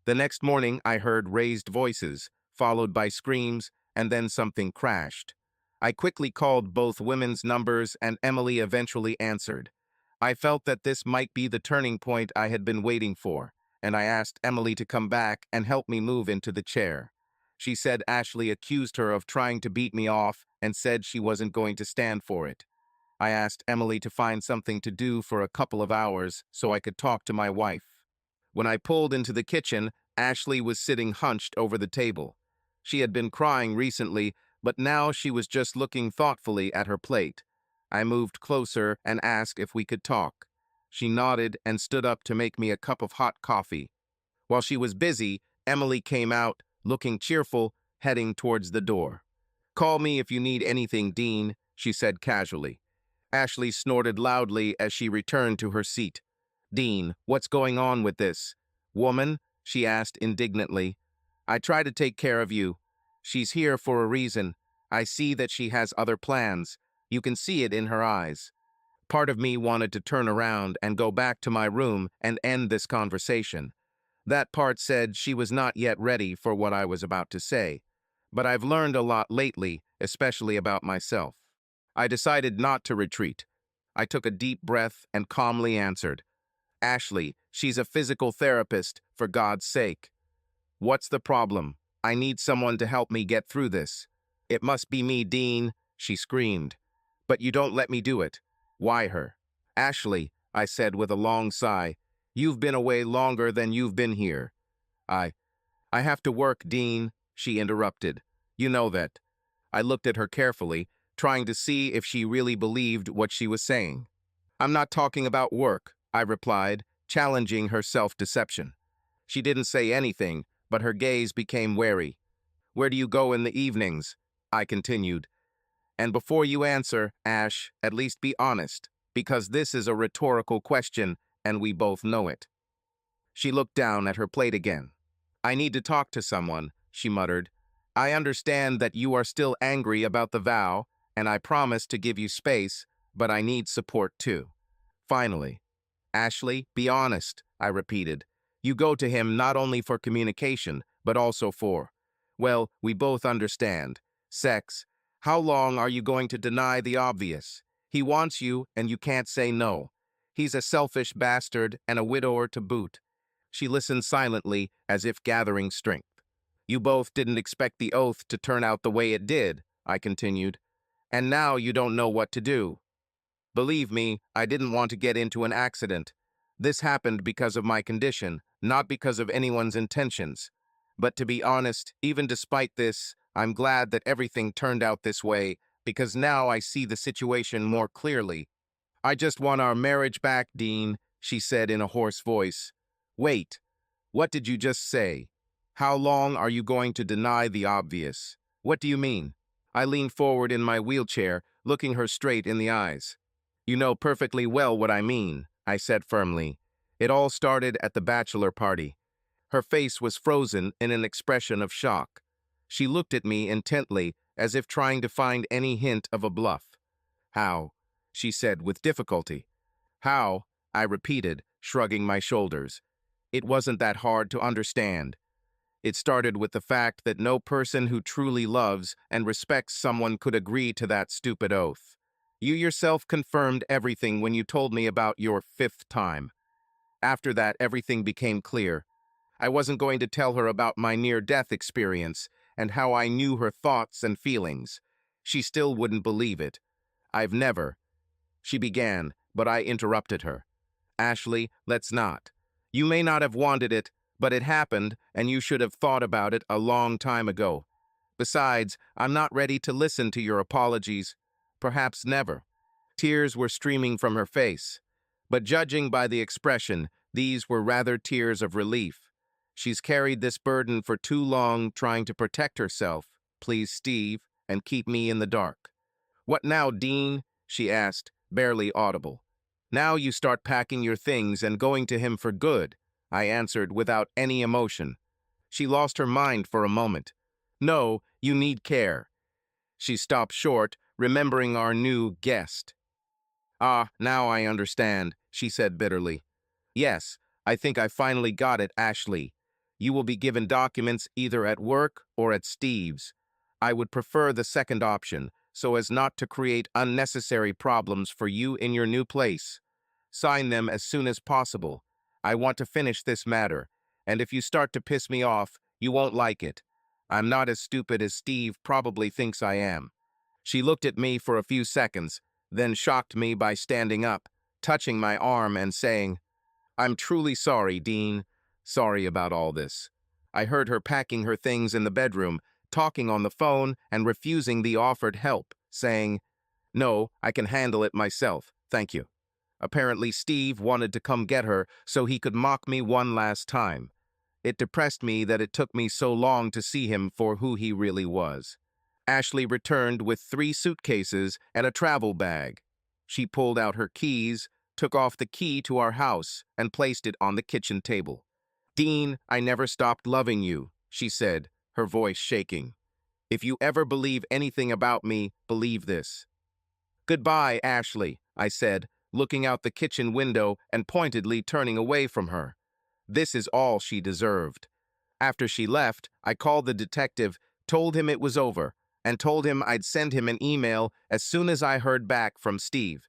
The next morning, I heard raised voices, followed by screams, and then something crashed. I quickly called both women's numbers, and Emily eventually answered. I felt that this might be the turning point I had been waiting for, and I asked Emily to come back and help me move into the chair. She said Ashley accused her of trying to beat me off and said she wasn't going to stand for it. I asked Emily to find something to do for a couple of hours so I could talk to my wife. When I pulled into the kitchen, Ashley was sitting hunched over the table. She had been crying recently, but now she was just looking thoughtfully at her plate. I moved closer and asked if we could talk. She nodded and stood up to make me a cup of hot coffee. While she was busy, Emily came out, looking cheerful, heading towards the door. "Call me if you need anything, Dean," she said casually. Ashley snorted loudly as she returned to her seat. "Dean, what's going on with this woman?" she asked indignantly. "I try to take care of you. She's here for a reason. I see that she has other plans. You can see it in her eyes." Part of me wanted to turn around and go back to my room and end this conversation. That part said she was not yet ready for what I was about to say. But I've learned a lot lately, especially about myself. I decided not to retreat. I took a deep breath and calmly answered, "Ashley, she's a physical therapist, for God's sake." "What's the problem? I need someone to help me get through this." "It must be me, Dean," she screamed. "But you don't let me do it." "Why her?" "Ashley," I said with a long sigh, "you've been away longer than you've been here." I have to work, Dean," she interrupted. "You know that." I looked at her carefully, trying to see if she really believed what she was saying. "I'm not talking about work," I replied, challenging her self-deception. She didn't say anything, but her gaze became wary. "Where do you go in the evenings?" I continued. "And before you answer, Ash, at least be honest, because this is a rhetorical question, and we both know it." She looked down at her plate again. "I need to talk to someone," she muttered. "I understand that you are still angry about the vow, and I promise to give you space, but I need support too." Finally, "Ashley, be honest," I repeated. "You go to him not only for communication, but also for, well, we both understand, sex. How long are you going to deny the obvious? He wants you, and you can't say no. He's a selfish bastard and a widower to boot." She listened silently, as if gathering strength. "You both didn't expect the oath to turn out the way it did," I continued. "And now you don't know what to do. Believe me, I didn't want to get into an accident. This happened because of my condition, not because of anyone's intentions. But to be honest, even despite this, I'm glad that everything turned out this way, because now I see the situation more clearly." "I just want our marriage back, Dean," she said in a hoarse voice. "Wait, what did you just say? How long are you going to deny the obvious? What do you mean?" I leaned forward in my wheelchair, looking her straight in the eyes. "You know perfectly well what I mean," I said firmly. "It all started at the bachelor party." Her face was frozen in an expression of shock. She looked at me intently, as if trying to find any hint of a bluff. "How?" she said with difficulty. "How?" I repeated, shrugging my shoulders. "It wasn't that hard to understand. It started with the fact that no person who truly loves and respects someone could agree to that stupid oath. You yourself confirmed everything when you told me about your fifth time. After that, everything became clear. I wasn't going to tell her about my near-death experience and how I knew her thoughts and feelings. She still wouldn't believe it. I've never," she began, but I interrupted her. "Ashley, let's not. You may not have wanted it, but it happened, and you should have thought about it a long time ago. Besides, I'm not ready to listen to your apologies. Perhaps never." Tears were streaming from her face, but judging by the expression, these were rather tears of relief. She's carried this burden for too long, trying to protect herself, please Steve, and keep me in the dark. "What now, Dean?" she asked, barely audible. "Now you start packing your things and going to him for good," I answered without any emotion. She lost her mind for a moment. "No, you need care." She stopped short, remembering our new guest. "Ah, now I understand," she said bitterly. "Yes, I think I finally got it, Ashley. You will be given documents either at work or at Steve's. I would prefer the second option, so as not to create unnecessary problems for you in your new place. Sign them as soon as possible. I want to finish this matter, and if you start to piss me off, you won't like it. I'm not as stupid as Steve probably thinks I am." She looked at me for a few seconds, then shocked me by standing up, touching my arm and saying, "I'm truly sorry, Dean. Sorry about all this." I heard her packing her things in the bedroom, talking on the phone and refusing the offered help, saying, "No, I can handle it myself, thank you." Apparently Steve wanted to come get her so he could mock me one last time. It depressed me that it took me so long to see him for who he really was. Ashley returned with 3 suitcases and a travel bag. She pulled out her keys, took off the key to our house, and placed it on the kitchen table. "Dean, I never stopped loving you," she said, her voice shaking. "If you ever believe anything about me, believe this." "Goodbye, Ashley," I said, looking out the kitchen window and pointedly turning away from her. This is all she deserved. After she left, I called the detective, told him it was over, and told him I'd send him an email as soon as I heard back from Steve.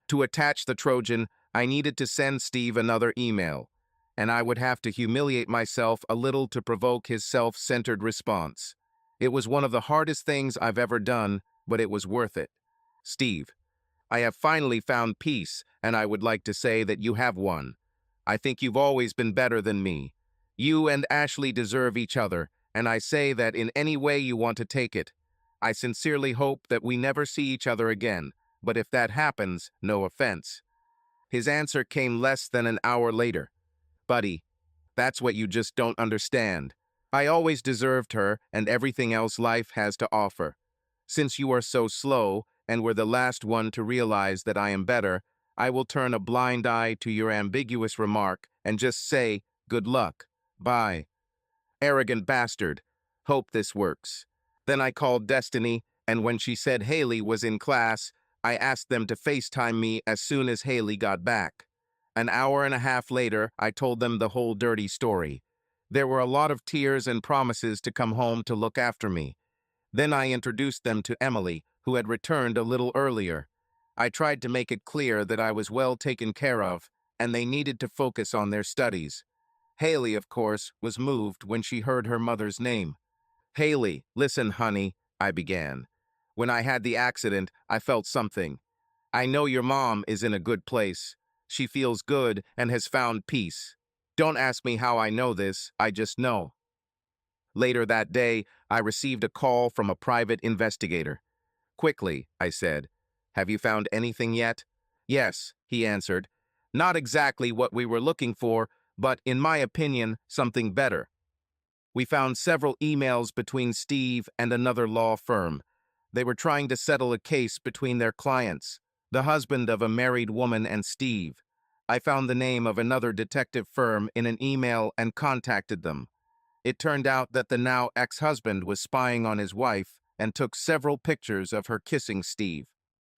To attach the Trojan, I needed to send Steve another email, and I would have to humiliate myself a little to provoke his self-centered response. It was one of the hardest things I've ever done, but it was worth it. Steve, I have finally found peace, and I would like to say that you have won. I think you've always been better than me. You and Ashley deserve each other, and I say that in any way you want to take it. I sincerely hope that we never see each other again, but if that happens, no offense. His answer came less than an hour later. Buddy, that's what you just don't understand. I always deserved her and everything else life has to offer. Since you are so slow and were the last one to realize that I am better, I will turn a blind eye to your ambiguous remark and just say, good luck. Bye. Arrogant bastard. Hope this works. Then I called Destiny, and when she said Haley was in class, I asked them to FaceTime me as soon as Haley got back. An hour and a half later, I told them the whole dirty story. There were a lot of tears and promises to come home to look after me. Then I introduced them to Emily, who had returned a little earlier. I tried to make it clear that I was well taken care of, and they needed to focus on their studies. Haley, of course, was moved when she heard her mother's name. Haley, listen, honey, I began. When I had the accident, I felt something. I know your mom is in a good place. She feels good and has found peace. Don't ask me how I know this, I just know. Later that day, I received a call from a private investigator. Quickly, I said, have you found anything yet? Yes, he answered. Not exactly what we were looking for, but in my opinion, something better. We found several emails between Steve and another law firm. They were trying to settle a case between their clients, the husband of a married woman and Steve. I found the name of another detective firm in an email and contacted them. It turned out that the now ex-husband was spying on his wife and took several pictures of her kissing Steve.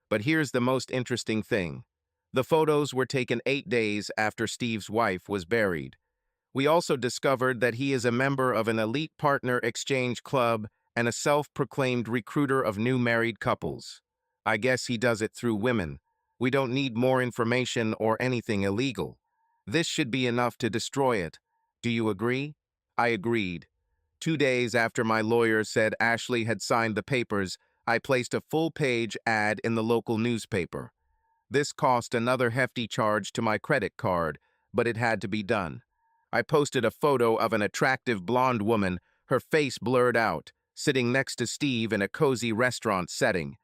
But here's the most interesting thing. The photos were taken 8 days after Steve's wife was buried. We also discovered that he is a member of an elite partner exchange club and a self-proclaimed recruiter of new married couples. I guess he does it through women. We don't need more information or anything illegal. This should be enough to destroy it. Do you agree? I agreed. 2 days after my lawyer said Ashley had signed the papers, I placed a full-page ad in the local newspaper. This cost another hefty charge to my credit card, but it had to be done. I posted a photo of an attractive blonde woman, her face blurred out, sitting next to Steve in a cozy restaurant setting.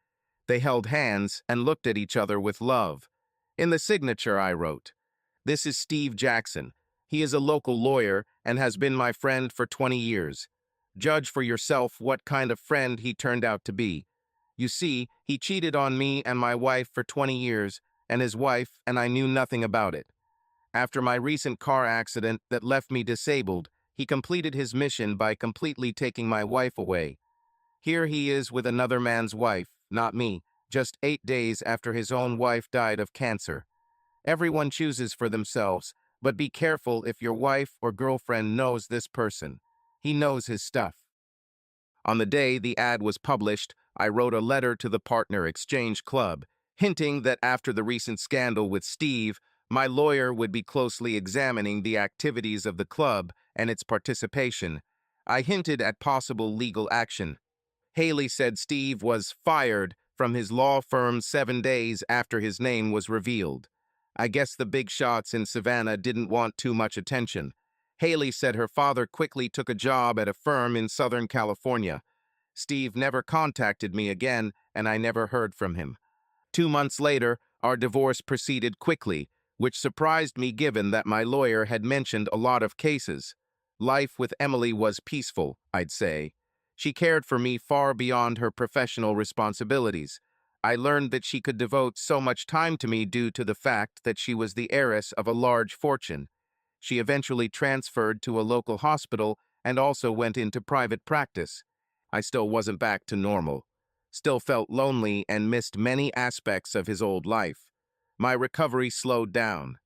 They held hands and looked at each other with love. In the signature, I wrote, "This is Steve Jackson. He is a local lawyer and has been my friend for 20 years. Judge for yourself what kind of friend he turned out to be. You see, he cheated on me and my wife for 20 years, and his wife and I knew nothing about it. After my recent car accident that left me disabled, he completed his mission by completely taking my wife away. Here he is with another man's wife, not me, just 8 days after his own wife died of cancer. Everyone chooses for themselves, but be careful if your wife or girlfriend knows this person. He knows his stuff." On the day the ad was published, I wrote a letter to the Partner Exchange Club, hinting that after the recent scandal with Steve, my lawyer would be closely examining the activities of the club and its participation. I hinted at possible legal action. Haley said Steve was fired from his law firm 7 days after his name was revealed. I guess the big shots in Savannah didn't want too much attention. Haley said her father quickly took a job at a firm in Southern California. Steve never contacted me again, and I never heard from him. 2 months later, our divorce proceeded quickly, which surprised me given that my lawyer had mentioned a lot of cases. Life with Emily was peaceful, I'd say. She cared for me far beyond her professional responsibilities. I learned that she could devote so much time to me due to the fact that she was the heiress of a large fortune. She eventually transferred to a local hospital and also went into private practice. I still wasn't back to normal. Still felt lonely and missed many aspects of his old life. My recovery slowed down.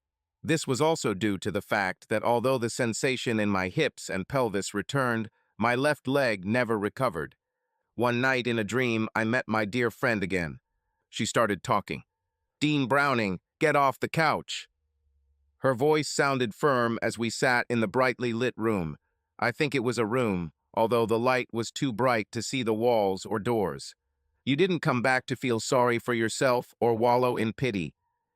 This was also due to the fact that although the sensation in my hips and pelvis returned, my left leg never recovered. One night in a dream, I met my dear friend again. She started talking. "Dean Browning, get off the couch." Her voice sounded firm as we sat in the brightly lit room. I think it was a room, although the light was too bright to see the walls or doors. "You didn't come back to feel sorry for yourself or wallow in pity.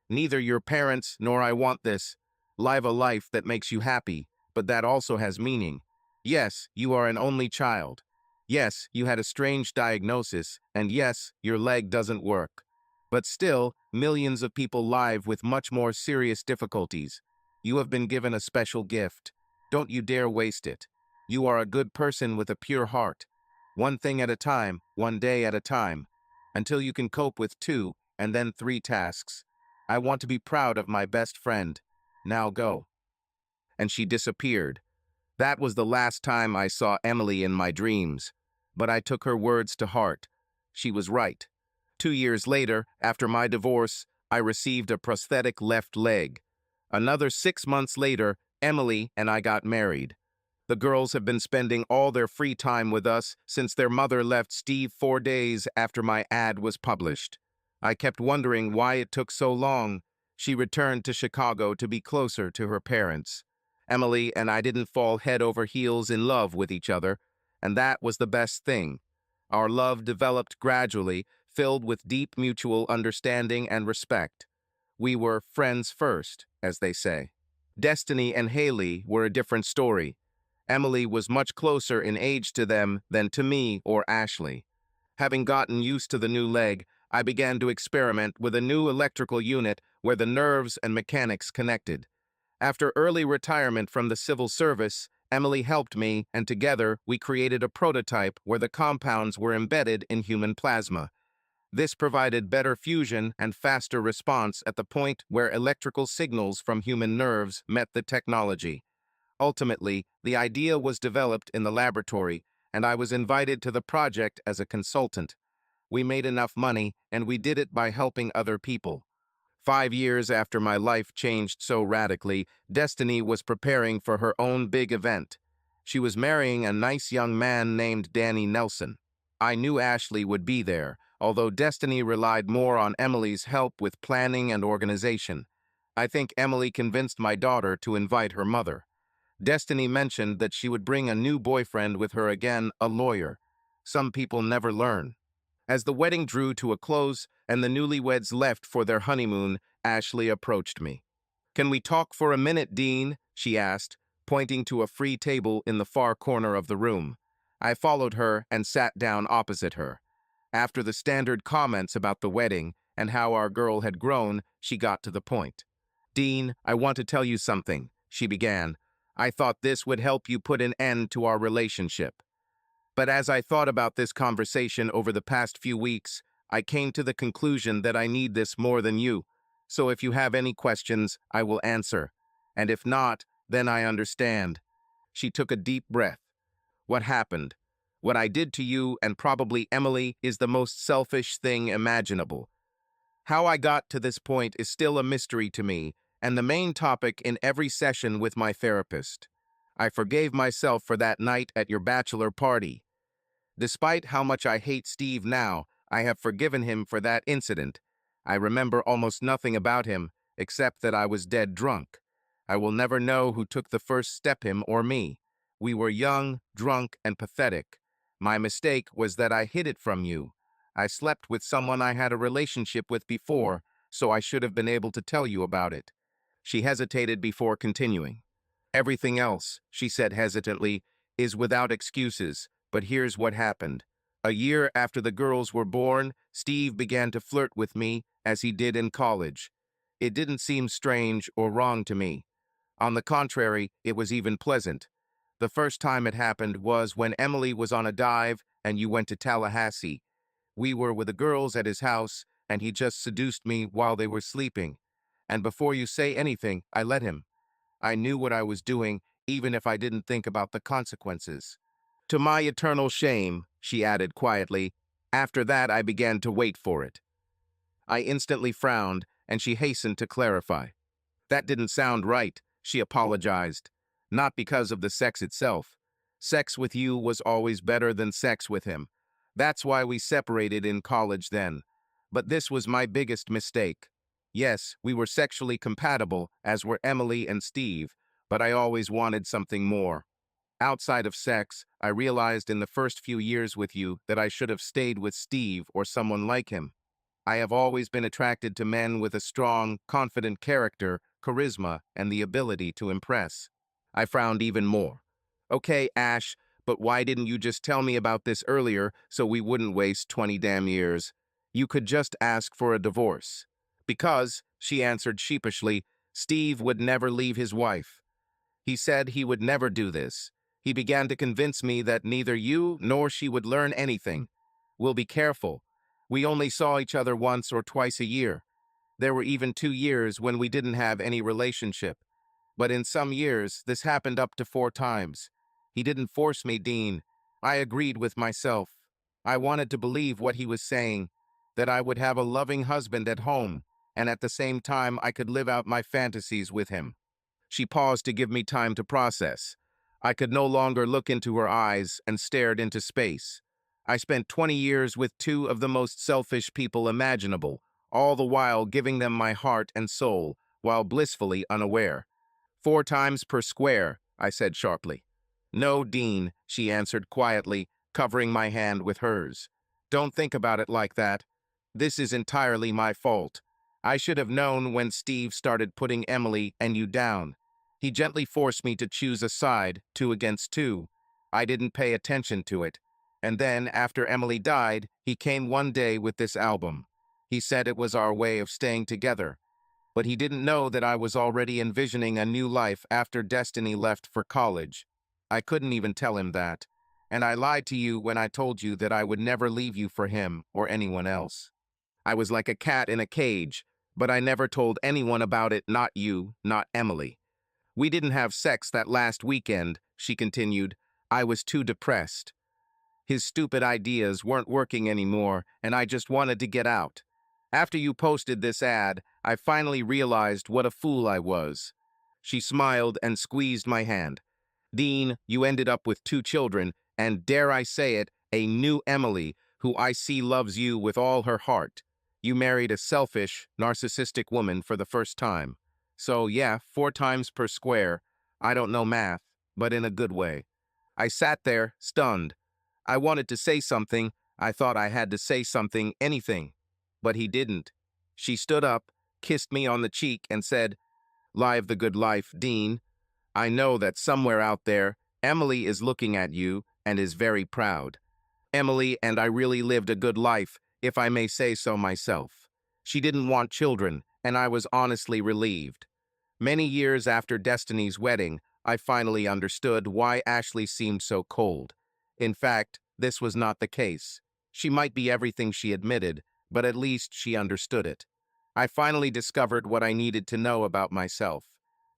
Neither your parents nor I want this. Live a life that makes you happy, but that also has meaning. Yes, you are an only child. Yes, you had a strange diagnosis, and yes, your leg doesn't work. But still, millions of people live with much more serious difficulties. You have been given a special gift. Don't you dare waste it. You are a good person with a pure heart. One thing at a time, one day at a time, until you can cope with two and then three tasks. I want to be proud of my best friend. Now go. And she disappeared. That was the last time I saw Emily in my dreams. But I took her words to heart. She was right. 2 years later, after my divorce, I received a prosthetic left leg. Another 6 months later, Emily and I got married. The girls have been spending all their free time with us since their mother left Steve 4 days after my ad was published. I kept wondering why it took so long. She returned to Chicago to be closer to her parents. Emily and I didn't fall head over heels in love with each other, and that was the best thing. Our love developed gradually, filled with deep mutual understanding and respect. We were friends first, as they say. Destiny and Haley were a different story. Emily was much closer in age to them than to me or Ashley. Having gotten used to the new leg, I began to experiment with a new electrical unit where the nerves and mechanics connected. After early retirement from the civil service, Emily helped me, and together we created a prototype where the compounds were embedded in human plasma. This provided better fusion and faster response at the point where electrical signals from human nerves met the technology. Ultimately, the idea was developed in the laboratory, and I was invited to the project as a consultant. We made enough money, and we did it by helping other people. 5 years after my life changed so radically, Destiny was preparing for her own big event. She was marrying a nice young man named Danny Nelson. I knew Ashley would be there, although Destiny relied more on Emily's help with planning and organization. I think Emily convinced my daughter to invite her mother. Destiny mentioned that she would bring a new boyfriend with her again, a lawyer. Some people never learn. As the wedding drew to a close and the newlyweds left for their honeymoon, Ashley approached me. "Can we talk for a minute, Dean?" she asked, pointing to a free table in the far corner of the room. I followed her and sat down opposite her. After the standard comments about the wedding and how our girl had grown, she got to the point. "Dean, I want to tell you something," she began. "I thought this would help you put an end to our relationship. But as I thought about this conversation over the past few weeks, I came to the conclusion that I need this more than you. So if you have any questions, I will answer. And if not, then I understand." She took a deep breath. "What happened? What I did to you and probably Emily is the most selfish thing imaginable. How I got to this point is still a mystery to me, and the main topic in every session with my therapist. I forgave myself for that night at your bachelor party. Despite how much I hate Steve now, I have forgiven him for that incident. I remember almost nothing about him, except that I was dead drunk. I will never know who took the first step, him or me. We were young, drunk, and pathetic. My mistake was that I hid it from you. I slept with someone I had a relationship with before, so I should have been able to tell you about it." She hesitated before continuing. "Everything else," she said hesitantly, "is without excuses. But here's what happened. A year after the girls were born, Steve began to flirt with me, as he did in college. It didn't seem strange or wrong to me. On the contrary, it was even pleasant. The first time it happened was when Emily was on a dive and you went to Tallahassee. We were with the girls at his house, and he just seduced me while they were sleeping. And before you say anything, I let him. I knew what I was doing, even if I didn't think about the consequences. To my eternal shame," she added quietly, "after that I began to wait for it." I instantly frowned, and she hastened to clarify. "That didn't sound right," she apologized. "Not because of the sex itself. Sex with you was always better than sex with him. That's why we separated in college then. But this was my biggest mistake. Yes, we were sexually compatible, as were Emily and Steve, but I always wanted something more. Outside of sex, I realized in the first few years with you that I should have stayed with Steve or someone like him. I have always been attracted to men with a strong, confident character, charisma, and the ability to impress." I frowned even more. "Okay, Ash, But why didn't you just tell me about this earlier so we wouldn't waste 20 damn years? You could just ask for a divorce. Because, she answered sheepishly, Steve would never leave his wife. He said he would never do this. He began to convince me that neither you nor she would learn anything. We'll be careful. We only saw each other once or twice a year. There were even 2 years when we didn't have any relationship. But in some years, this happened up to 4 times. He didn't force me, Dean. I agreed with myself. I wanted to believe what he was saying, that I would have a loving husband at home, and at the same time I could live out my fantasies with him. She paused to give me time to process. I could no longer look into her eyes and stared into space. I spent 20 years with two of the most selfish people imaginable, all the while giving them my heart and soul, while blissfully unaware. 4 times per square, I said sharply. No, Dean, she answered quietly, covering my hand with hers. Don't think about it like that. This is entirely my fault. I should have known when Steve started putting Emily and you down. He gently forced me to choose a side, 2 against 2. I didn't pay attention to it. And then, after Emily died, he came one day with this album. He said it was our way of staying together. But he didn't know that I was already envisioning a new life after Destiny left for college. I couldn't even tell him that. And I lied to you when I told you that I would never leave you for him or anyone else. I was like a cat in a cage, but I never told anyone about it, not you, not Emily. We didn't have sex that last weekend, she continued. I was too depressed. His stupid ideas weren't working anymore, and I just wanted to get out. After you posted this ad, I finally realized what a fool I was. She smiled and squeezed my hand. Dean, you ended up with 2 children, and dare I say it, a new Emily, who I see loves you with all her heart. You married a selfish, narcissistic woman for the first time. So yeah, 4 times per square. I don't know math, but in a good way. I sat there, stunned. I wanted to say something. I thought I had to say something, anything. But he didn't. She stood up, kissed me on the cheek, and said, Live the good life, Dean. I know that somewhere out there, Emily is looking at you and is very proud. Emily and I really lived a good life, if I may say so myself. She didn't want children, and I was honestly relieved. Many years after Destiny's wedding, I finally understood why Ashley seemed so cold. In fact, this was not the case. She might be everything she admitted, but at least she understood it. I finally discovered what I needed to know about myself.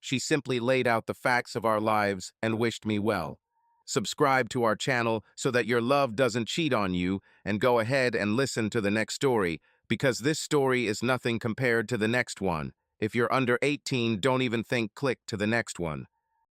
She simply laid out the facts of our lives and wished me well. Subscribe to our channel so that your love doesn't cheat on you, and go ahead and listen to the next story, because this story is nothing compared to the next one. If you're under 18, don't even think click to the next one.